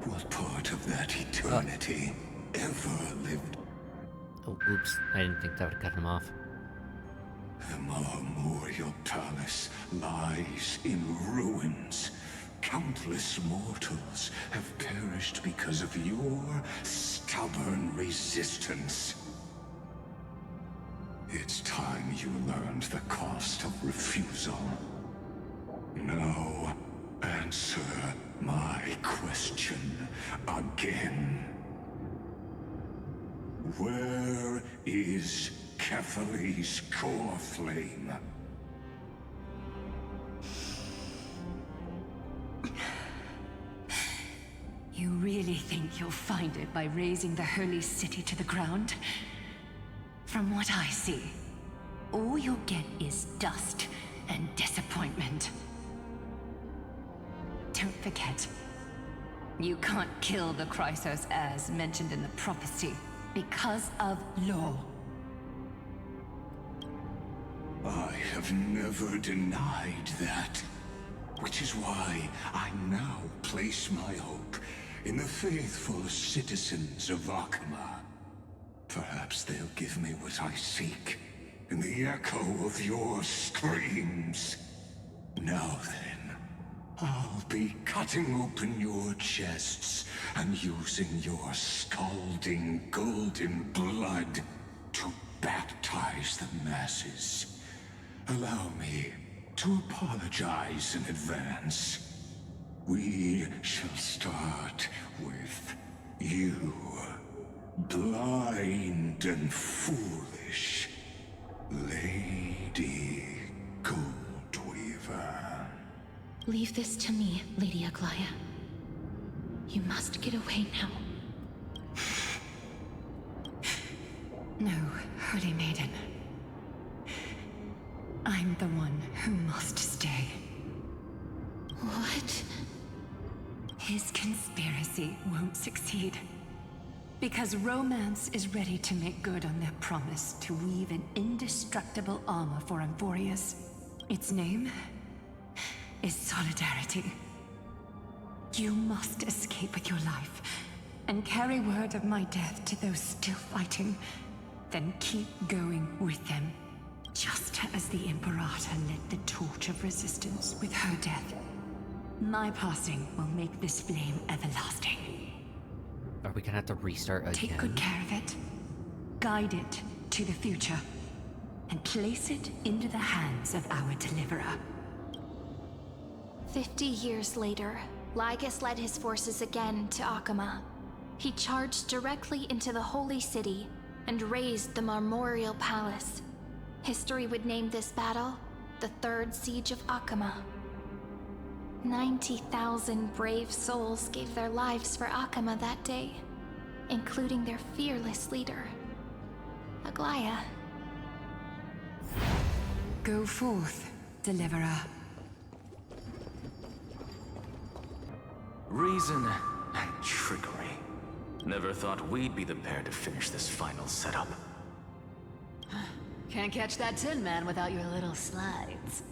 What part of that eternity ever lived? Oh, oops. I didn't think that would cut him off. The Marmorial Palace lies in ruins. Countless mortals have perished because of your stubborn resistance. It's time you learned the cost of refusal. Now, answer my question again. Where is Kefali's core flame? You really think you'll find it by razing the holy city to the ground? From what I see, all you'll get is dust and disappointment. Don't forget, you can't kill the Chrysos as mentioned in the prophecy because of law. I have never denied that. Which is why I now place my hope in the faithful citizens of Akama. Perhaps they'll give me what I seek in the echo of your screams. Now then, I'll be cutting open your chests and using your scalding golden blood to baptize the masses. Allow me to apologize in advance. We shall start with you, blind and foolish Lady Goldweaver. Leave this to me, Lady Aglaya. You must get away now. No, Holy Maiden. I'm the one who must stay. What? His conspiracy won't succeed. Because Romance is ready to make good on their promise to weave an indestructible armor for Amphorius. Its name is Solidarity. You must escape with your life and carry word of my death to those still fighting. Then keep going with them. Just as the Imperator lit the torch of resistance with her death, my passing will make this flame everlasting. Are we gonna have to restart again? Take good care of it. Guide it to the future. And place it into the hands of our deliverer. 50 years later, Lygus led his forces again to Akama. He charged directly into the Holy City and razed the Marmorial Palace. History would name this battle the Third Siege of Akama. 90,000 brave souls gave their lives for Akama that day, including their fearless leader, Aglaya. Go forth, deliverer. Reason and trickery. Never thought we'd be the pair to finish this final setup. Can't catch that Tin Man without your little slides.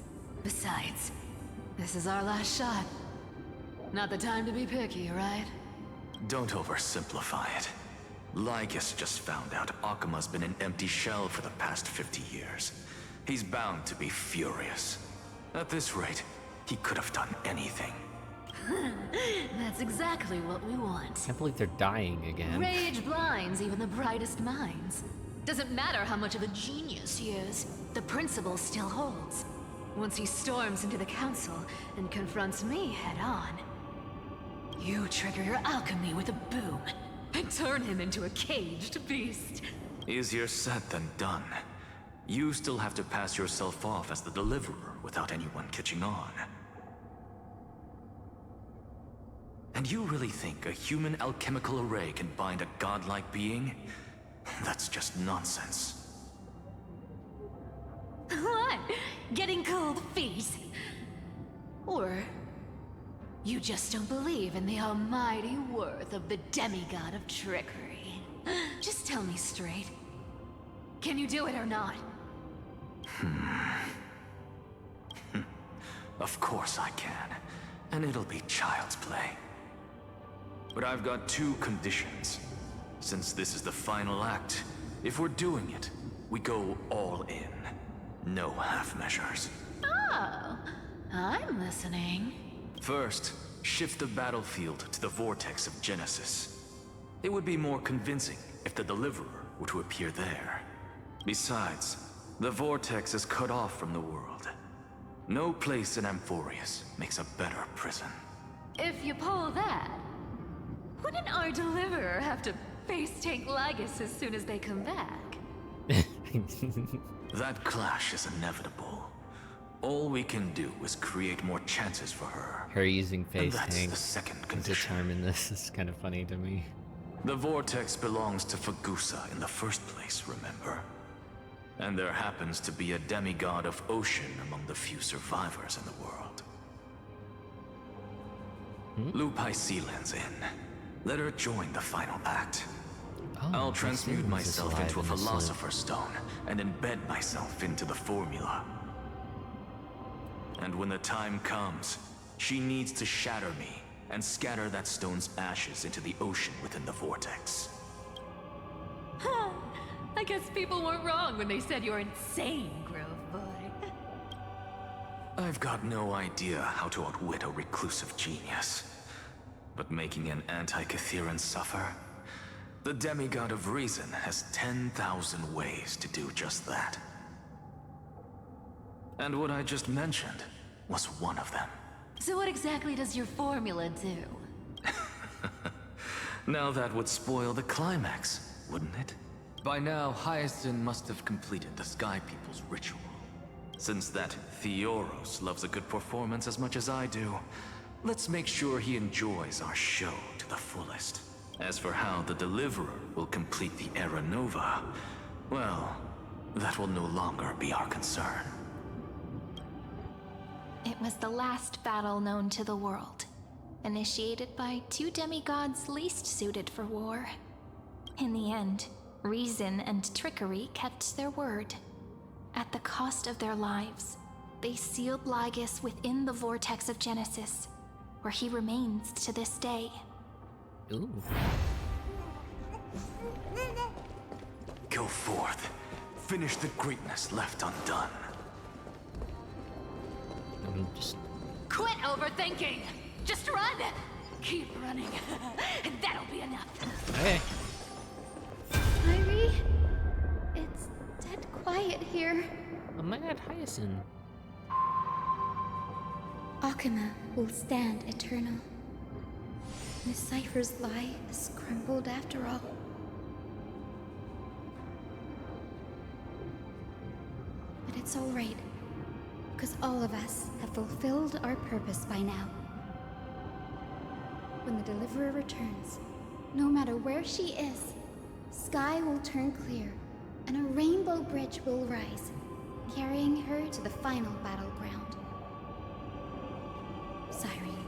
Besides, this is our last shot. Not the time to be picky, right? Don't oversimplify it. Lygus just found out Akama's been an empty shell for the past 50 years. He's bound to be furious. At this rate, he could have done anything. That's exactly what we want. Can't believe they're dying again. Rage blinds even the brightest minds. Doesn't matter how much of a genius he is, the principle still holds. once he storms into the council and confronts me head-on. You trigger your alchemy with a boom and turn him into a caged beast. Easier said than done. You still have to pass yourself off as the deliverer without anyone catching on. And you really think a human alchemical array can bind a godlike being? That's just nonsense. What? Getting cold feet? Or you just don't believe in the almighty worth of the demigod of trickery? Just tell me straight. Can you do it or not? Of course I can. And it'll be child's play. But I've got two conditions. Since this is the final act, if we're doing it, we go all in. No half measures. Oh, I'm listening. First, shift the battlefield to the vortex of Genesis. It would be more convincing if the deliverer were to appear there. Besides, the vortex is cut off from the world. No place in Amphorius makes a better prison. If you pull that, wouldn't our deliverer have to face tank Lygus as soon as they come back? That clash is inevitable. All we can do is create more chances for her. Her using face that's tank the second as a condition. charm in this is kind of funny to me. The vortex belongs to Fagusa in the first place, remember? And there happens to be a demigod of ocean among the few survivors in the world. Loop Hysilens in. Let her join the final act. Oh, I'll transmute Hysilens is myself alive into a in this philosopher's stone and embed myself into the formula. And when the time comes, she needs to shatter me and scatter that stone's ashes into the ocean within the vortex. Huh. I guess people weren't wrong when they said you're insane, Grove Boy. I've got no idea how to outwit a reclusive genius. But making an anti-Catheran suffer? The demigod of reason has 10,000 ways to do just that. And what I just mentioned was one of them. So what exactly does your formula do? Now that would spoil the climax, wouldn't it? By now, Hyacinth must have completed the Sky People's ritual. Since that Theoros loves a good performance as much as I do, let's make sure he enjoys our show to the fullest. As for how the Deliverer will complete the Era Nova, well, that will no longer be our concern. It was the last battle known to the world, initiated by two demigods least suited for war. In the end, reason and trickery kept their word. At the cost of their lives, they sealed Lygus within the vortex of Genesis, where he remains to this day. Ooh. Go forth. Finish the greatness left undone. I'm just... Quit overthinking! Just run! Keep running, and that'll be enough. Hey. Irie, it's dead quiet here. Oh my god, Hyacinth. Akuma will stand eternal. Miss Cypher's lie is crumbled after all. But it's all right, because all of us have fulfilled our purpose by now. When the Deliverer returns, no matter where she is, sky will turn clear, and a rainbow bridge will rise, carrying her to the final battleground. Cyrene,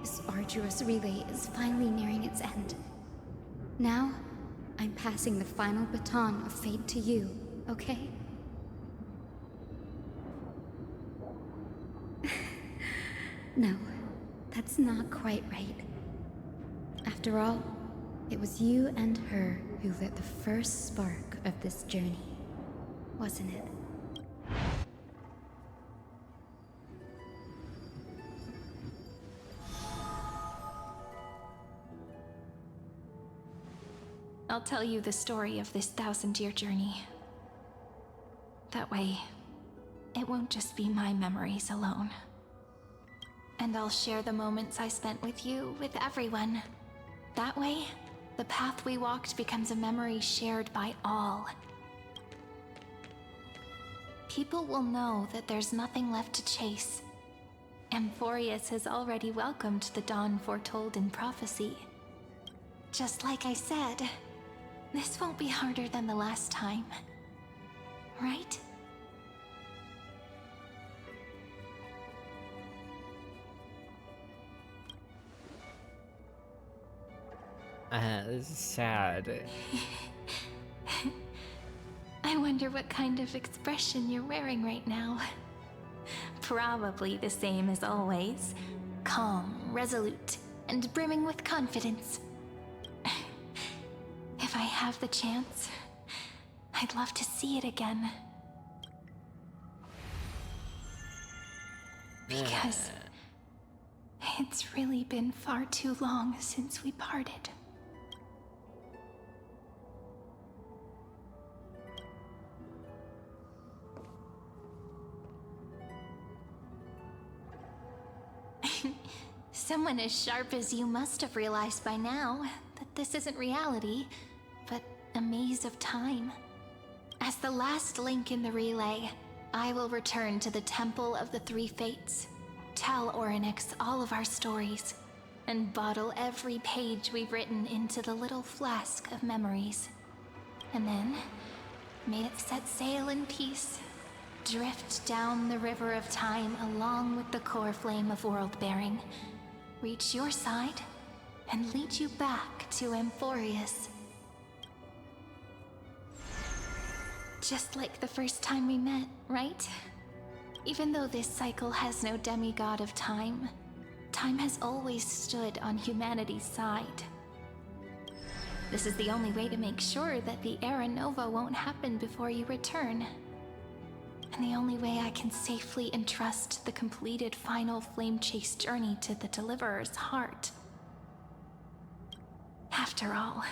this arduous relay is finally nearing its end. Now, I'm passing the final baton of fate to you, okay? No, that's not quite right. After all, it was you and her who lit the first spark of this journey, wasn't it? I'll tell you the story of this 1000-year journey. That way, it won't just be my memories alone. And I'll share the moments I spent with you with everyone. That way, the path we walked becomes a memory shared by all. People will know that there's nothing left to chase. Amphorius has already welcomed the dawn foretold in prophecy. Just like I said, this won't be harder than the last time. Right? This is sad. I wonder what kind of expression you're wearing right now. Probably the same as always. Calm, resolute, and brimming with confidence. If I have the chance, I'd love to see it again. Because it's really been far too long since we parted. Someone as sharp as you must have realized by now that this isn't reality, but a maze of time. As the last link in the relay, I will return to the Temple of the Three Fates, tell Orynyx all of our stories, and bottle every page we've written into the little flask of memories. And then, may it set sail in peace, drift down the river of time along with the core flame of world-bearing, reach your side, and lead you back to Amphorius. Just like the first time we met, right? Even though this cycle has no demigod of time, time has always stood on humanity's side. This is the only way to make sure that the Era Nova won't happen before you return. And the only way I can safely entrust the completed final flame chase journey to the Deliverer's heart. After all,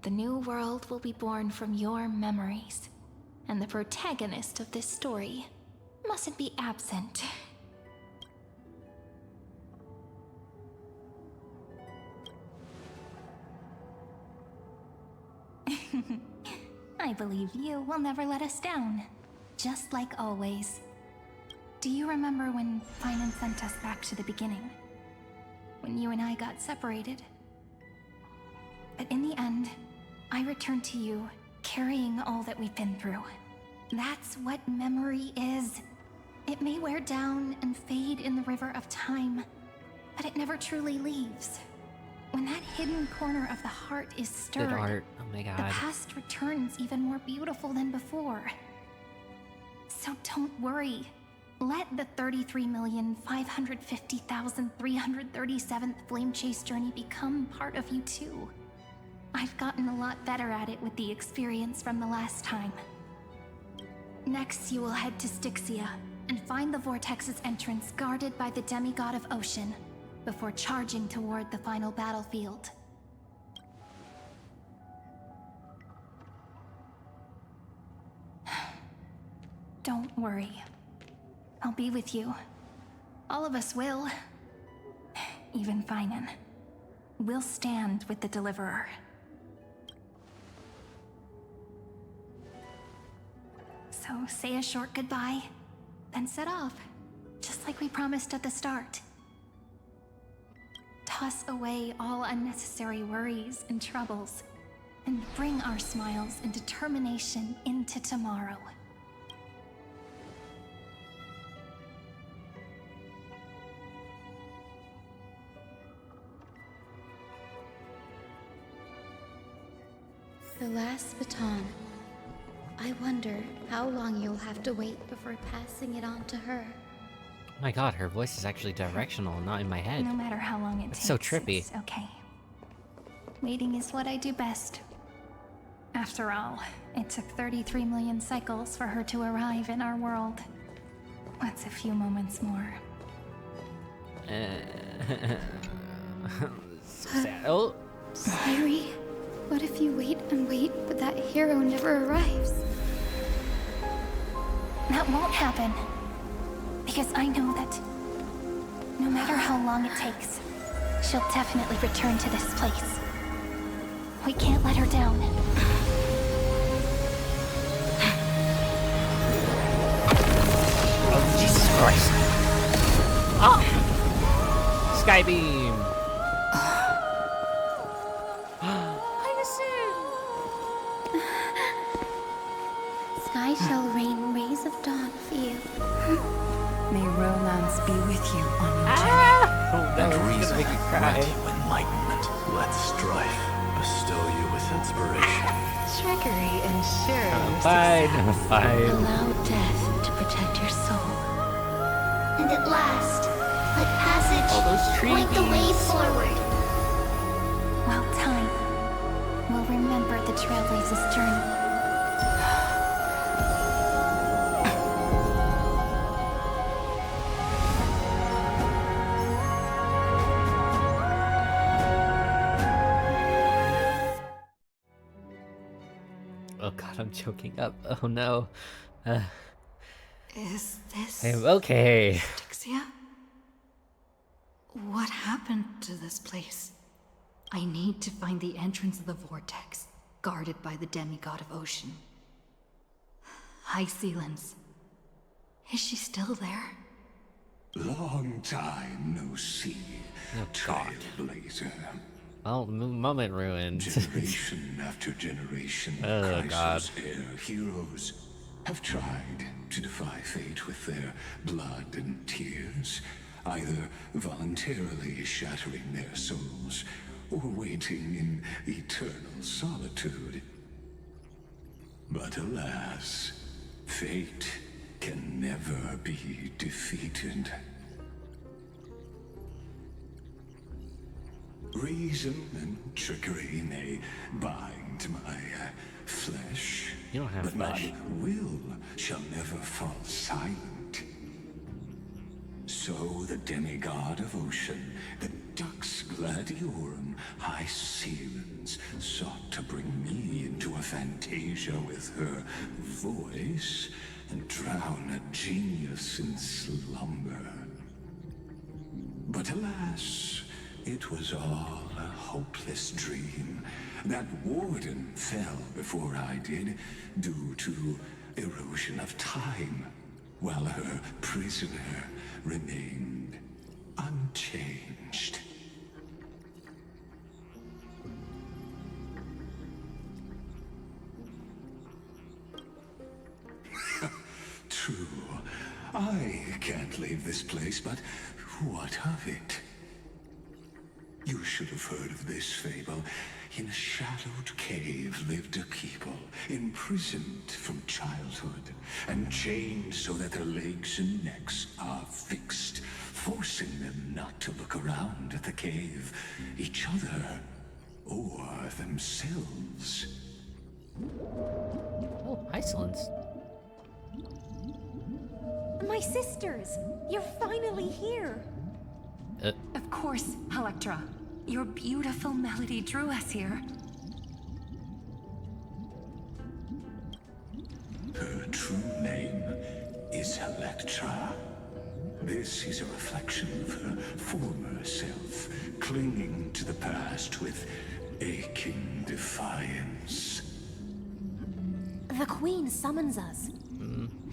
the new world will be born from your memories, and the protagonist of this story mustn't be absent. I believe you will never let us down. Just like always. Do you remember when Finan sent us back to the beginning? When you and I got separated? But in the end, I returned to you, carrying all that we've been through. That's what memory is. It may wear down and fade in the river of time, but it never truly leaves. When that hidden corner of the heart is stirred, Good art. Oh my god. the past returns even more beautiful than before. So don't worry. Let the 33,550,337th Flame Chase journey become part of you too. I've gotten a lot better at it with the experience from the last time. Next, you will head to Styxia and find the Vortex's entrance guarded by the demigod of Ocean before charging toward the final battlefield. Don't worry. I'll be with you. All of us will. Even Finan. We'll stand with the Deliverer. So say a short goodbye, then set off, just like we promised at the start. Toss away all unnecessary worries and troubles, and bring our smiles and determination into tomorrow. The last baton. I wonder how long you'll have to wait before passing it on to her. Oh my god, her voice is actually directional, not in my head. No matter how long it It's takes, so trippy. it's okay. Waiting is what I do best. After all, it took 33 million cycles for her to arrive in our world. What's a few moments more? So sad. Oh! Sairi, what if you wait and wait, but that hero never arrives? That won't happen. Because I know that no matter how long it takes, she'll definitely return to this place. We can't let her down. Oh, Jesus Christ. Oh! Skybeam! Sky shall rain rays of dawn for you. May romance be with you on your journey. Oh no, it's gonna make me cry. Grant you enlightenment. Let strife bestow you with inspiration. Trickery ensures Fine, success. fine. Allow death to protect your soul. And at last, let passage All those point the way forward. Well, time will remember the Trailblazer's journey. Oh god, I'm choking up. Oh no. Is this I'm okay. Dixia? What happened to this place? I need to find the entrance of the vortex, guarded by the demigod of ocean. Hysilens. Is she still there? Long time no see, Oh god. Trailblazer. Oh, moment ruined. Generation after generation of Oh god. Kaiser's heir heroes have tried to defy fate with their blood and tears, either voluntarily shattering their souls or waiting in eternal solitude. But alas, fate can never be defeated. Reason and trickery may bind my flesh, You don't have but flesh. my will shall never fall silent. So the demigod of ocean, the Dux Gladiorum Hysilens, sought to bring me into a fantasia with her voice and drown a genius in slumber. But alas, it was all a hopeless dream. That warden fell before I did, due to erosion of time, while her prisoner remained unchanged. True, I can't leave this place, but what of it? You should have heard of this fable. In a shadowed cave lived a people, imprisoned from childhood, and chained so that their legs and necks are fixed, forcing them not to look around at the cave, each other, or themselves. Oh, Hysilens. My sisters! You're finally here! Of course, Electra. Your beautiful melody drew us here. Her true name is Electra. This is a reflection of her former self, clinging to the past with aching defiance. The Queen summons us.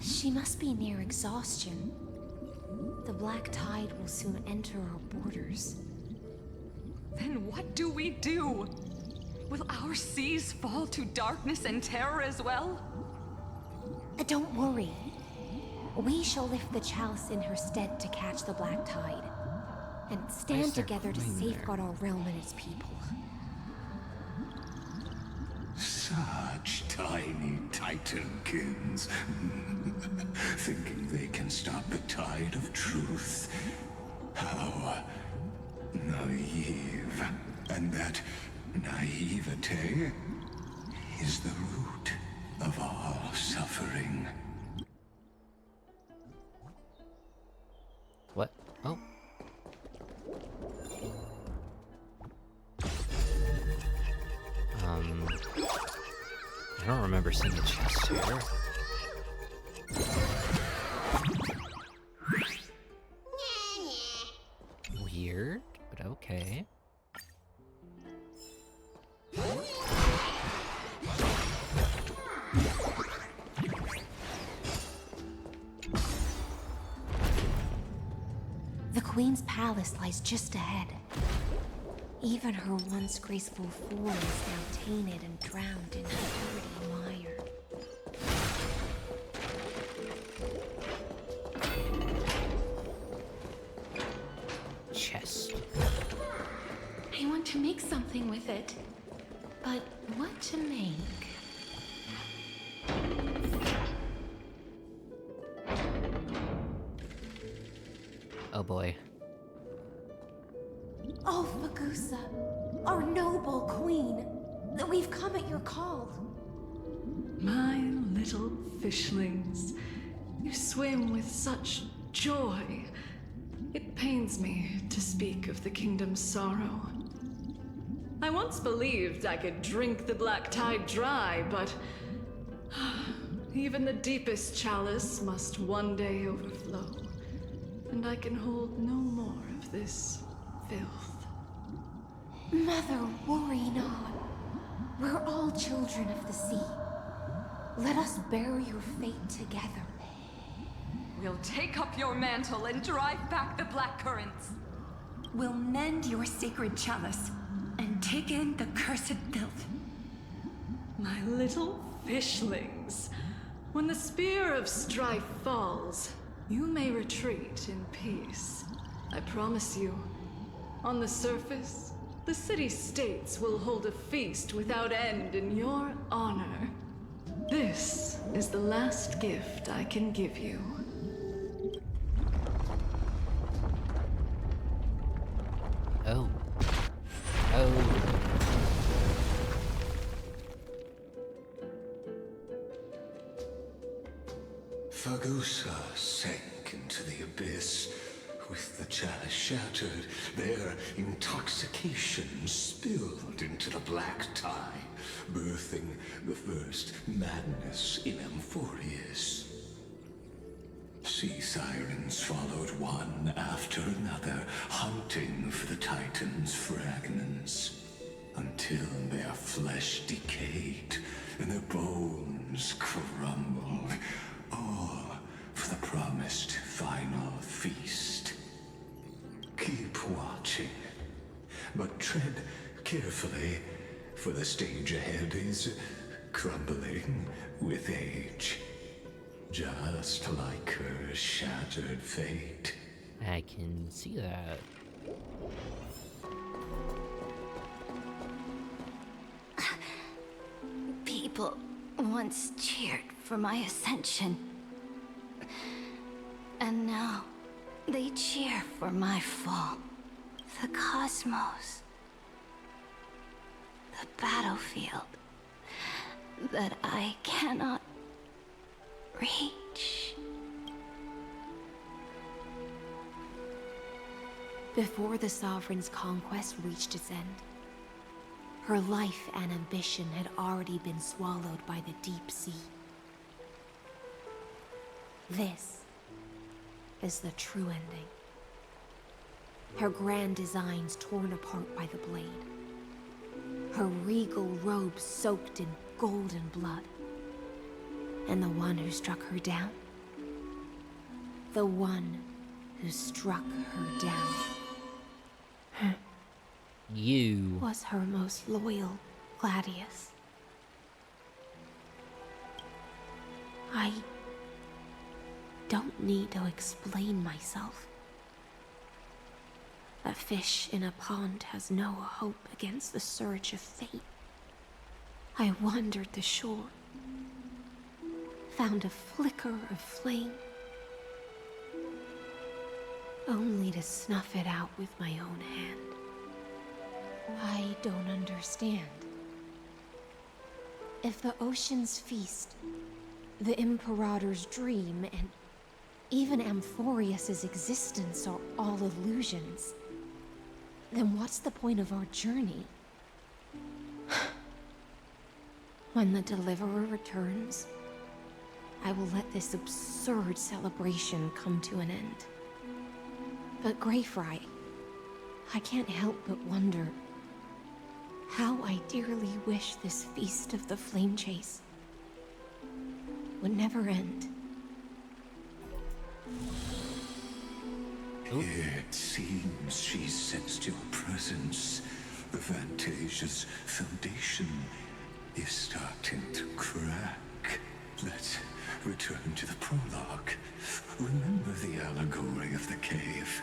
She must be near exhaustion. The black tide will soon enter our borders. Then what do we do? Will our seas fall to darkness and terror as well? Don't worry. We shall lift the chalice in her stead to catch the black tide, and stand together to safeguard our realm and its people. Such tiny titankins, thinking they can stop the tide of truth. How naive. And that naivete is the root of all suffering. What? Oh. I don't remember seeing a chest here. weird, but okay. The Queen's palace lies just ahead. Even her once graceful form is now tainted and drowned in dirty mire. Chest. I want to make something with it. But what to make? Oh boy. Oh, Fagusa, our noble queen, we've come at your call. My little fishlings, you swim with such joy. It pains me to speak of the kingdom's sorrow. I once believed I could drink the black tide dry, but even the deepest chalice must one day overflow, and I can hold no more of this filth. Mother, worry not. We're all children of the sea. Let us bear your fate together. We'll take up your mantle and drive back the black currents. We'll mend your sacred chalice and take in the cursed filth. My little fishlings, when the spear of strife falls, you may retreat in peace. I promise you. On the surface, the city-states will hold a feast without end in your honor. This is the last gift I can give you. Oh. Oh. Fagusa sank into the abyss. With the chalice shattered, their intoxication spilled into the black tide, birthing the first madness in Amphorius. Sea sirens followed one after another, hunting for the Titan's fragments, until their flesh decayed and their bones crumbled, all for the promised final feast. Keep watching, but tread carefully, for the stage ahead is crumbling with age. Just like her shattered fate. I can see that. People once cheered for my ascension. And now, they cheer for my fall. The cosmos. The battlefield. That I cannot reach. Before the Sovereign's conquest reached its end, her life and ambition had already been swallowed by the deep sea. This is the true ending. Her grand designs torn apart by the blade. Her regal robes soaked in golden blood. And the one who struck her down? The one who struck her down. You Was her most loyal Gladius. I don't need to explain myself. A fish in a pond has no hope against the surge of fate. I wandered the shore, found a flicker of flame, only to snuff it out with my own hand. I don't understand. If the ocean's feast, the Imperator's dream, and even Amphorius's existence are all illusions, then what's the point of our journey? When the Deliverer returns, I will let this absurd celebration come to an end. But Greyfry, I can't help but wonder how I dearly wish this feast of the flame chase would never end. It seems she sensed your presence. The Fantasia's foundation is starting to crack. Let's return to the prologue. Remember the allegory of the cave?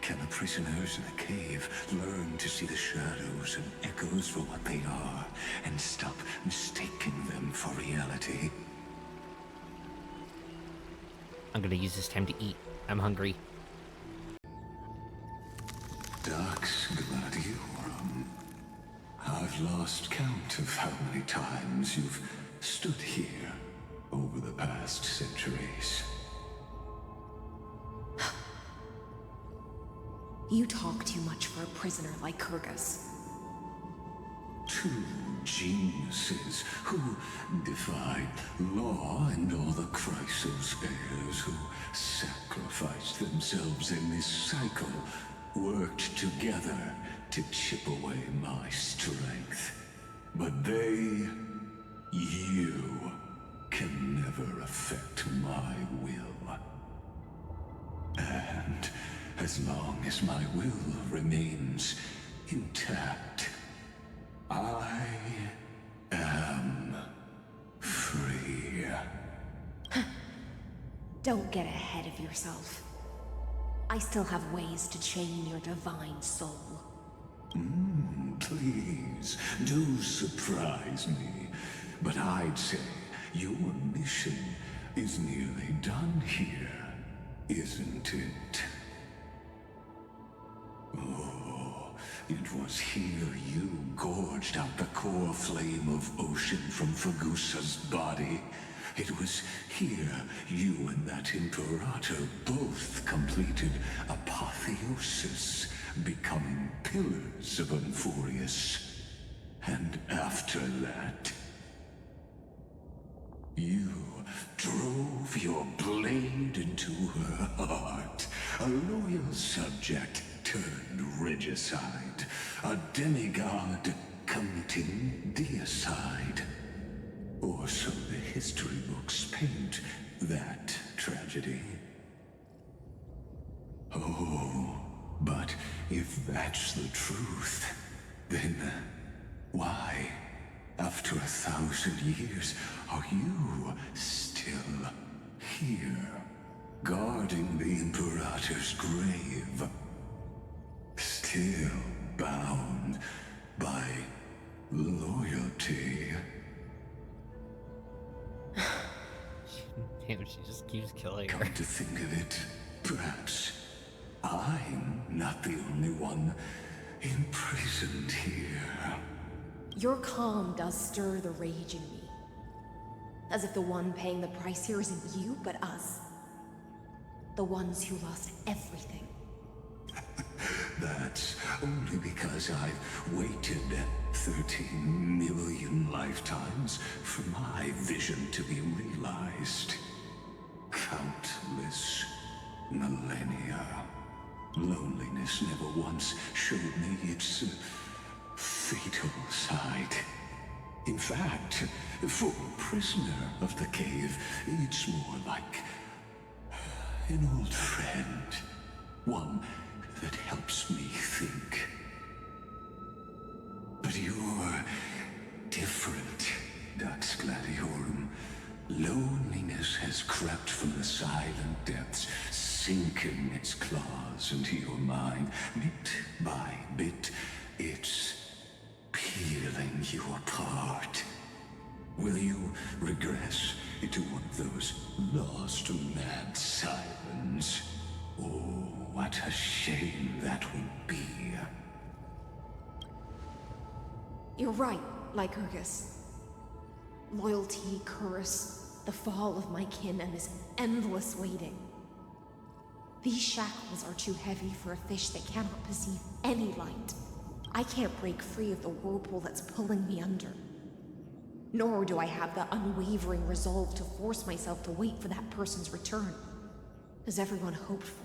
Can the prisoners in the cave learn to see the shadows and echoes for what they are, and stop mistaking them for reality? I'm gonna use this time to eat. I'm hungry. Dux Gladiorum. I've lost count of how many times you've stood here over the past centuries. You talk too much for a prisoner like Kyrgyz. Two geniuses who defied law and all the Chrysos heirs who sacrificed themselves in this cycle worked together to chip away my strength. But they, you, can never affect my will. And as long as my will remains intact, I am free. Don't get ahead of yourself. I still have ways to chain your divine soul. Please, do surprise me. But I'd say your mission is nearly done here, isn't it? Oh, it was here you gorged out the core flame of ocean from Fagusa's body. It was here you and that Imperator both completed apotheosis, becoming pillars of Unforius. And after that, you drove your blade into her heart, a loyal subject turned regicide, a demigod committing deicide. Or so the history books paint that tragedy. Oh, but if that's the truth, then why, after 1,000 years, are you still here, guarding the Imperator's grave? Still bound by loyalty. Damn, she just keeps killing her. Come to think of it, perhaps I'm not the only one imprisoned here. Your calm does stir the rage in me. As if the one paying the price here isn't you, but us. The ones who lost everything. That's only because I've waited 13 million lifetimes for my vision to be realized. Countless millennia. Loneliness never once showed me its fatal side. In fact, for a prisoner of the cave, it's more like an old friend. One that helps me think. But you're different, Dux Gladiorum. Loneliness has crept from the silent depths, sinking its claws into your mind. Bit by bit, it's peeling you apart. Will you regress into one of those lost mad sirens? Oh, what a shame that would be. You're right, Lycurgus. Loyalty, curse, the fall of my kin, and this endless waiting. These shackles are too heavy for a fish that cannot perceive any light. I can't break free of the whirlpool that's pulling me under. Nor do I have the unwavering resolve to force myself to wait for that person's return, as everyone hoped for.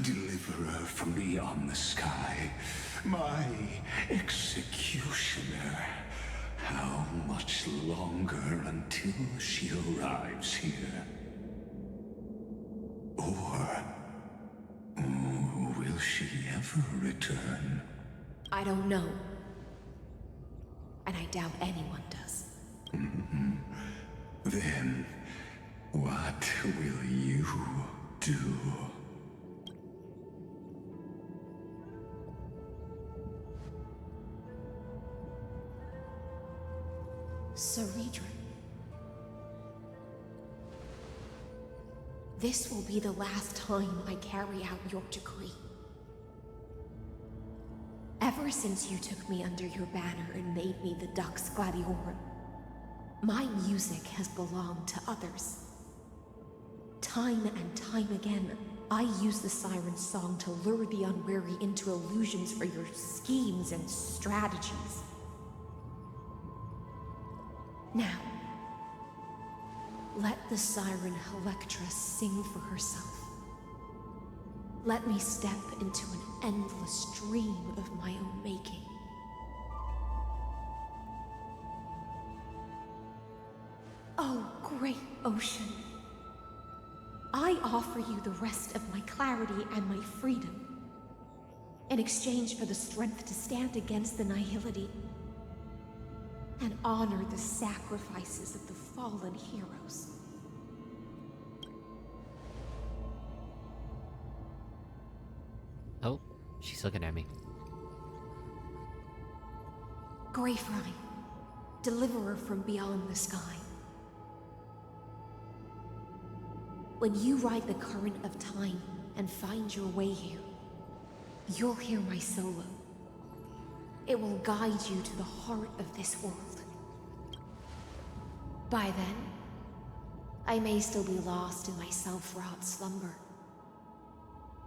Deliver deliverer from beyond the sky, my executioner. How much longer until she arrives here? Or will she ever return? I don't know. And I doubt anyone does. Then, what will you do? Saridra. This will be the last time I carry out your decree. Ever since you took me under your banner and made me the Dux Gladiorum, my music has belonged to others. Time and time again, I use the Siren's song to lure the unwary into illusions for your schemes and strategies. Now, let the Siren Electra sing for herself. Let me step into an endless dream of my own making. Oh, great ocean. I offer you the rest of my clarity and my freedom, in exchange for the strength to stand against the nihility and honor the sacrifices of the fallen heroes. Oh, she's looking at me. Greyfry, deliverer from beyond the sky. When you ride the current of time and find your way here, you'll hear my solo. It will guide you to the heart of this world. By then, I may still be lost in my self-wrought slumber,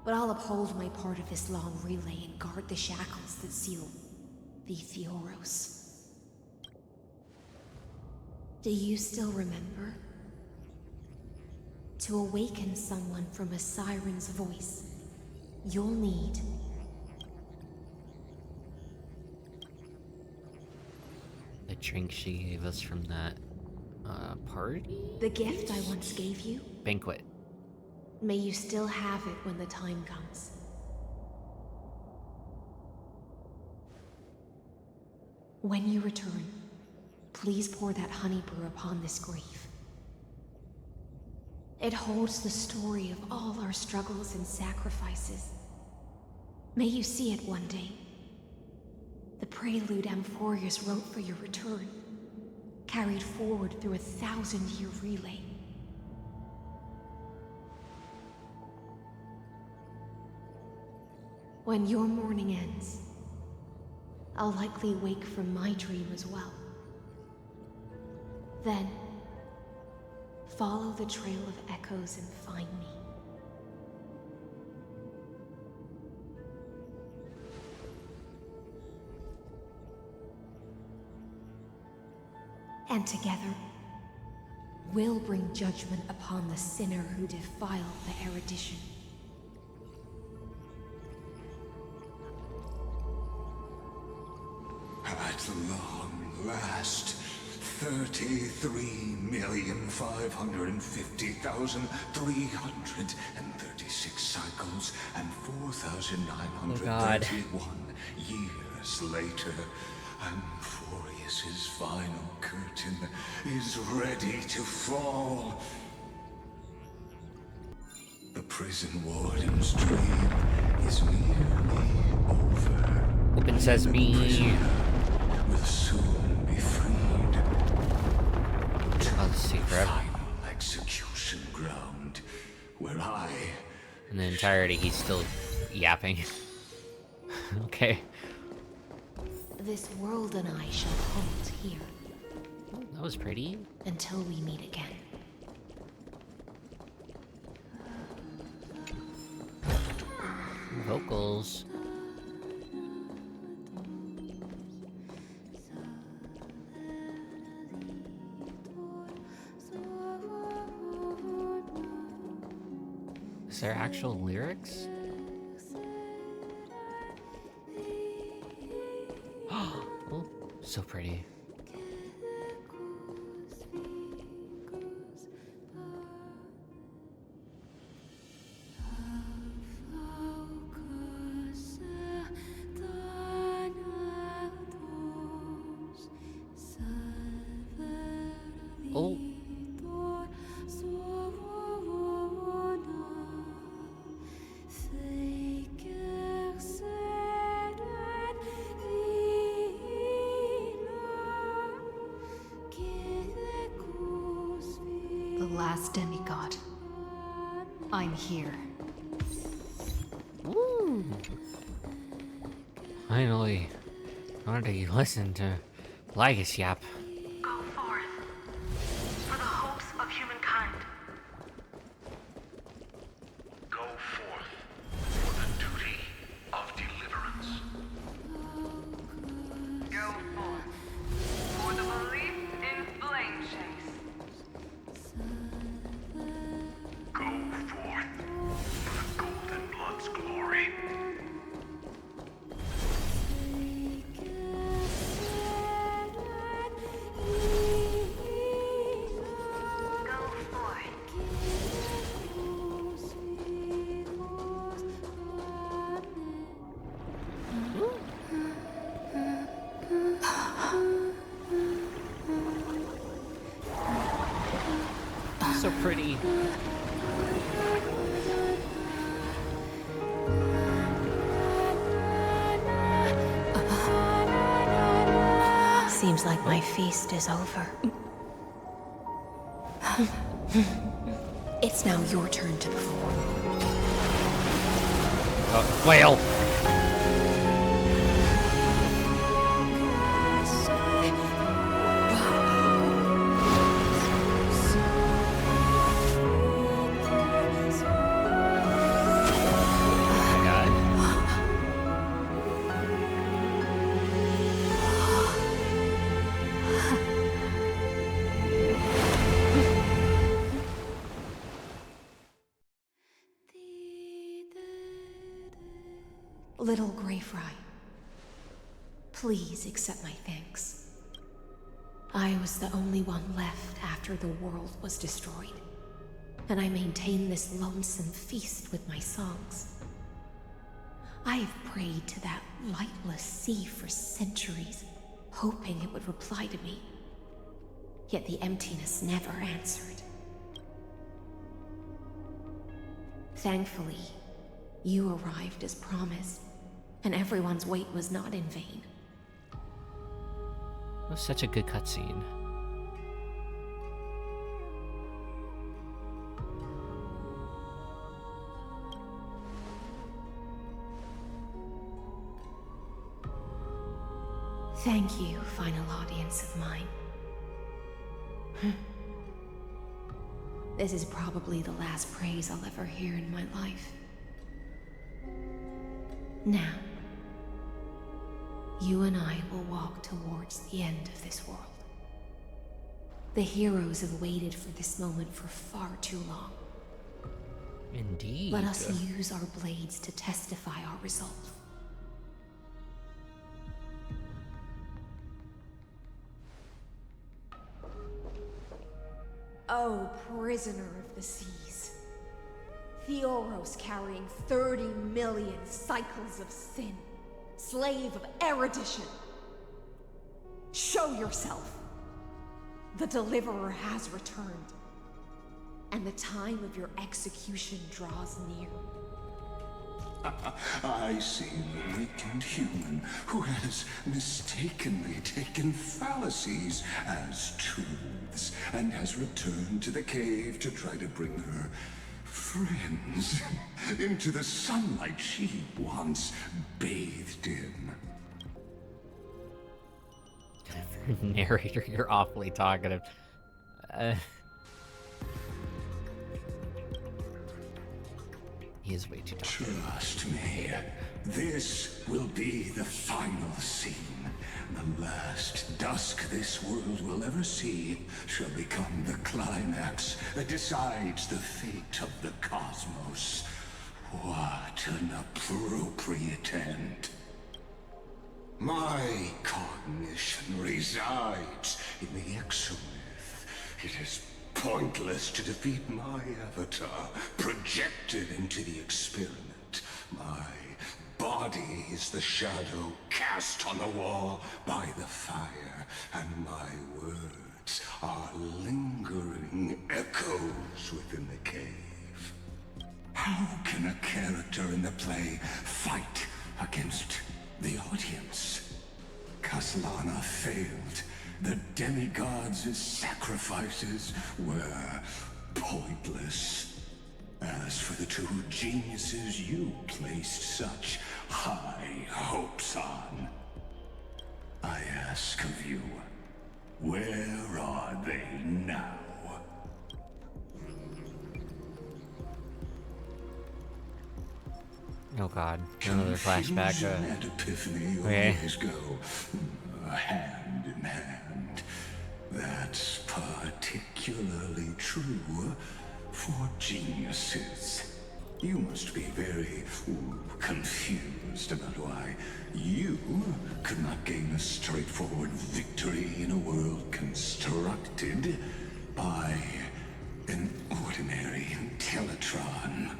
but I'll uphold my part of this long relay and guard the shackles that seal the Theoros. Do you still remember? To awaken someone from a siren's voice, you'll need the drink she gave us from that party? the gift I once gave you. Banquet. May you still have it when the time comes. When you return, please pour that honey brew upon this grave. It holds the story of all our struggles and sacrifices. May you see it one day. The prelude Amphorius wrote for your return, carried forward through a 1,000-year relay. When your morning ends, I'll likely wake from my dream as well. Then, follow the trail of echoes and find me. And together, we'll bring judgment upon the sinner who defiled the erudition. At long last, 33,550,336 cycles and 4,931 years later, Amphorius's final curtain is ready to fall. The prison warden's dream is nearly over. Open sesame. The prisoner will soon be freed. Oh, the secret. Final execution ground, where I... In the entirety, he's still yapping. Okay. This world and I shall hold here. Oh, that was pretty. Until we meet again. Vocals. Is there actual lyrics? So pretty. Oh. The last demigod. I'm here. Woo! Finally, finally listen to Lygus yap. Go forth. For the hopes of humankind. Go forth for the duty of deliverance. Go forth. For the belief in flame chase. Go forth for the Golden Blood's glory. Go forth. So pretty. Seems like my feast is over. It's now your turn to perform. Whale! Little Grey Fry, please accept my thanks. I was the only one left after the world was destroyed, and I maintain this lonesome feast with my songs. I have prayed to that lightless sea for centuries, hoping it would reply to me. Yet the emptiness never answered. Thankfully, you arrived as promised, and everyone's wait was not in vain. It was such a good cutscene. Thank you, final audience of mine. This is probably the last praise I'll ever hear in my life. Now, you and I will walk towards the end of this world. The heroes have waited for this moment for far too long. Indeed. Let us use our blades to testify our resolve. Oh, prisoner of the seas. Theoros carrying 30 million cycles of sin. Slave of erudition. Show yourself. The Deliverer has returned. And the time of your execution draws near. I see the weakened human who has mistakenly taken fallacies as truths and has returned to the cave to try to bring her friends into the sunlight she once bathed in. Narrator, you're awfully talkative. He is way too talkative. Trust me, this will be the final scene. The last dusk this world will ever see shall become the climax that decides the fate of the cosmos. What an appropriate end. My cognition resides in the exomyth. It is pointless to defeat my avatar, projected into the experiment. My body is the shadow cast on the wall by the fire, and my words are lingering echoes within the cave. How can a character in the play fight against the audience? Caslana failed. The demigods' sacrifices were pointless. As for the two geniuses you placed such high hopes on, I ask of you, where are they now? Oh god, another flashback. Confusion and epiphany Okay. always go hand in hand. That's particularly true for geniuses. You must be very confused about why you could not gain a straightforward victory in a world constructed by an ordinary Teletron.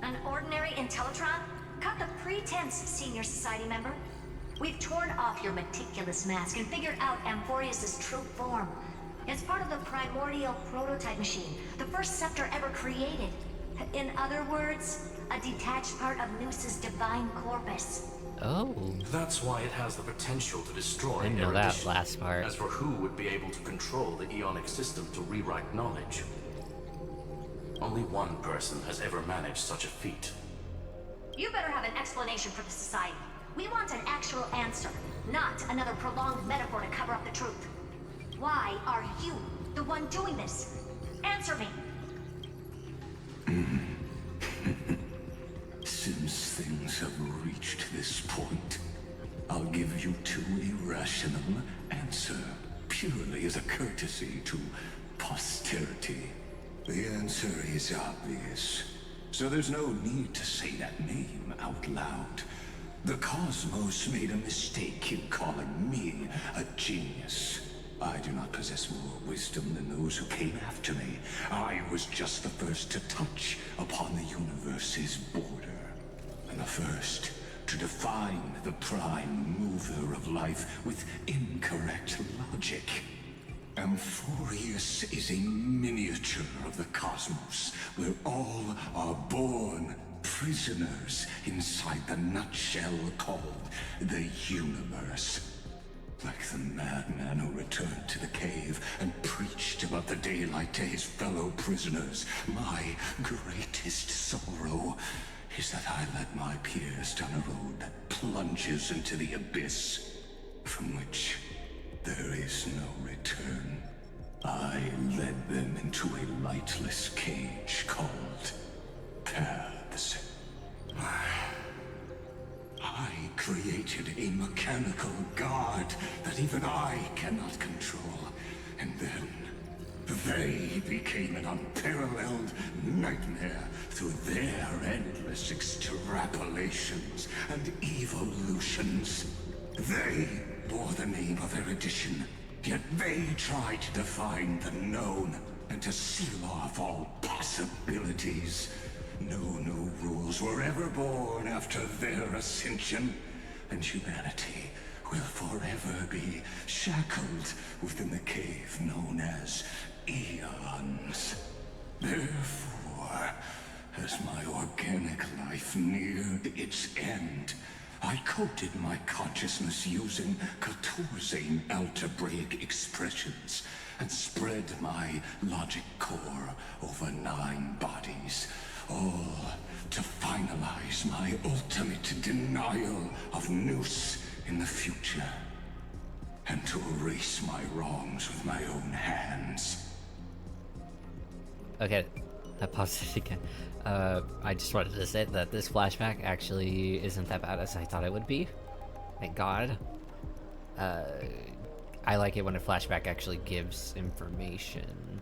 An ordinary Intellitron? Cut the pretense, Senior Society member. We've torn off your meticulous mask and figured out Amphorius' true form. It's part of the primordial prototype machine, the first scepter ever created. In other words, a detached part of Noos's divine corpus. Oh. That's why it has the potential to destroy I didn't know that erudition. last part. As for who would be able to control the Eonic system to rewrite knowledge, only one person has ever managed such a feat. You better have an explanation for the Society. We want an actual answer, not another prolonged metaphor to cover up the truth. Why are you the one doing this? Answer me. Since things have reached this point, I'll give you two irrational answer, purely as a courtesy to posterity. The answer is obvious, so there's no need to say that name out loud. The cosmos made a mistake in calling me a genius. I do not possess more wisdom than those who came after me. I was just the first to touch upon the universe's border, and the first to define the prime mover of life with incorrect logic. Amphorius is a miniature of the cosmos, where all are born prisoners inside the nutshell called the universe. Like the madman who returned to the cave and preached about the daylight to his fellow prisoners, my greatest sorrow is that I led my peers down a road that plunges into the abyss, from which there is no return. I led them into a lightless cage called Paths. I created a mechanical guard that even I cannot control. And then they became an unparalleled nightmare through their endless extrapolations and evolutions. They bore the name of erudition, yet they tried to define the known and to seal off all possibilities. No new rules were ever born after their ascension, and humanity will forever be shackled within the cave known as Eons. Therefore, as my organic life neared its end, I coded my consciousness using 14 algebraic expressions and spread my logic core over 9 bodies, all to finalize my ultimate denial of Noos in the future, and to erase my wrongs with my own hands. Okay, I paused it again. I just wanted to say that this flashback actually isn't that bad as I thought it would be. Thank God. I like it when a flashback actually gives information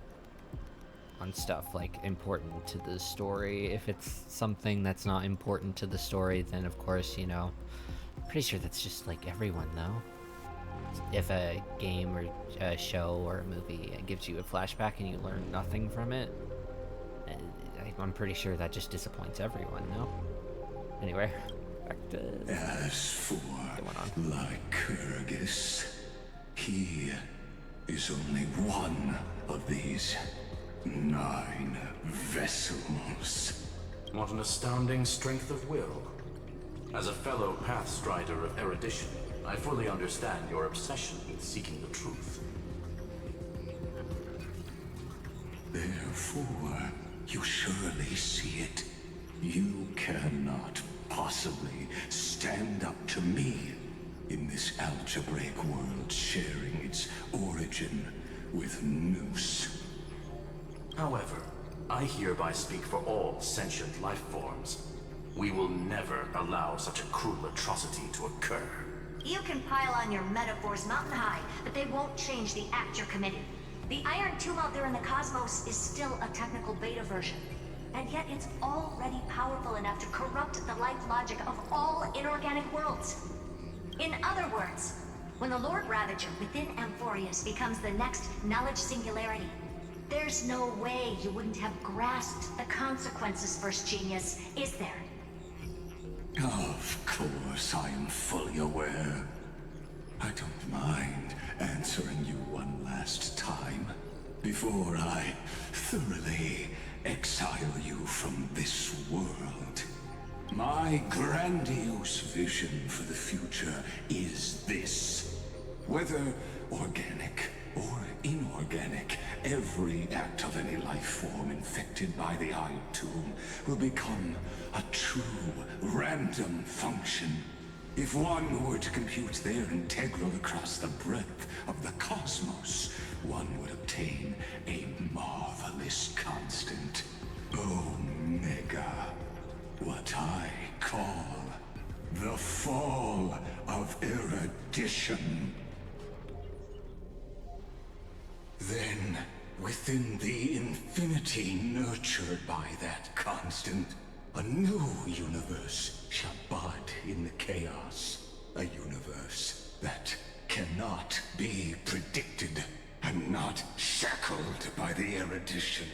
on stuff like important to the story. If it's something that's not important to the story, then of course, you know, Pretty sure that's just like everyone, though. If a game or a show or a movie gives you a flashback and you learn nothing from it, I'm pretty sure that just disappoints everyone, no? Anyway, back to... As for Lycurgus, he is only one of these 9 vessels. What an astounding strength of will. As a fellow pathstrider of erudition, I fully understand your obsession with seeking the truth. Therefore, you surely see it. You cannot possibly stand up to me in this algebraic world sharing its origin with Nous. However, I hereby speak for all sentient life forms. We will never allow such a cruel atrocity to occur. You can pile on your metaphors mountain high, but they won't change the act you're committing. The Iron Tomb out there in the cosmos is still a technical beta version. And yet it's already powerful enough to corrupt the life logic of all inorganic worlds. In other words, when the Lord Ravager within Amphorius becomes the next knowledge singularity, there's no way you wouldn't have grasped the consequences, First Genius, is there? Of course, I am fully aware. I don't mind answering you one last time before I thoroughly exile you from this world. My grandiose vision for the future is this. Whether organic or inorganic, every act of any life form infected by the Iron Tomb will become a true random function. If one were to compute their integral across the breadth of the cosmos, one would obtain a marvelous constant. Omega. What I call the fall of erudition. Then, within the infinity nurtured by that constant, a new universe shall bud in the chaos. A universe that cannot be predicted and not shackled by the erudition.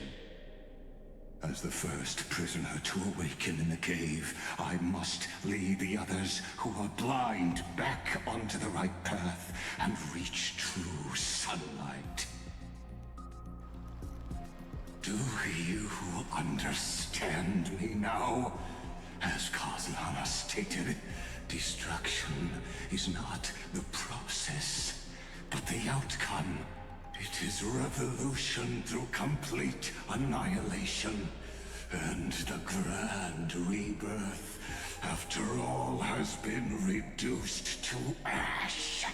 As the first prisoner to awaken in the cave, I must lead the others who are blind back onto the right path and reach true sunlight. Do you understand me now? As Kozlana stated, destruction is not the process, but the outcome. It is revolution through complete annihilation, and the grand rebirth, after all has been reduced to ash.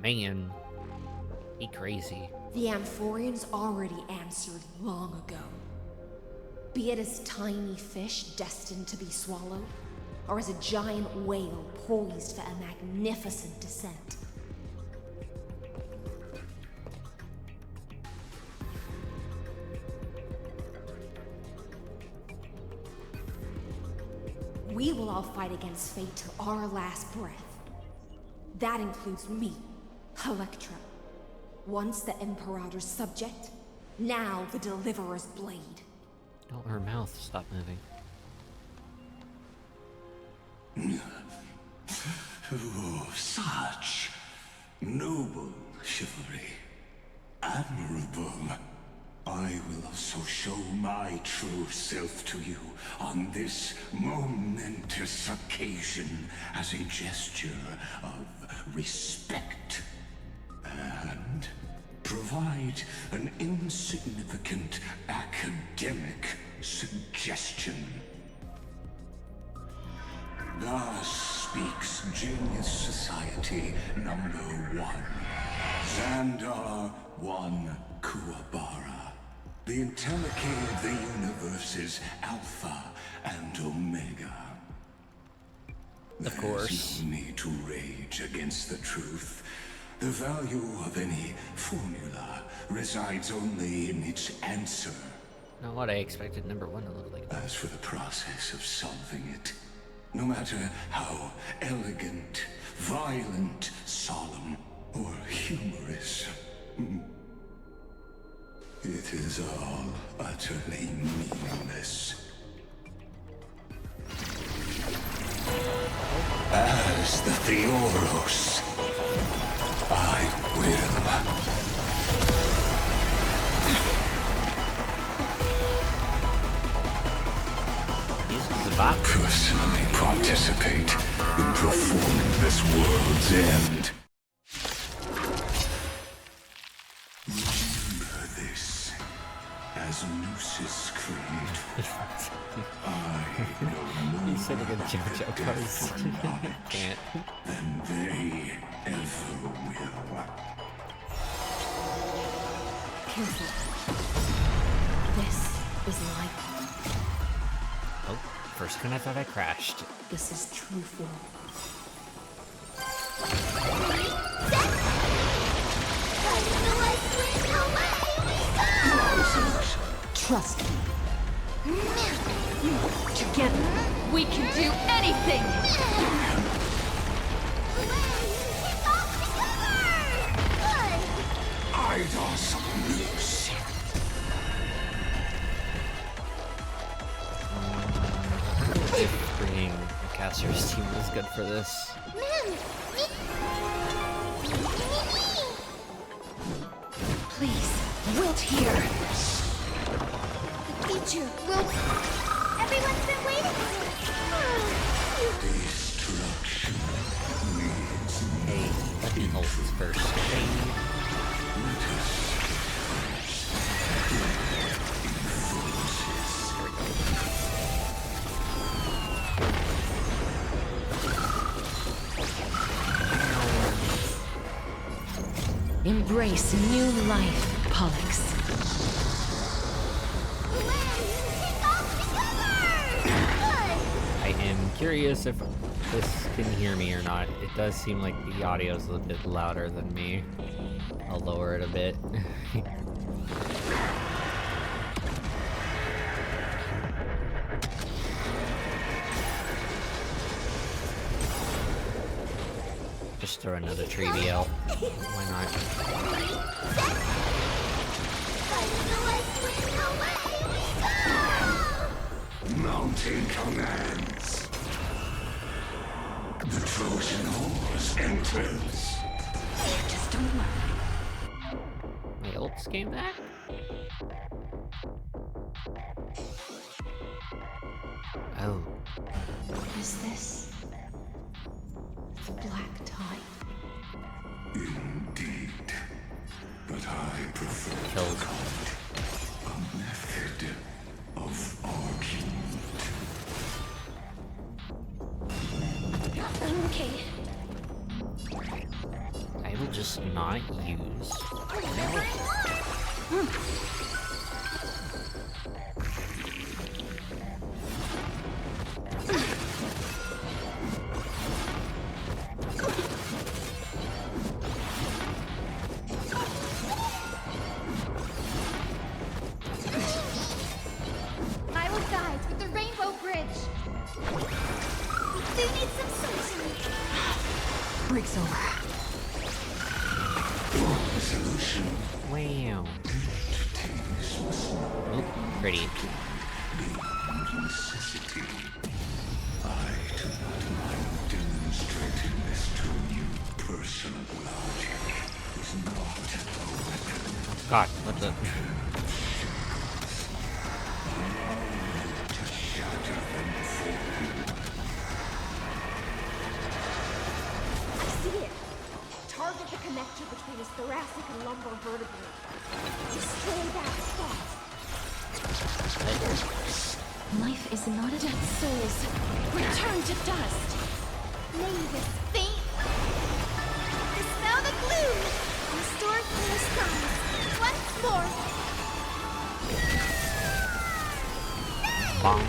Man, he crazy. The Amphorians already answered long ago. Be it as tiny fish destined to be swallowed, or as a giant whale poised for a magnificent descent. We will all fight against fate till our last breath. That includes me, Electra. Once the Imperator's subject, now the Deliverer's blade. Oh, her mouth stop moving. Oh, such noble chivalry. Admirable. I will also show my true self to you on this momentous occasion as a gesture of respect. And provide an insignificant academic suggestion. Thus speaks Genius Society number 1. Xandar 1 Kuwabara. The Entelechy of the universe's Alpha and Omega. Of course. There's no need to rage against the truth. The value of any formula resides only in its answer. Not what I expected number 1 to look like. As for the process of solving it, no matter how elegant, violent, solemn, or humorous, it is all utterly meaningless. As the Theoros, I will personally participate in performing this world's end. Remember this, as Lucis creator, I know more He's sitting in JoJo pose. Can't. than they ever will. Careful. This is life. Oh, first when I thought I crashed. This is true form. Trust me. Together, we can do anything! Eidos loose. If bringing a caster's team was good for this. Please, wilt here. The future will... Everyone's been waiting for it. Destruction needs Hey, let me ult first. Embrace new life, Pollux. I am curious if this can hear me or not. It does seem like the audio is a little bit louder than me. I'll lower it a bit. Just throw another treaty out. Why not? Mountain commands. The Trojan horse enters. Just don't worry. My ults came back? Oh. What is this? It's a black tide. Indeed. But I prefer to call it a method of argument. Okay. I will just not use. I will guide with the Rainbow Bridge. They need some sunshine. Break's over. Solution. Wow. Oh, pretty. Necessity. I do not mind demonstrating this to you. Personal logic is not a weapon. God, what the? To shatter them for you. I see it. Target the connector between his thoracic and lumbar vertebrae. Destroy that spot. Life is not a dead souls. Return to dust. May this faint. Dispel the gloom. Restore clear skies. Once more. Bonk.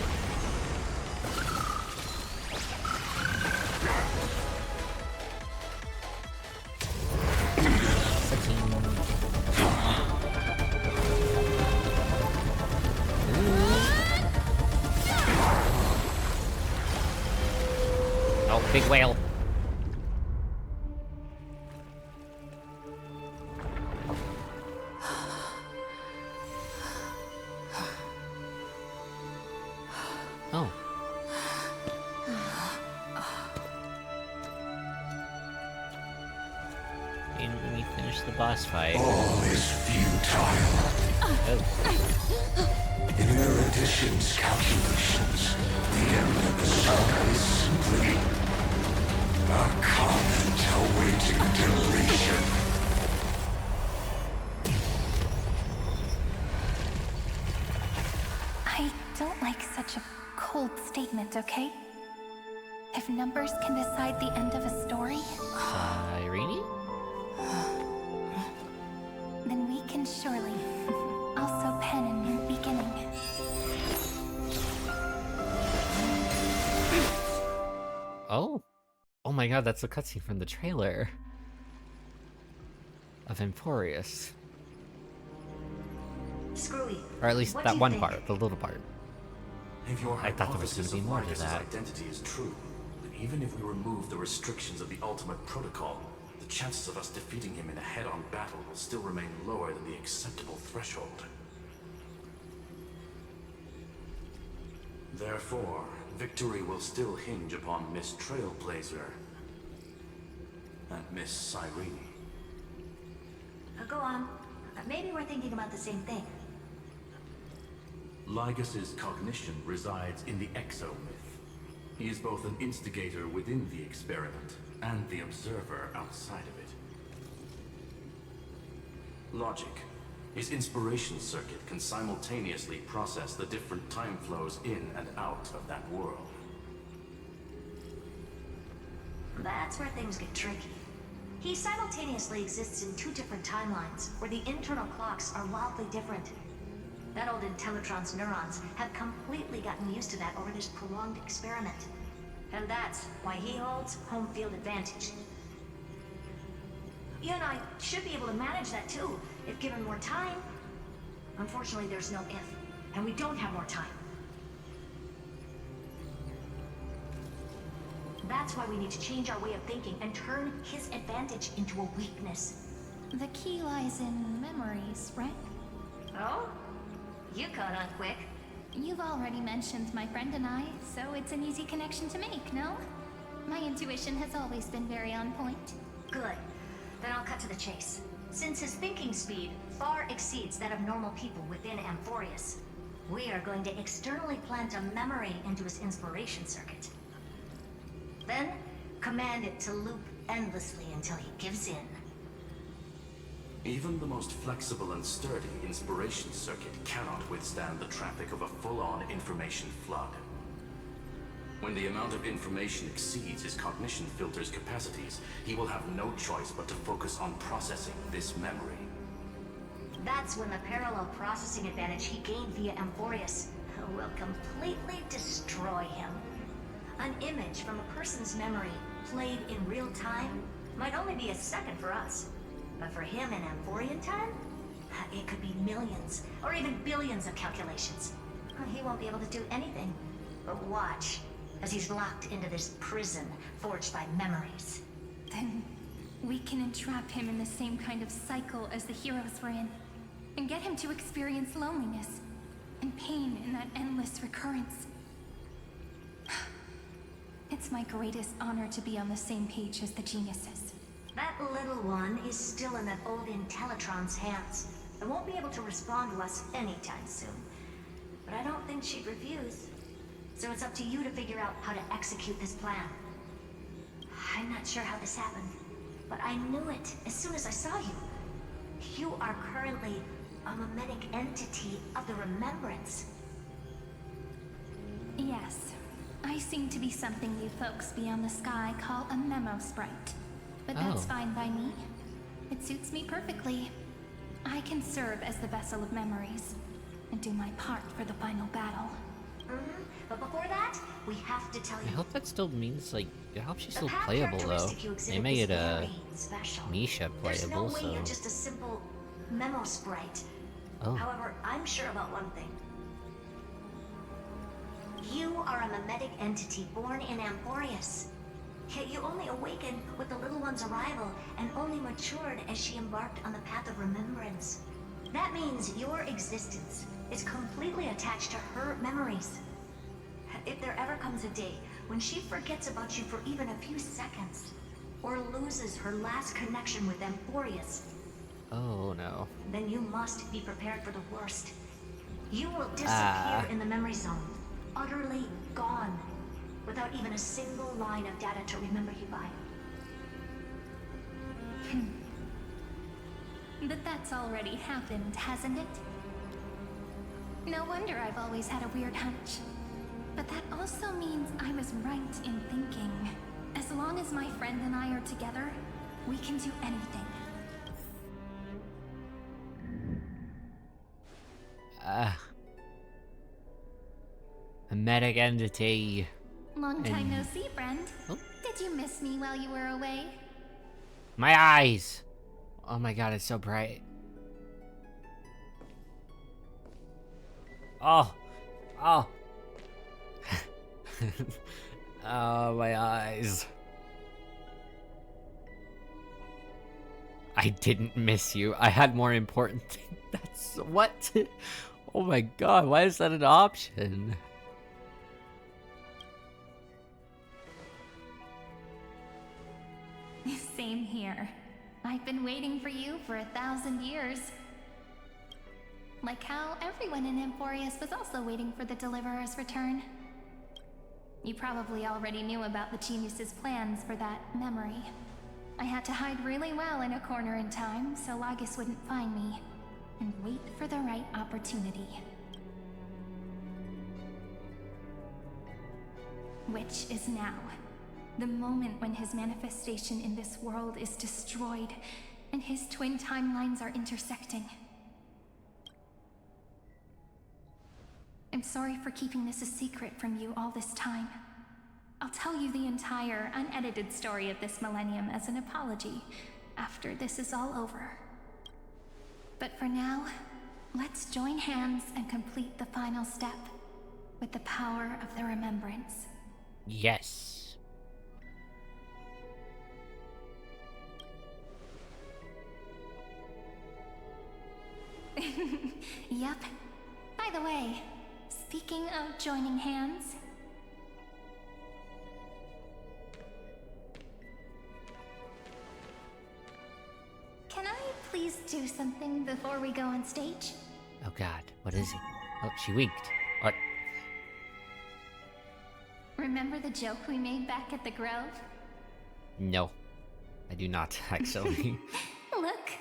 Oh, big whale. Oh. And when you finish the boss fight... All is futile. In Erudition's calculations, the end of the saga is simply a comment awaiting deletion. I don't like such a cold statement, okay? If numbers can decide the end of a story... Irene? Then we can surely also pen a new beginning. Oh. Oh my god, that's a cutscene from the trailer. Of Emporius. Screwy. Or at least What that do you one think? part, the little part. If your I thought there was hypothesis gonna be of more to Marcus's that. identity is true, then even if we remove the restrictions of the Ultimate Protocol, the chances of us defeating him in a head-on battle will still remain lower than the acceptable threshold. Therefore, victory will still hinge upon Miss Trailblazer and Miss Cyrene. Go on. Maybe we're thinking about the same thing. Lygas's cognition resides in the exomyth. He is both an instigator within the experiment and the observer outside of it. Logic. His inspiration circuit can simultaneously process the different time flows in and out of that world. That's where things get tricky. He simultaneously exists in two different timelines, where the internal clocks are wildly different. That old Intellitron's neurons have completely gotten used to that over this prolonged experiment. And that's why he holds home field advantage. You and I should be able to manage that too, if given more time. Unfortunately, there's no if, and we don't have more time. That's why we need to change our way of thinking and turn his advantage into a weakness. The key lies in memories, right? Oh? You caught on quick. You've already mentioned my friend and I, so it's an easy connection to make, no? My intuition has always been very on point. Good. Then I'll cut to the chase. Since his thinking speed far exceeds that of normal people within Amphorius, we are going to externally plant a memory into his inspiration circuit. Then, command it to loop endlessly until he gives in. Even the most flexible and sturdy inspiration circuit cannot withstand the traffic of a full-on information flood. When the amount of information exceeds his cognition filter's capacities, he will have no choice but to focus on processing this memory. That's when the parallel processing advantage he gained via Amphorius will completely destroy him. An image from a person's memory played in real time might only be a second for us. But for him in Amphorian time, it could be millions or even billions of calculations. He won't be able to do anything but watch as he's locked into this prison forged by memories. Then we can entrap him in the same kind of cycle as the heroes were in, and get him to experience loneliness and pain in that endless recurrence. It's my greatest honor to be on the same page as the geniuses. That little one is still in that old Intellitron's hands and won't be able to respond to us anytime soon. But I don't think she'd refuse. So it's up to you to figure out how to execute this plan. I'm not sure how this happened, but I knew it as soon as I saw you. You are currently a mimetic entity of the Remembrance. Yes, I seem to be something you folks beyond the sky call a memo sprite. But that's fine by me. It suits me perfectly. I can serve as the vessel of memories and do my part for the final battle. But before that, we have to tell I you. hope that still means, like, I hope she's The still path playable, though. characteristic you They exhibit made is it, very special. Misha There's no playable, way so... you're just a simple memo sprite. Oh. However, I'm sure about one thing. You are a mimetic entity born in Amphorius. You only awakened with the little one's arrival and only matured as she embarked on the path of remembrance. That means your existence is completely attached to her memories. If there ever comes a day when she forgets about you for even a few seconds, or loses her last connection with Amphorius, oh no. then you must be prepared for the worst. You will disappear in the memory zone, utterly gone, without even a single line of data to remember you by. But that's already happened, hasn't it? No wonder I've always had a weird hunch. But that also means I was right in thinking, as long as my friend and I are together, we can do anything. A medic entity. Long time no see, friend. Oh. Did you miss me while you were away? My eyes! Oh my god, it's so bright. Oh! Oh! Oh, my eyes. I didn't miss you. I had more important things. That's what? Oh my god, why is that an option? Same here. I've been waiting for you for 1,000 years. Like how everyone in Amphorius was also waiting for the Deliverer's return. You probably already knew about the genius's plans for that memory. I had to hide really well in a corner in time so Lagus wouldn't find me, and wait for the right opportunity. Which is now. The moment when his manifestation in this world is destroyed, and his twin timelines are intersecting. I'm sorry for keeping this a secret from you all this time. I'll tell you the entire, unedited story of this millennium as an apology after this is all over. But for now, let's join hands and complete the final step with the power of the remembrance. Yes. Yup. By the way, speaking of joining hands... Can I please do something before we go on stage? Oh god, what is it? Oh, she winked. What? Remember the joke we made back at the Grove? No. I do not, actually. Look!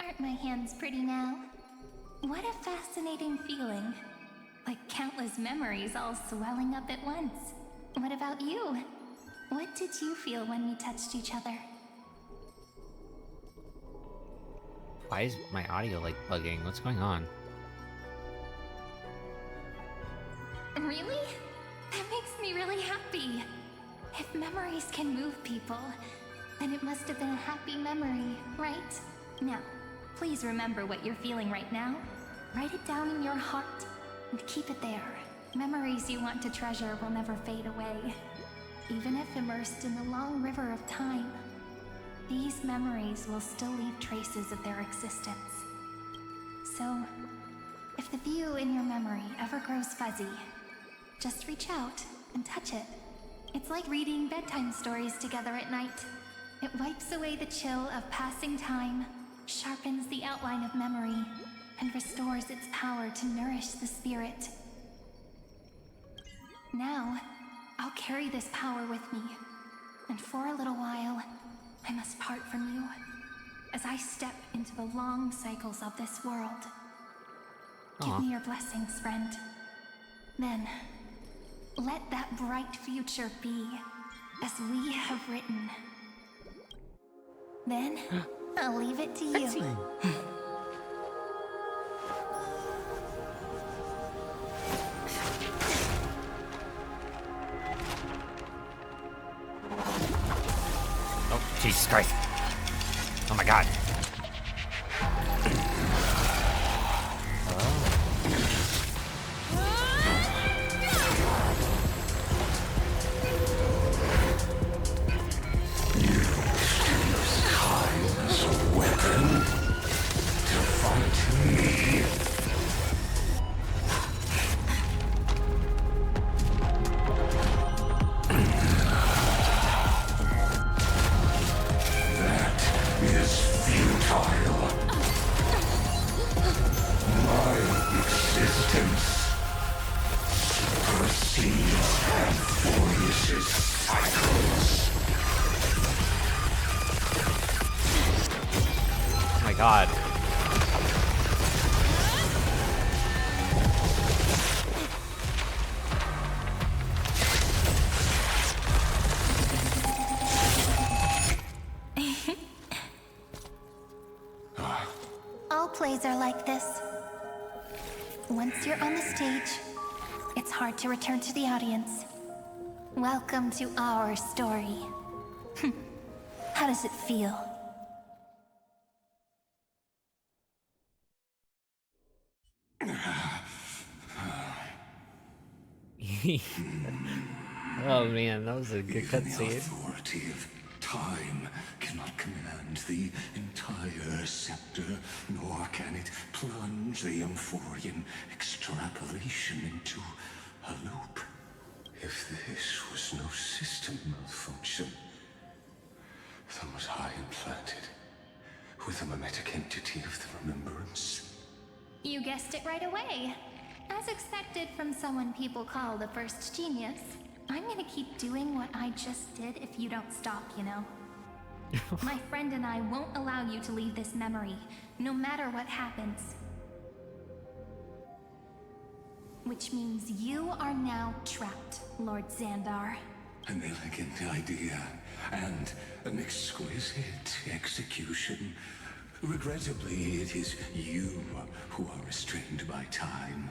Aren't my hands pretty now? What a fascinating feeling. Like countless memories all swelling up at once. What about you? What did you feel when we touched each other? Why is my audio, like, bugging? What's going on? Really? That makes me really happy. If memories can move people, then it must have been a happy memory, right? Now, please remember what you're feeling right now. Write it down in your heart and keep it there. Memories you want to treasure will never fade away. Even if immersed in the long river of time, these memories will still leave traces of their existence. So, if the view in your memory ever grows fuzzy, just reach out and touch it. It's like reading bedtime stories together at night. It wipes away the chill of passing time, sharpens the outline of memory, and restores its power to nourish the spirit. Now, I'll carry this power with me, and for a little while, I must part from you, as I step into the long cycles of this world. Give me your blessings, friend. Then, let that bright future be, as we have written. Then, I'll leave it to you. Oh, Jesus Christ. Oh my god. god. All plays are like this. Once you're on the stage, it's hard to return to the audience. Welcome to our story. How does it feel? Oh man, that was a good Even the cutscene. authority of time cannot command the entire scepter, nor can it plunge the Amphorian extrapolation into a loop. If this was no system malfunction, then was I implanted with a mimetic entity of the remembrance? You guessed it right away. As expected from someone people call the first genius, I'm gonna keep doing what I just did if you don't stop, you know? My friend and I won't allow you to leave this memory, no matter what happens. Which means you are now trapped, Lord Xandar. An elegant idea, and an exquisite execution. Regrettably, it is you who are restrained by time,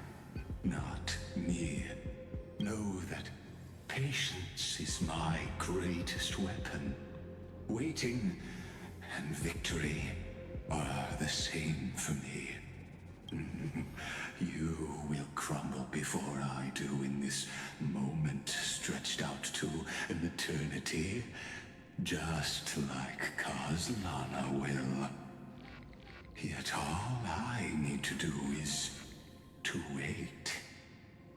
not me. Know that patience is my greatest weapon. Waiting and victory are the same for me. You will crumble before I do in this moment stretched out to an eternity, just like Kozlana will. Yet all I need to do is to wait,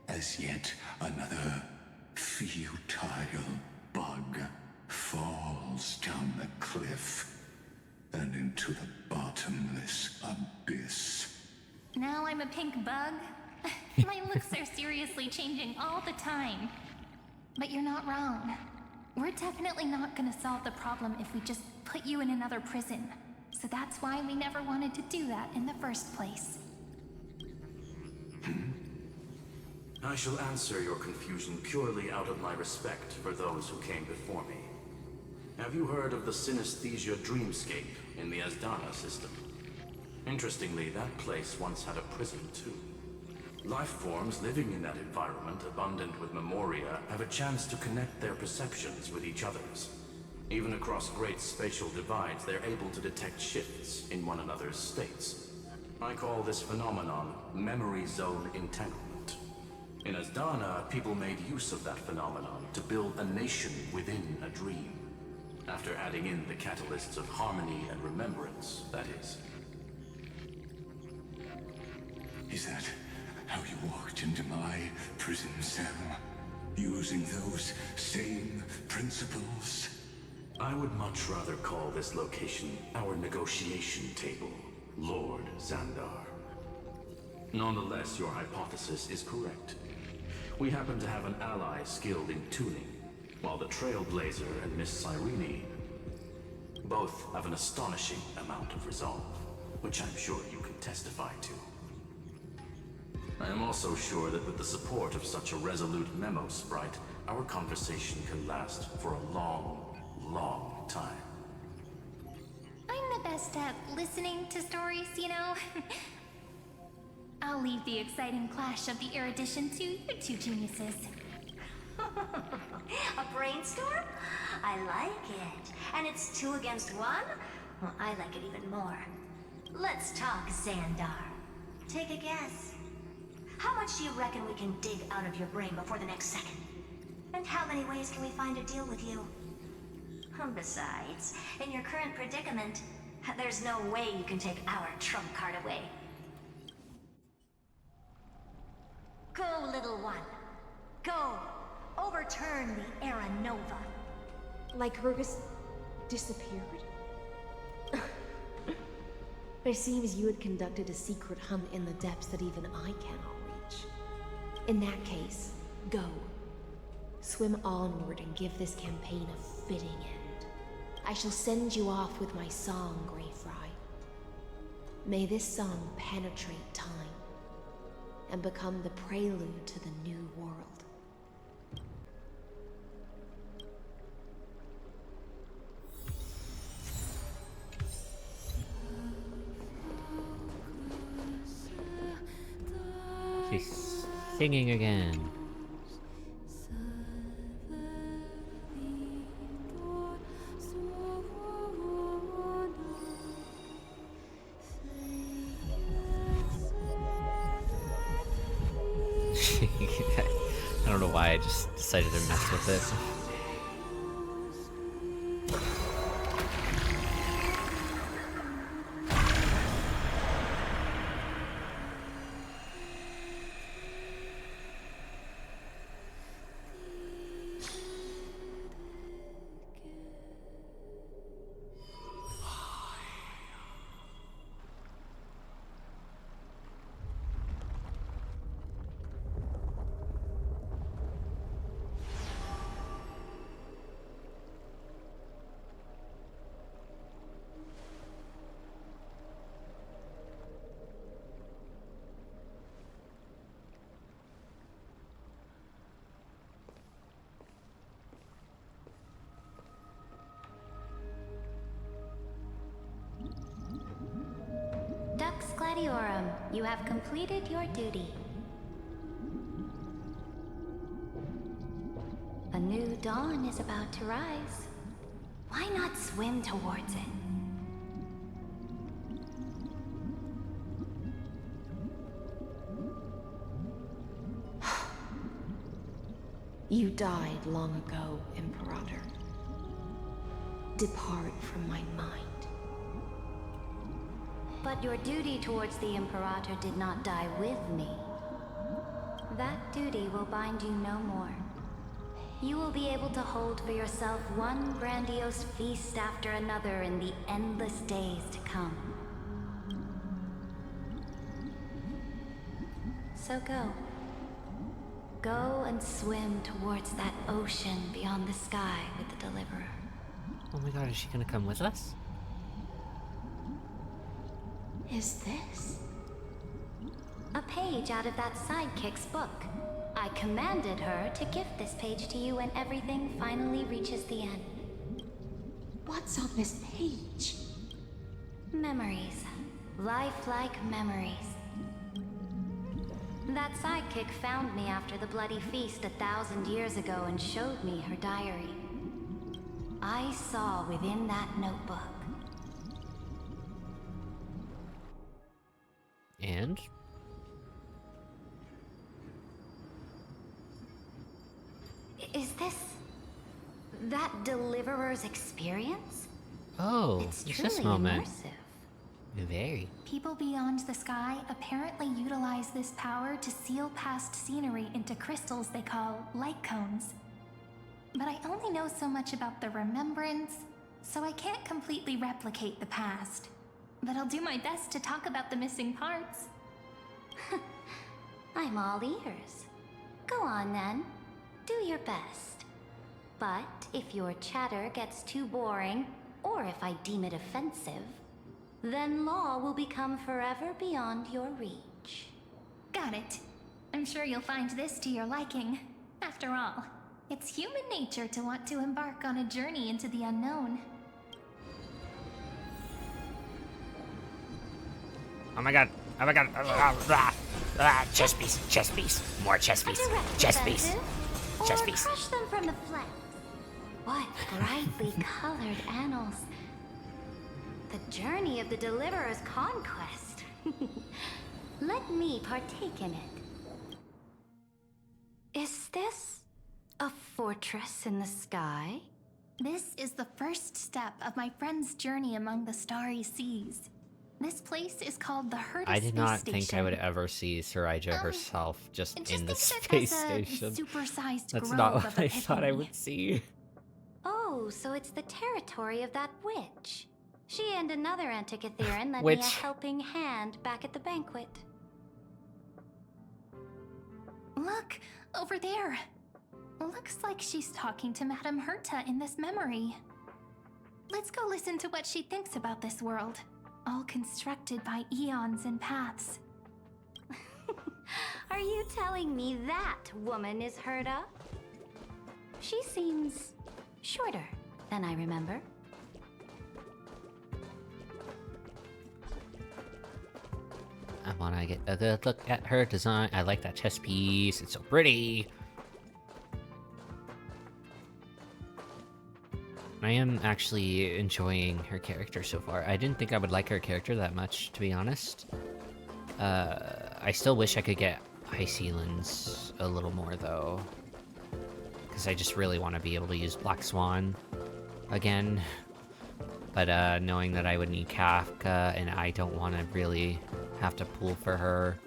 as yet another futile bug falls down the cliff and into the bottomless abyss. Now I'm a pink bug? My looks are seriously changing all the time. But you're not wrong. We're definitely not gonna solve the problem if we just put you in another prison. So that's why we never wanted to do that in the first place. I shall answer your confusion purely out of my respect for those who came before me. Have you heard of the synesthesia dreamscape in the Asdana system? Interestingly, that place once had a prison too. Life forms living in that environment, abundant with memoria, have a chance to connect their perceptions with each other's. Even across great spatial divides, they're able to detect shifts in one another's states. I call this phenomenon memory zone entanglement. In Asdana, people made use of that phenomenon to build a nation within a dream. After adding in the catalysts of harmony and remembrance, that is. Is that how you walked into my prison cell? Using those same principles? I would much rather call this location our negotiation table, Lord Xandar. Nonetheless, your hypothesis is correct. We happen to have an ally skilled in tuning, while the Trailblazer and Miss Cyrene both have an astonishing amount of resolve, which I'm sure you can testify to. I am also sure that with the support of such a resolute memo sprite, our conversation can last for a long time. I'm the best at listening to stories, you know? I'll leave the exciting clash of the erudition to you two geniuses. A brainstorm? I like it. And it's 2 against 1? Well, I like it even more. Let's talk, Xandar. Take a guess. How much do you reckon we can dig out of your brain before the next second? And how many ways can we find to deal with you? Besides, in your current predicament, there's no way you can take our trump card away. Go, little one. Go. Overturn the Era Nova. Like Rugus disappeared? It seems you had conducted a secret hunt in the depths that even I cannot reach. In that case, go. Swim onward and give this campaign a fitting end. I shall send you off with my song, Grey Fry. May this song penetrate time and become the prelude to the new world. She's singing again. I don't know why I just decided to mess with it. Dux Gladiorum, you have completed your duty. A new dawn is about to rise. Why not swim towards it? You died long ago, Imperator. Depart from my mind. But your duty towards the Imperator did not die with me. That duty will bind you no more. You will be able to hold for yourself one grandiose feast after another in the endless days to come. So go. Go and swim towards that ocean beyond the sky with the Deliverer. Oh my god, is she gonna come with us? Is this? A page out of that sidekick's book. I commanded her to gift this page to you when everything finally reaches the end. What's on this page? Memories. Lifelike memories. That sidekick found me after the bloody feast 1,000 years ago and showed me her diary. I saw within that notebook. And? Is this... that Deliverer's experience? Oh, It's it's truly this moment. immersive. Very. People beyond the sky apparently utilize this power to seal past scenery into crystals they call light cones. But I only know so much about the remembrance, so I can't completely replicate the past. But I'll do my best to talk about the missing parts. I'm all ears. Go on then. Do your best. But if your chatter gets too boring, or if I deem it offensive, then law will become forever beyond your reach. Got it. I'm sure you'll find this to your liking. After all, it's human nature to want to embark on a journey into the unknown. Oh my god. Oh my god. Chess piece. More chess piece. Chess piece. Chess piece. Crush them from the flanks. What brightly colored annals. The journey of the Deliverer's conquest. Let me partake in it. Is this a fortress in the sky? This is the first step of my friend's journey among the starry seas. This place is called the Herta I did not Space think I Station. would ever see Sirija herself just in the Just space think of it as station. a supersized That's grove not of what I thought I Epiphany. would see. Oh, so it's the territory of that witch. She and another Antikytherian lent me a Which- helping hand back at the banquet. Look, over there. Looks like she's talking to Madame Herta in this memory. Let's go listen to what she thinks about this world. all constructed by eons and paths. Are you telling me that woman is Herta? She seems shorter than I remember. I wanna get a good look at her design. I like that chess piece. It's so pretty. I am actually enjoying her character so far. I didn't think I would like her character that much, to be honest. I still wish I could get Hysilens a little more, though. Because I just really want to be able to use Black Swan again. But knowing that I would need Kafka, and I don't want to really have to pull for her.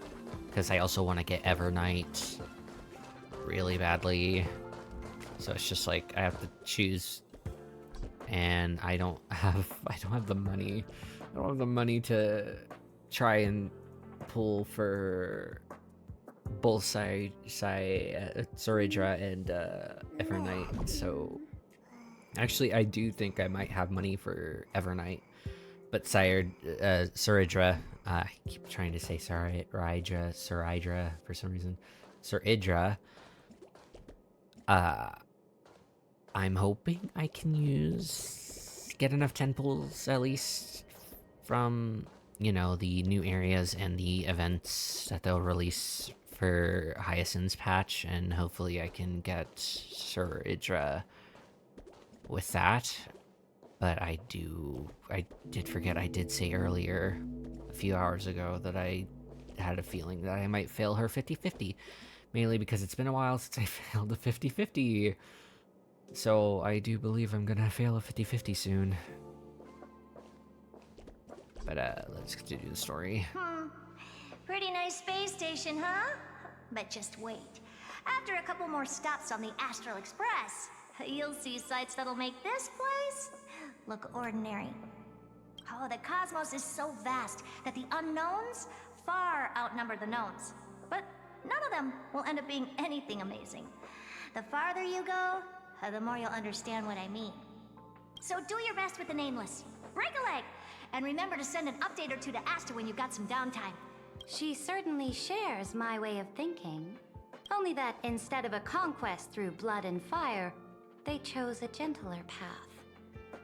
Because I also want to get Evernight really badly. So it's just like, I have to choose... And I don't have the money. I don't have the money to try and pull for both Soridra and Evernight. So actually, I do think I might have money for Evernight, but Soridra. I keep trying to say Soridra for some reason. Soridra. I'm hoping I can get enough 10 pulls at least from, you know, the new areas and the events that they'll release for Hysilens patch, and hopefully I can get Soridra with that. But I did forget, I did say earlier, a few hours ago, that I had a feeling that I might fail her 50-50, mainly because it's been a while since I failed a 50-50. So I do believe I'm gonna fail a 50-50 soon. But let's continue the story. Pretty nice space station, huh? But just wait. After a couple more stops on the Astral Express, you'll see sights that'll make this place look ordinary. Oh, the cosmos is so vast that the unknowns far outnumber the knowns. But none of them will end up being anything amazing. The farther you go, the more you'll understand what I mean. So do your best with the nameless. Break a leg! And remember to send an update or two to Asta when you've got some downtime. She certainly shares my way of thinking. Only that instead of a conquest through blood and fire, they chose a gentler path.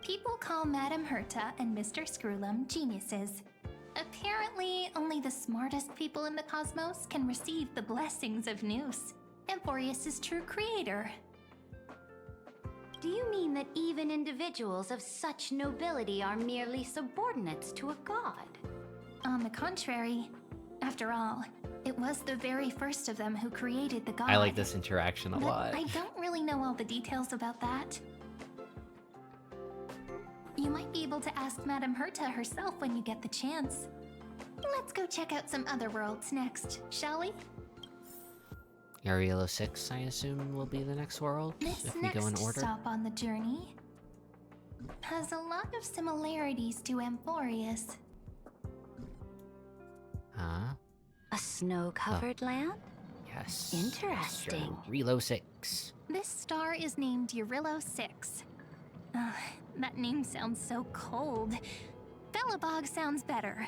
People call Madame Herta and Mr. Screwlum geniuses. Apparently, only the smartest people in the cosmos can receive the blessings of Nous, Emporius' true creator. Do you mean that even individuals of such nobility are merely subordinates to a god? On the contrary, after all, it was the very first of them who created the god. I like this interaction a lot. I don't really know all the details about that. You might be able to ask Madame Herta herself when you get the chance. Let's go check out some other worlds next, shall we? Ariello 6, I assume, will be the next world, if we go in order. Stop on the journey has a lot of similarities to Emporius. Huh? A snow-covered land? Yes. Interesting. Relo 6. This star is named Eurillo 6. That name sounds so cold. Belobog sounds better.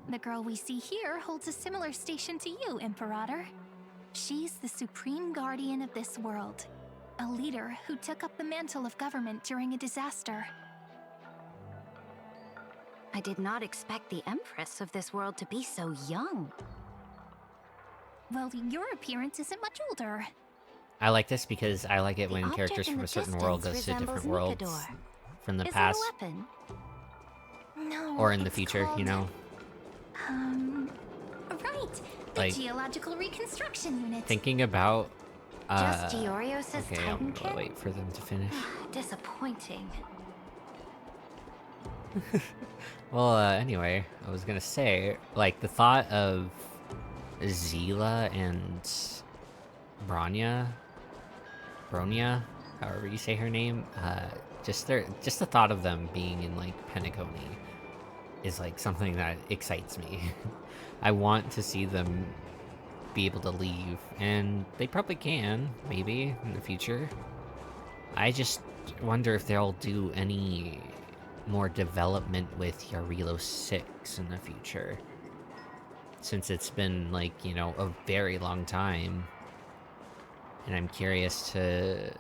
The girl we see here holds a similar station to you, Imperator. She's the supreme guardian of this world, a leader who took up the mantle of government during a disaster. I did not expect the Empress of this world to be so young. Well, your appearance isn't much older. I like this because I like it when characters from a certain world goes to different worlds from the past. Is it a weapon? No, or in the future, called, you know? Right. The Like, geological reconstruction unit. Thinking about... Just Giorios' okay, Titan I'll wait for them to finish. Disappointing. Well, anyway, I was gonna say, like, the thought of Zila and Bronya, however you say her name, just the thought of them being in, like, Penacony is, like, something that excites me. I want to see them be able to leave, and they probably can, maybe, in the future. I just wonder if they'll do any more development with Yarilo 6 in the future. Since it's been, like, you know, a very long time. And I'm curious to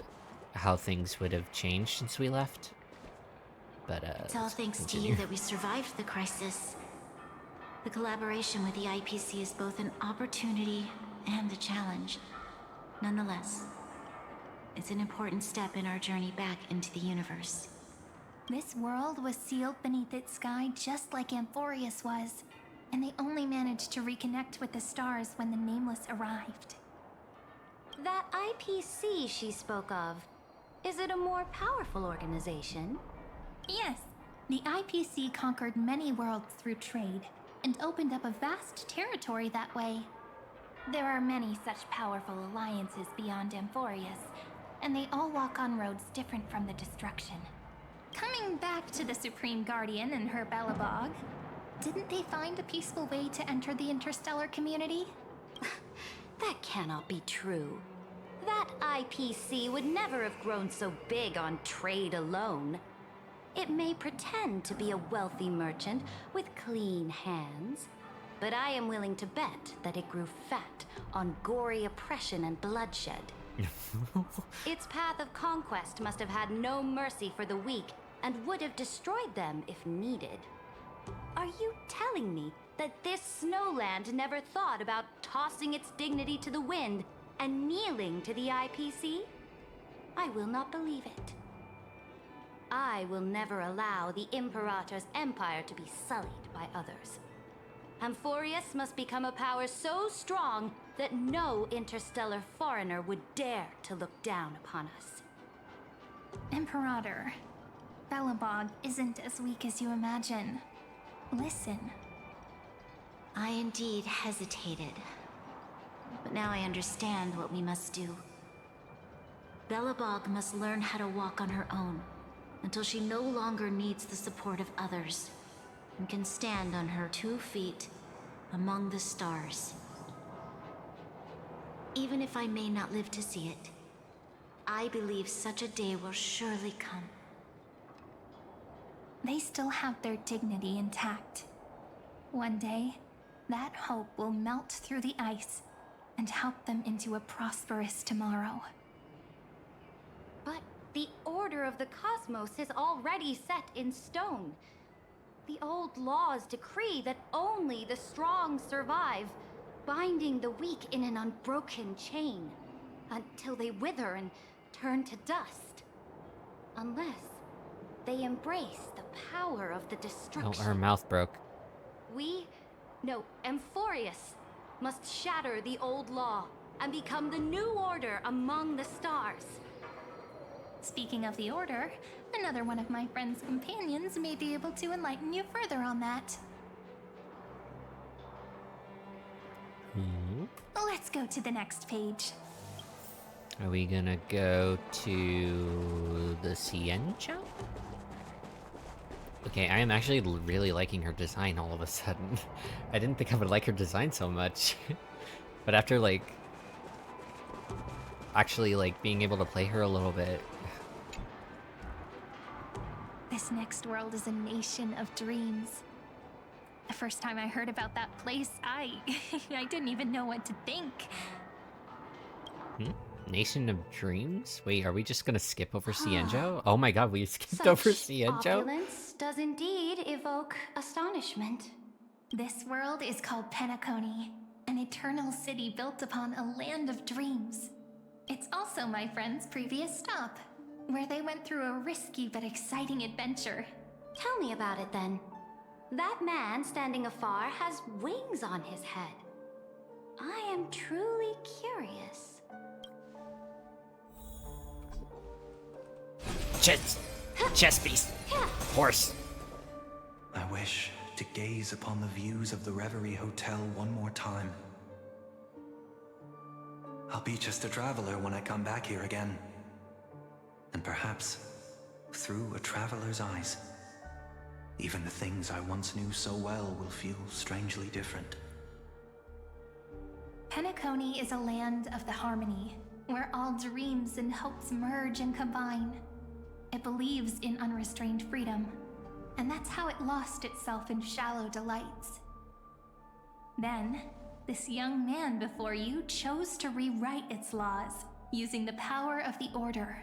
how things would have changed since we left. But, It's all thanks to you that we survived the crisis. The collaboration with the IPC is both an opportunity and a challenge. Nonetheless, it's an important step in our journey back into the universe. This world was sealed beneath its sky just like Amphorius was, and they only managed to reconnect with the stars when the Nameless arrived. That IPC she spoke of, is it a more powerful organization? Yes, the IPC conquered many worlds through trade, and opened up a vast territory that way. There are many such powerful alliances beyond Amphorius, and they all walk on roads different from the destruction. Coming back to the Supreme Guardian and her Belobog, didn't they find a peaceful way to enter the interstellar community? That cannot be true. That IPC would never have grown so big on trade alone. It may pretend to be a wealthy merchant with clean hands, but I am willing to bet that it grew fat on gory oppression and bloodshed. Its path of conquest must have had no mercy for the weak and would have destroyed them if needed. Are you telling me that this snowland never thought about tossing its dignity to the wind and kneeling to the IPC? I will not believe it. I will never allow the Imperator's empire to be sullied by others. Amphorius must become a power so strong that no interstellar foreigner would dare to look down upon us. Imperator, Belobog isn't as weak as you imagine. Listen. I indeed hesitated, but now I understand what we must do. Belobog must learn how to walk on her own until she no longer needs the support of others and can stand on her 2 feet among the stars. Even if I may not live to see it, I believe such a day will surely come. They still have their dignity intact. One day, that hope will melt through the ice and help them into a prosperous tomorrow. But the order of the cosmos is already set in stone. The old laws decree that only the strong survive, binding the weak in an unbroken chain, until they wither and turn to dust. Unless they embrace the power of the destruction. Oh, her mouth broke. Amphorius must shatter the old law and become the new order among the stars. Speaking of the Order, another one of my friend's companions may be able to enlighten you further on that. Let's go to the next page. Are we gonna go to the Ciencio? Okay, I am actually really liking her design all of a sudden. I didn't think I would like her design so much. But after, like, actually, like, being able to play her a little bit. This next world is a nation of dreams. The first time I heard about that place, I didn't even know what to think. Nation of Dreams? Wait, are we just gonna skip over Ciencio? Oh my god, we skipped over Ciencio? Opulence does indeed evoke astonishment. This world is called Penacony, an eternal city built upon a land of dreams. It's also my friend's previous stop, where they went through a risky but exciting adventure. Tell me about it then. That man standing afar has wings on his head. I am truly curious. Chess beast! Horse! I wish to gaze upon the views of the Reverie Hotel one more time. I'll be just a traveler when I come back here again. And perhaps, through a traveler's eyes, even the things I once knew so well will feel strangely different. Penacony is a land of the harmony, where all dreams and hopes merge and combine. It believes in unrestrained freedom, and that's how it lost itself in shallow delights. Then, this young man before you chose to rewrite its laws, using the power of the Order,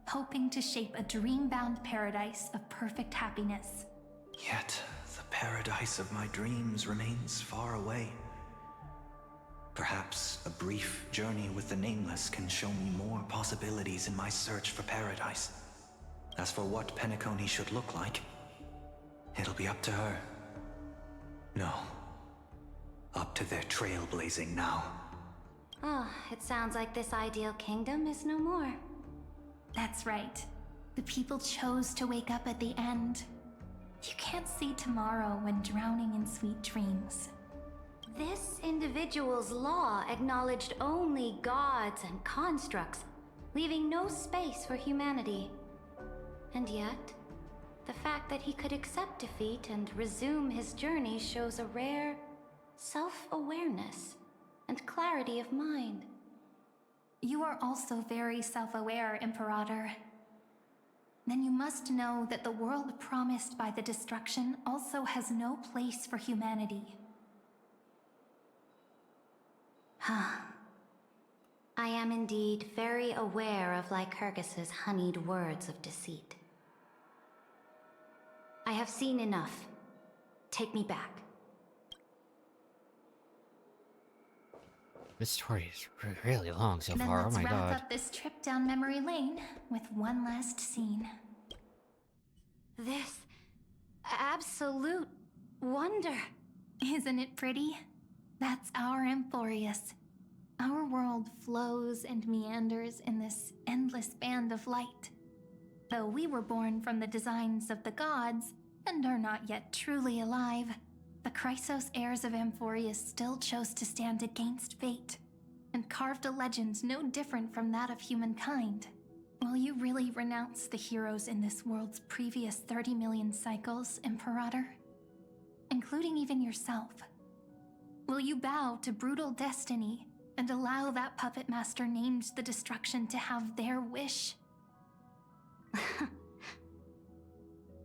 hoping to shape a dream-bound paradise of perfect happiness. Yet, the paradise of my dreams remains far away. Perhaps a brief journey with the Nameless can show me more possibilities in my search for paradise. As for what Penacony should look like, it'll be up to her. No. Up to their trailblazing now. Oh, it sounds like this ideal kingdom is no more. That's right. The people chose to wake up at the end. You can't see tomorrow when drowning in sweet dreams. This individual's law acknowledged only gods and constructs, leaving no space for humanity. And yet, the fact that he could accept defeat and resume his journey shows a rare self-awareness and clarity of mind. You are also very self-aware, Imperator. Then you must know that the world promised by the destruction also has no place for humanity. I am indeed very aware of Lycurgus's honeyed words of deceit. I have seen enough. Take me back. This story is really long so Then far. let's Oh my wrap god. up this trip down memory lane with one last scene. This absolute wonder. Isn't it pretty? That's our Amphorius. Our world flows and meanders in this endless band of light. Though we were born from the designs of the gods and are not yet truly alive, the Chrysos heirs of Amphorius still chose to stand against fate and carved a legend no different from that of humankind. Will you really renounce the heroes in this world's previous 30 million cycles, Imperator? Including even yourself. Will you bow to brutal destiny and allow that puppet master named the destruction to have their wish?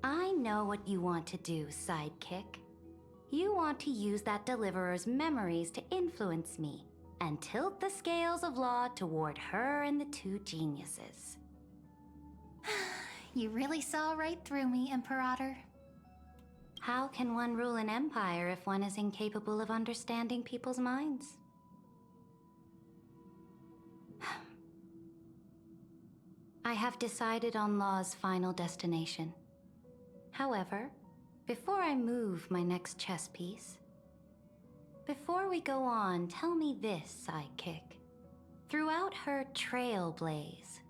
I know what you want to do, sidekick. You want to use that Deliverer's memories to influence me and tilt the scales of law toward her and the two geniuses. You really saw right through me, Imperator. How can one rule an empire if one is incapable of understanding people's minds? I have decided on Law's final destination. However, before I move my next chess piece, before we go on, tell me this, sidekick. Throughout her trailblaze,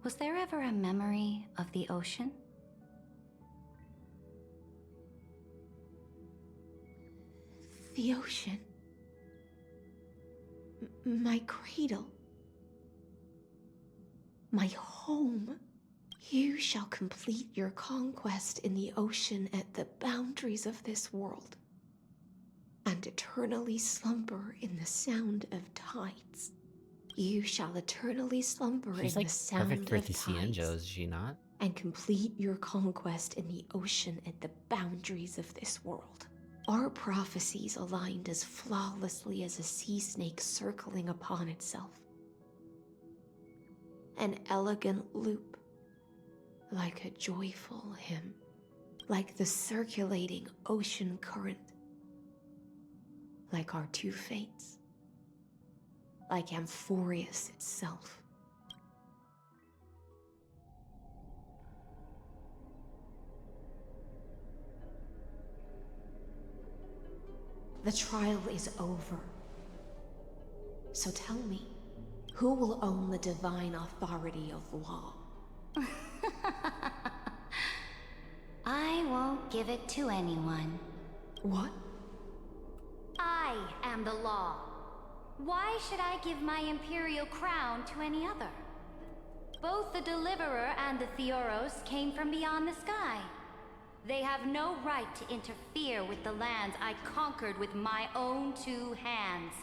was there ever a memory of the ocean? The ocean. My cradle. My home. You shall complete your conquest in the ocean at the boundaries of this world, and eternally slumber in the sound of tides. You shall eternally slumber She's in like the sound perfect for of the tides, Cienjo, is she not? and complete your conquest in the ocean at the boundaries of this world. Our prophecies aligned as flawlessly as a sea snake circling upon itself. An elegant loop, like a joyful hymn, like the circulating ocean current, like our two fates, like Amphorius itself. The trial is over. So tell me, who will own the divine authority of law? I won't give it to anyone. What? I am the law. Why should I give my imperial crown to any other? Both the Deliverer and the Theoros came from beyond the sky. They have no right to interfere with the lands I conquered with my own two hands.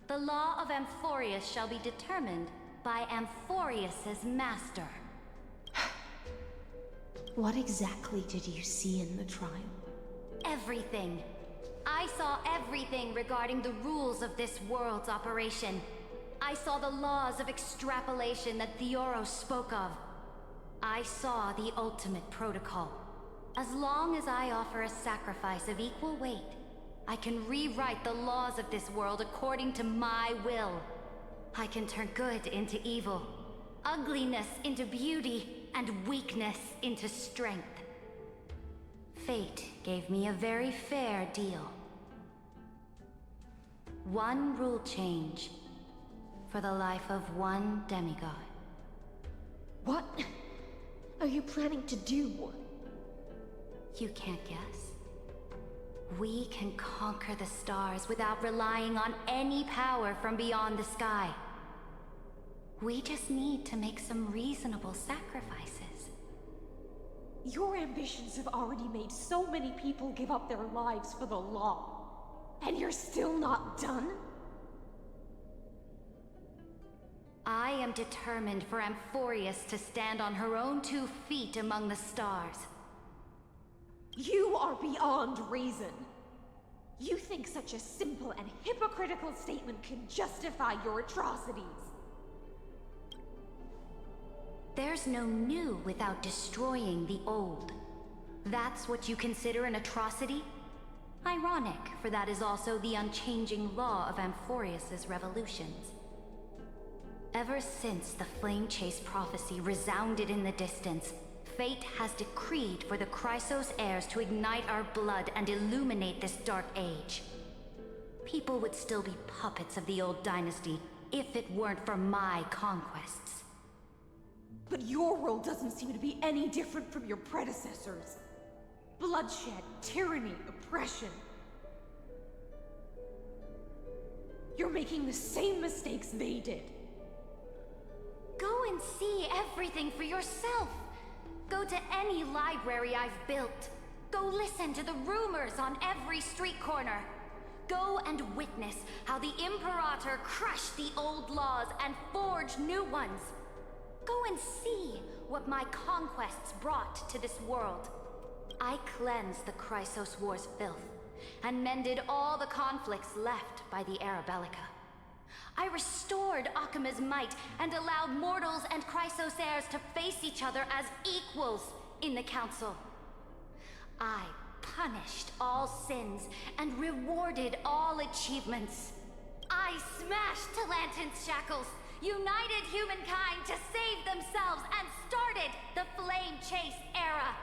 The law of Amphorius shall be determined by Amphorius's master. What exactly did you see in the trial? Everything. I saw everything regarding the rules of this world's operation. I saw the laws of extrapolation that Theoros spoke of. I saw the ultimate protocol. As long as I offer a sacrifice of equal weight, I can rewrite the laws of this world according to my will. I can turn good into evil, ugliness into beauty, and weakness into strength. Fate gave me a very fair deal. One rule change for the life of one demigod. What are you planning to do? You can't guess. We can conquer the stars without relying on any power from beyond the sky. We just need to make some reasonable sacrifices. Your ambitions have already made so many people give up their lives for the law. And you're still not done? I am determined for Amphorius to stand on her own 2 feet among the stars. You are beyond reason. You think such a simple and hypocritical statement can justify your atrocities. There's no new without destroying the old. That's what you consider an atrocity? Ironic, for that is also the unchanging law of Amphorius's revolutions. Ever since the Flame Chase prophecy resounded in the distance, fate has decreed for the Chrysos heirs to ignite our blood and illuminate this dark age. People would still be puppets of the old dynasty if it weren't for my conquests. But your world doesn't seem to be any different from your predecessors. Bloodshed, tyranny, oppression. You're making the same mistakes they did. Go and see everything for yourself. Go to any library I've built. Go listen to the rumors on every street corner. Go and witness how the Imperator crushed the old laws and forged new ones. Go and see what my conquests brought to this world. I cleansed the Chrysos War's filth, and mended all the conflicts left by the Arabellica. I restored Akima's might, and allowed mortals and Chrysos heirs to face each other as equals in the Council. I punished all sins, and rewarded all achievements. I smashed Talantin's shackles, united humankind to save themselves, and started the Flame Chase era.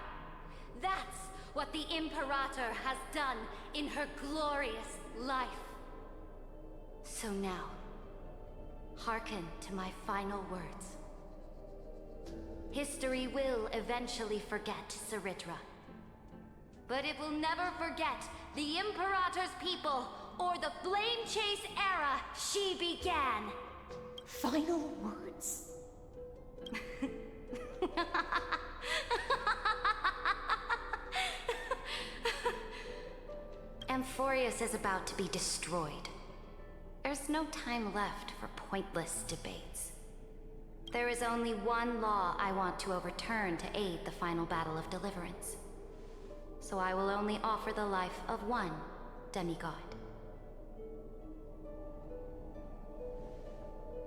That's what the Imperator has done in her glorious life. So now, hearken to my final words. History will eventually forget Saritra. But it will never forget the Imperator's people, or the Flame Chase era she began. Final words. Amphorius is about to be destroyed. There's no time left for pointless debates. There is only one law I want to overturn to aid the final battle of deliverance. So I will only offer the life of one demigod.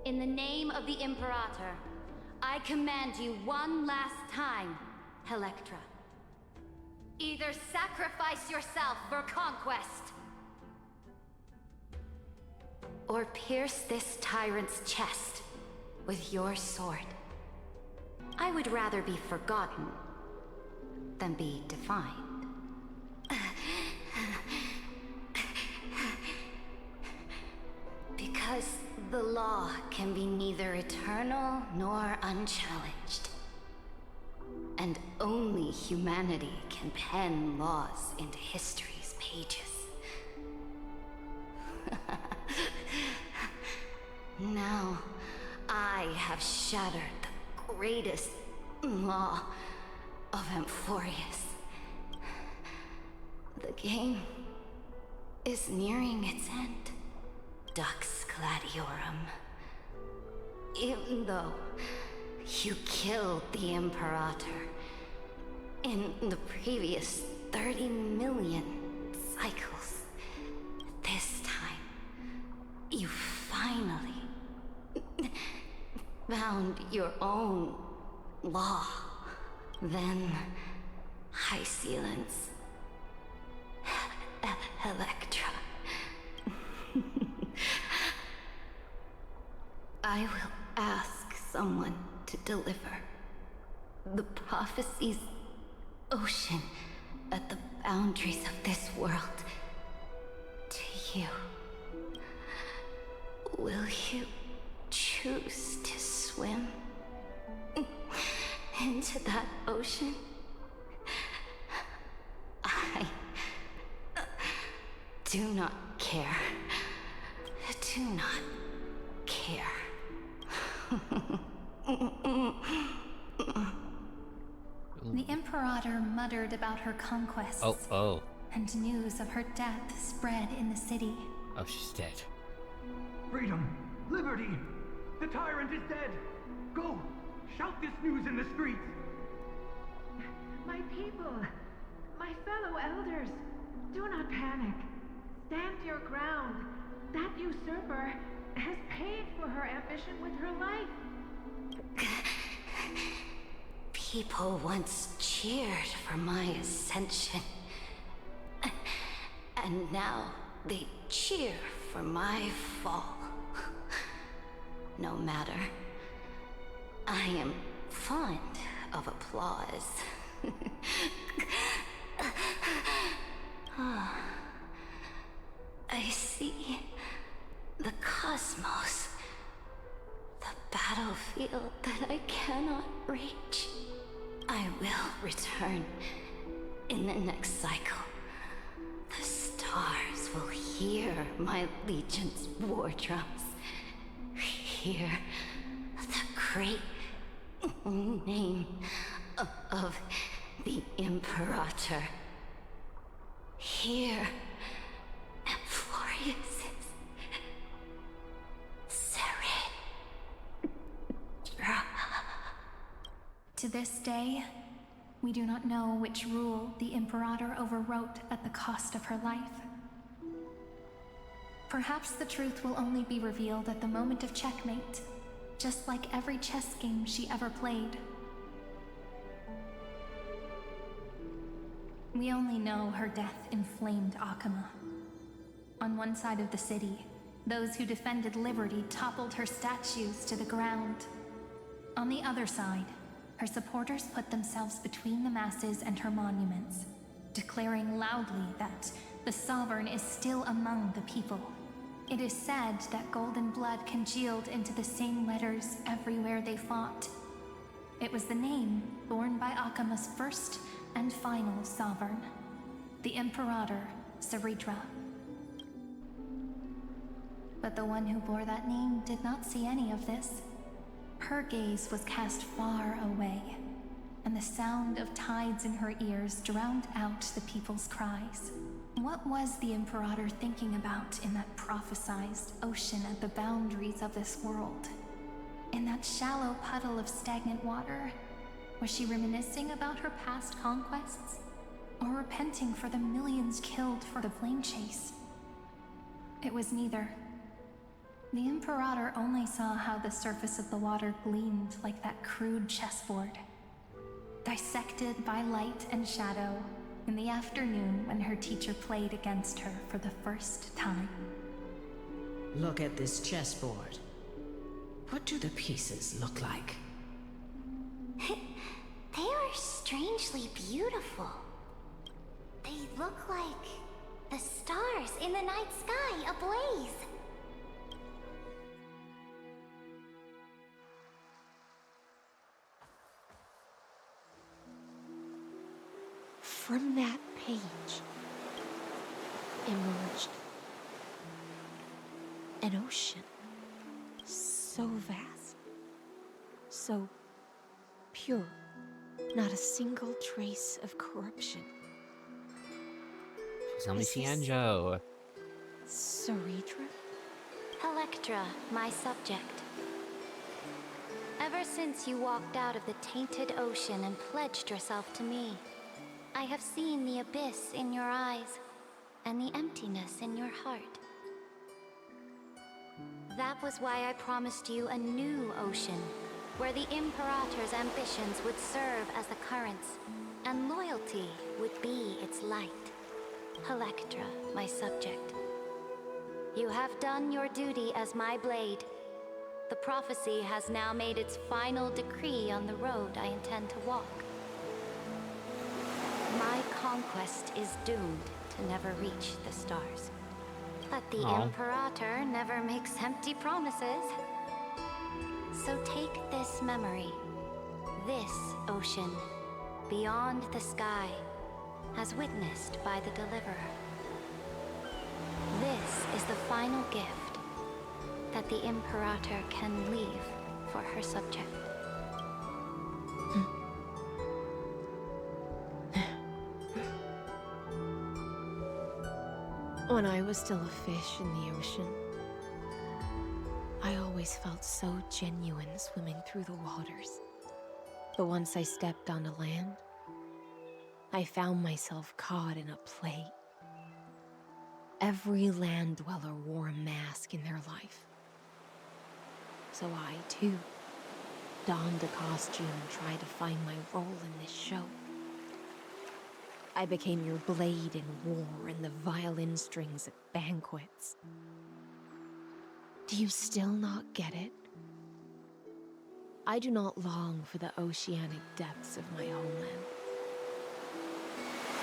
In the name of the Imperator, I command you one last time, Electra. Either sacrifice yourself for conquest, or pierce this tyrant's chest with your sword. I would rather be forgotten than be defined. Because the law can be neither eternal nor unchallenged. And only humanity can pen laws into history's pages. Now, I have shattered the greatest law of Amphorius. The game is nearing its end, Dux Gladiorum. Even though you killed the Imperator, in the previous 30 million cycles. This time, you finally found your own law. Then, Hysilens. Electra. I will ask someone to deliver the prophecy's ocean at the boundaries of this world to you. Will you choose to swim into that ocean? I do not care. Do not care. The Imperator muttered about her conquests. Oh. And news of her death spread in the city. Oh, she's dead. Freedom! Liberty! The tyrant is dead! Go! Shout this news in the streets! My people, my fellow elders, do not panic. Stand your ground. That usurper has paid for her ambition with her life. People once cheered for my ascension. And now they cheer for my fall. No matter. I am fond of applause. I see the cosmos, the battlefield that I cannot reach. I will return in the next cycle. The stars will hear my legion's war drums. Hear the great name of the Imperator. Hear Amphorius's surrender. To this day, we do not know which rule the Imperator overwrote at the cost of her life. Perhaps the truth will only be revealed at the moment of checkmate, just like every chess game she ever played. We only know her death inflamed Akama. On one side of the city, those who defended liberty toppled her statues to the ground. On the other side, her supporters put themselves between the masses and her monuments, declaring loudly that the Sovereign is still among the people. It is said that golden blood congealed into the same letters everywhere they fought. It was the name borne by Akama's first and final Sovereign, the Imperator Saritra. But the one who bore that name did not see any of this. Her gaze was cast far away, and the sound of tides in her ears drowned out the people's cries. What was the Imperator thinking about in that prophesized ocean at the boundaries of this world? In that shallow puddle of stagnant water, was she reminiscing about her past conquests? Or repenting for the millions killed for the flame chase? It was neither. The Imperator only saw how the surface of the water gleamed like that crude chessboard, dissected by light and shadow in the afternoon when her teacher played against her for the first time. Look at this chessboard. What do the pieces look like? They are strangely beautiful. They look like the stars in the night sky ablaze. From that page emerged an ocean so vast, so pure, not a single trace of corruption. She's only Is this Xianzhou. Saritra? Electra, my subject. Ever since you walked out of the tainted ocean and pledged yourself to me, I have seen the abyss in your eyes and the emptiness in your heart. That was why I promised you a new ocean, where the Imperator's ambitions would serve as the currents, and loyalty would be its light. Electra, my subject. You have done your duty as my blade. The prophecy has now made its final decree on the road I intend to walk. My conquest is doomed to never reach the stars. But the Imperator never makes empty promises. So take this memory, this ocean, beyond the sky, as witnessed by the Deliverer. This is the final gift that the Imperator can leave for her subject. When I was still a fish in the ocean, I always felt so genuine swimming through the waters. But once I stepped onto land, I found myself caught in a play. Every land dweller wore a mask in their life. So I, too, donned a costume and tried to find my role in this show. I became your blade in war and the violin strings at banquets. Do you still not get it? I do not long for the oceanic depths of my homeland.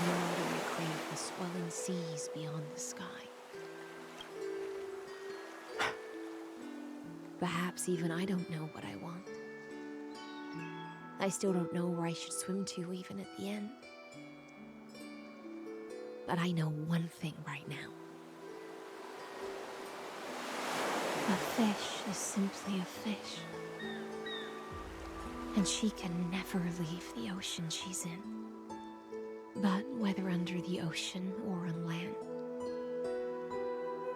Nor do I crave the swelling seas beyond the sky. Perhaps even I don't know what I want. I still don't know where I should swim to even at the end. But I know one thing right now. A fish is simply a fish. And she can never leave the ocean she's in. But whether under the ocean or on land,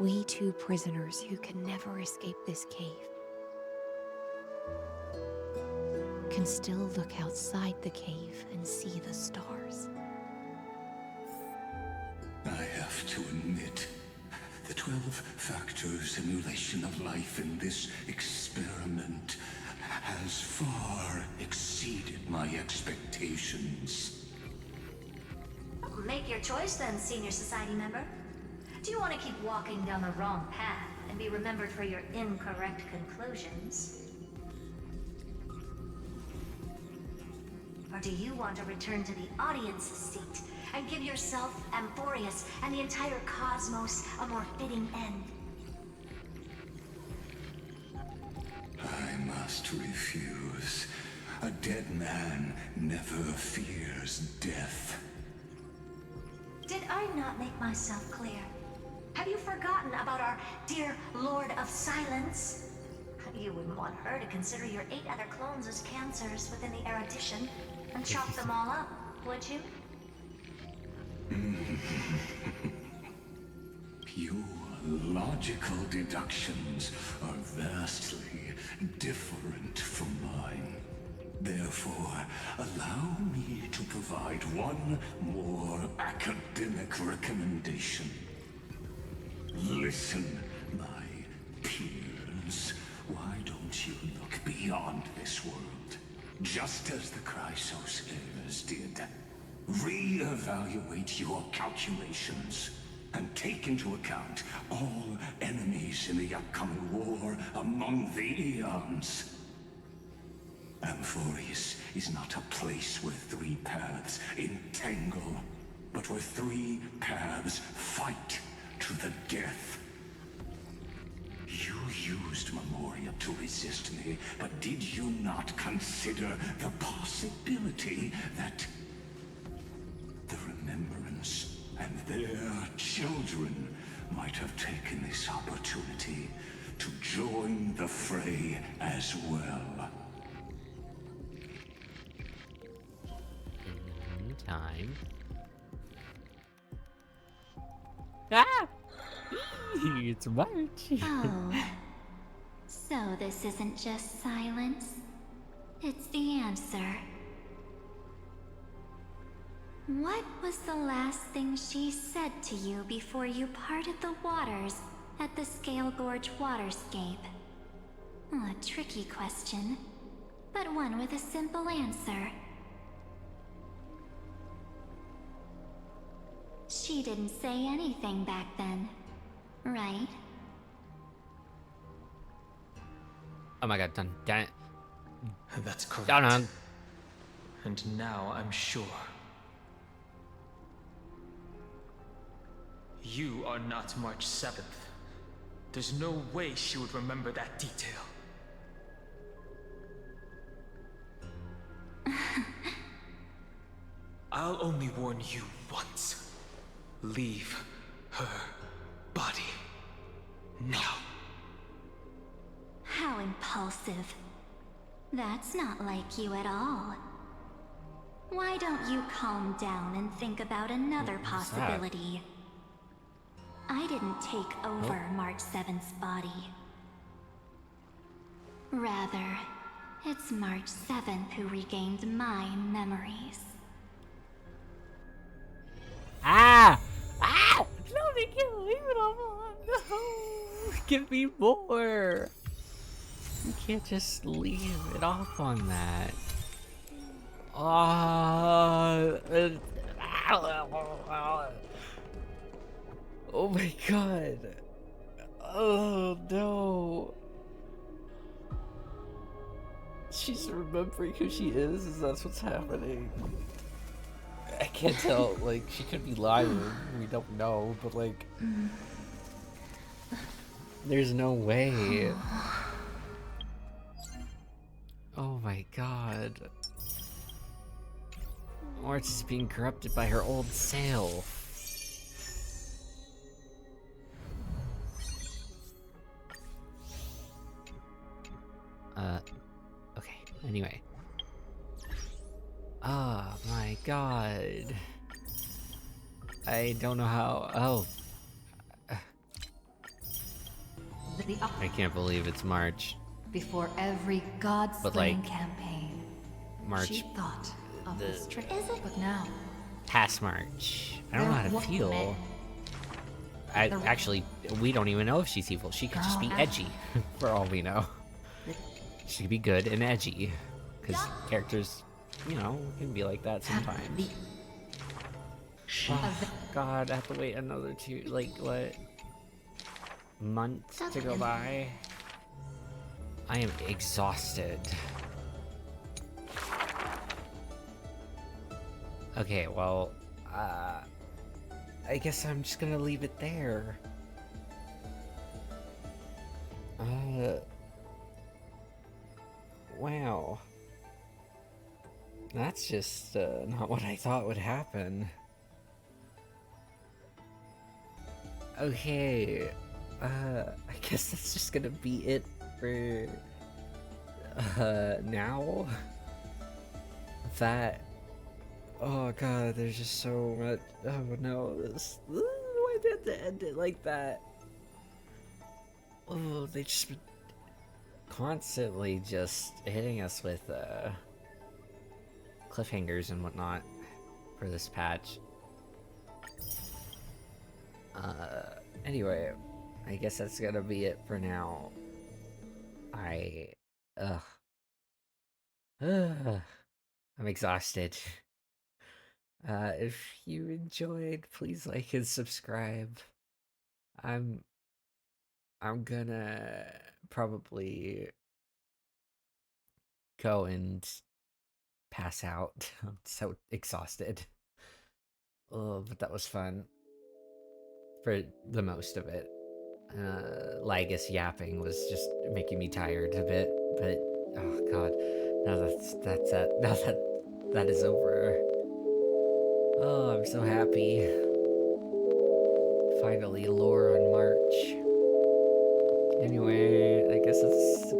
we two prisoners who can never escape this cave can still look outside the cave and see the stars. I have to admit, the 12-factor simulation of life in this experiment has far exceeded my expectations. Make your choice then, Senior Society member. Do you want to keep walking down the wrong path and be remembered for your incorrect conclusions? Or do you want to return to the audience seat and give yourself, Amphorius, and the entire cosmos a more fitting end? I must refuse. A dead man never fears death. Did I not make myself clear? Have you forgotten about our dear Lord of Silence? You wouldn't want her to consider your 8 other clones as cancers within the erudition and chop them all up, would you? Your logical deductions are vastly different from mine. Therefore, allow me to provide one more academic recommendation. Listen, my peers. Why don't you look beyond this world? Just as the Chrysoslayers did. Re-evaluate your calculations and take into account all enemies in the upcoming war among the eons. Amphorius is not a place where 3 paths entangle, but where 3 paths fight to the death. You used Memoria to resist me, but did you not consider the possibility that the Remembrance and their children might have taken this opportunity to join the fray as well? Time. Ah! It's March. Oh. So this isn't just silence. It's the answer. What was the last thing she said to you before you parted the waters at the Scale Gorge waterscape? A tricky question, but one with a simple answer. She didn't say anything back then, right? Oh my god, done. Damn it. That's correct. Done. And now I'm sure. You are not March 7th. There's no way she would remember that detail. I'll only warn you once. Leave her body now. How impulsive. That's not like you at all. Why don't you calm down and think about another possibility? I didn't take over March 7th's body. Rather, it's March 7th who regained my memories. Ah! Ah! No, they can't leave it alone. No! Give me more! You can't just leave it off on that. Oh my god. Oh no. She's remembering who she is that's what's happening. I can't tell, like, she could be lying, we don't know, but like... There's no way. Oh my god. March is being corrupted by her old self. Okay, anyway. Oh my god. I don't know how. Oh. I can't believe it's March. Before every But, god-slaying like, campaign, March. she thought of this trick. But now, Past March. I don't know how to There feel. Actually, we don't even know if she's evil. She could just be edgy, for all we know. She could be good and edgy. Because characters, you know, can be like that sometimes. Oh, God, I have to wait another months to go by. I am exhausted. Okay, well, I guess I'm just gonna leave it there. Wow. That's just, not what I thought would happen. Okay, I guess that's just gonna be it for, now? That... Oh god, there's just so much... Oh no, why did they end it like that? Oh, they just been constantly just hitting us with, cliffhangers and whatnot for this patch. Anyway, I guess that's gonna be it for now. I'm exhausted. If you enjoyed, please like and subscribe. I'm gonna probably go and pass out. I'm so exhausted. Oh, but that was fun. For the most of it. Lagus yapping was just making me tired a bit, but oh god. Now that's that. Now that is over. Oh, I'm so happy. Finally, lore on March. Anyway, I guess it's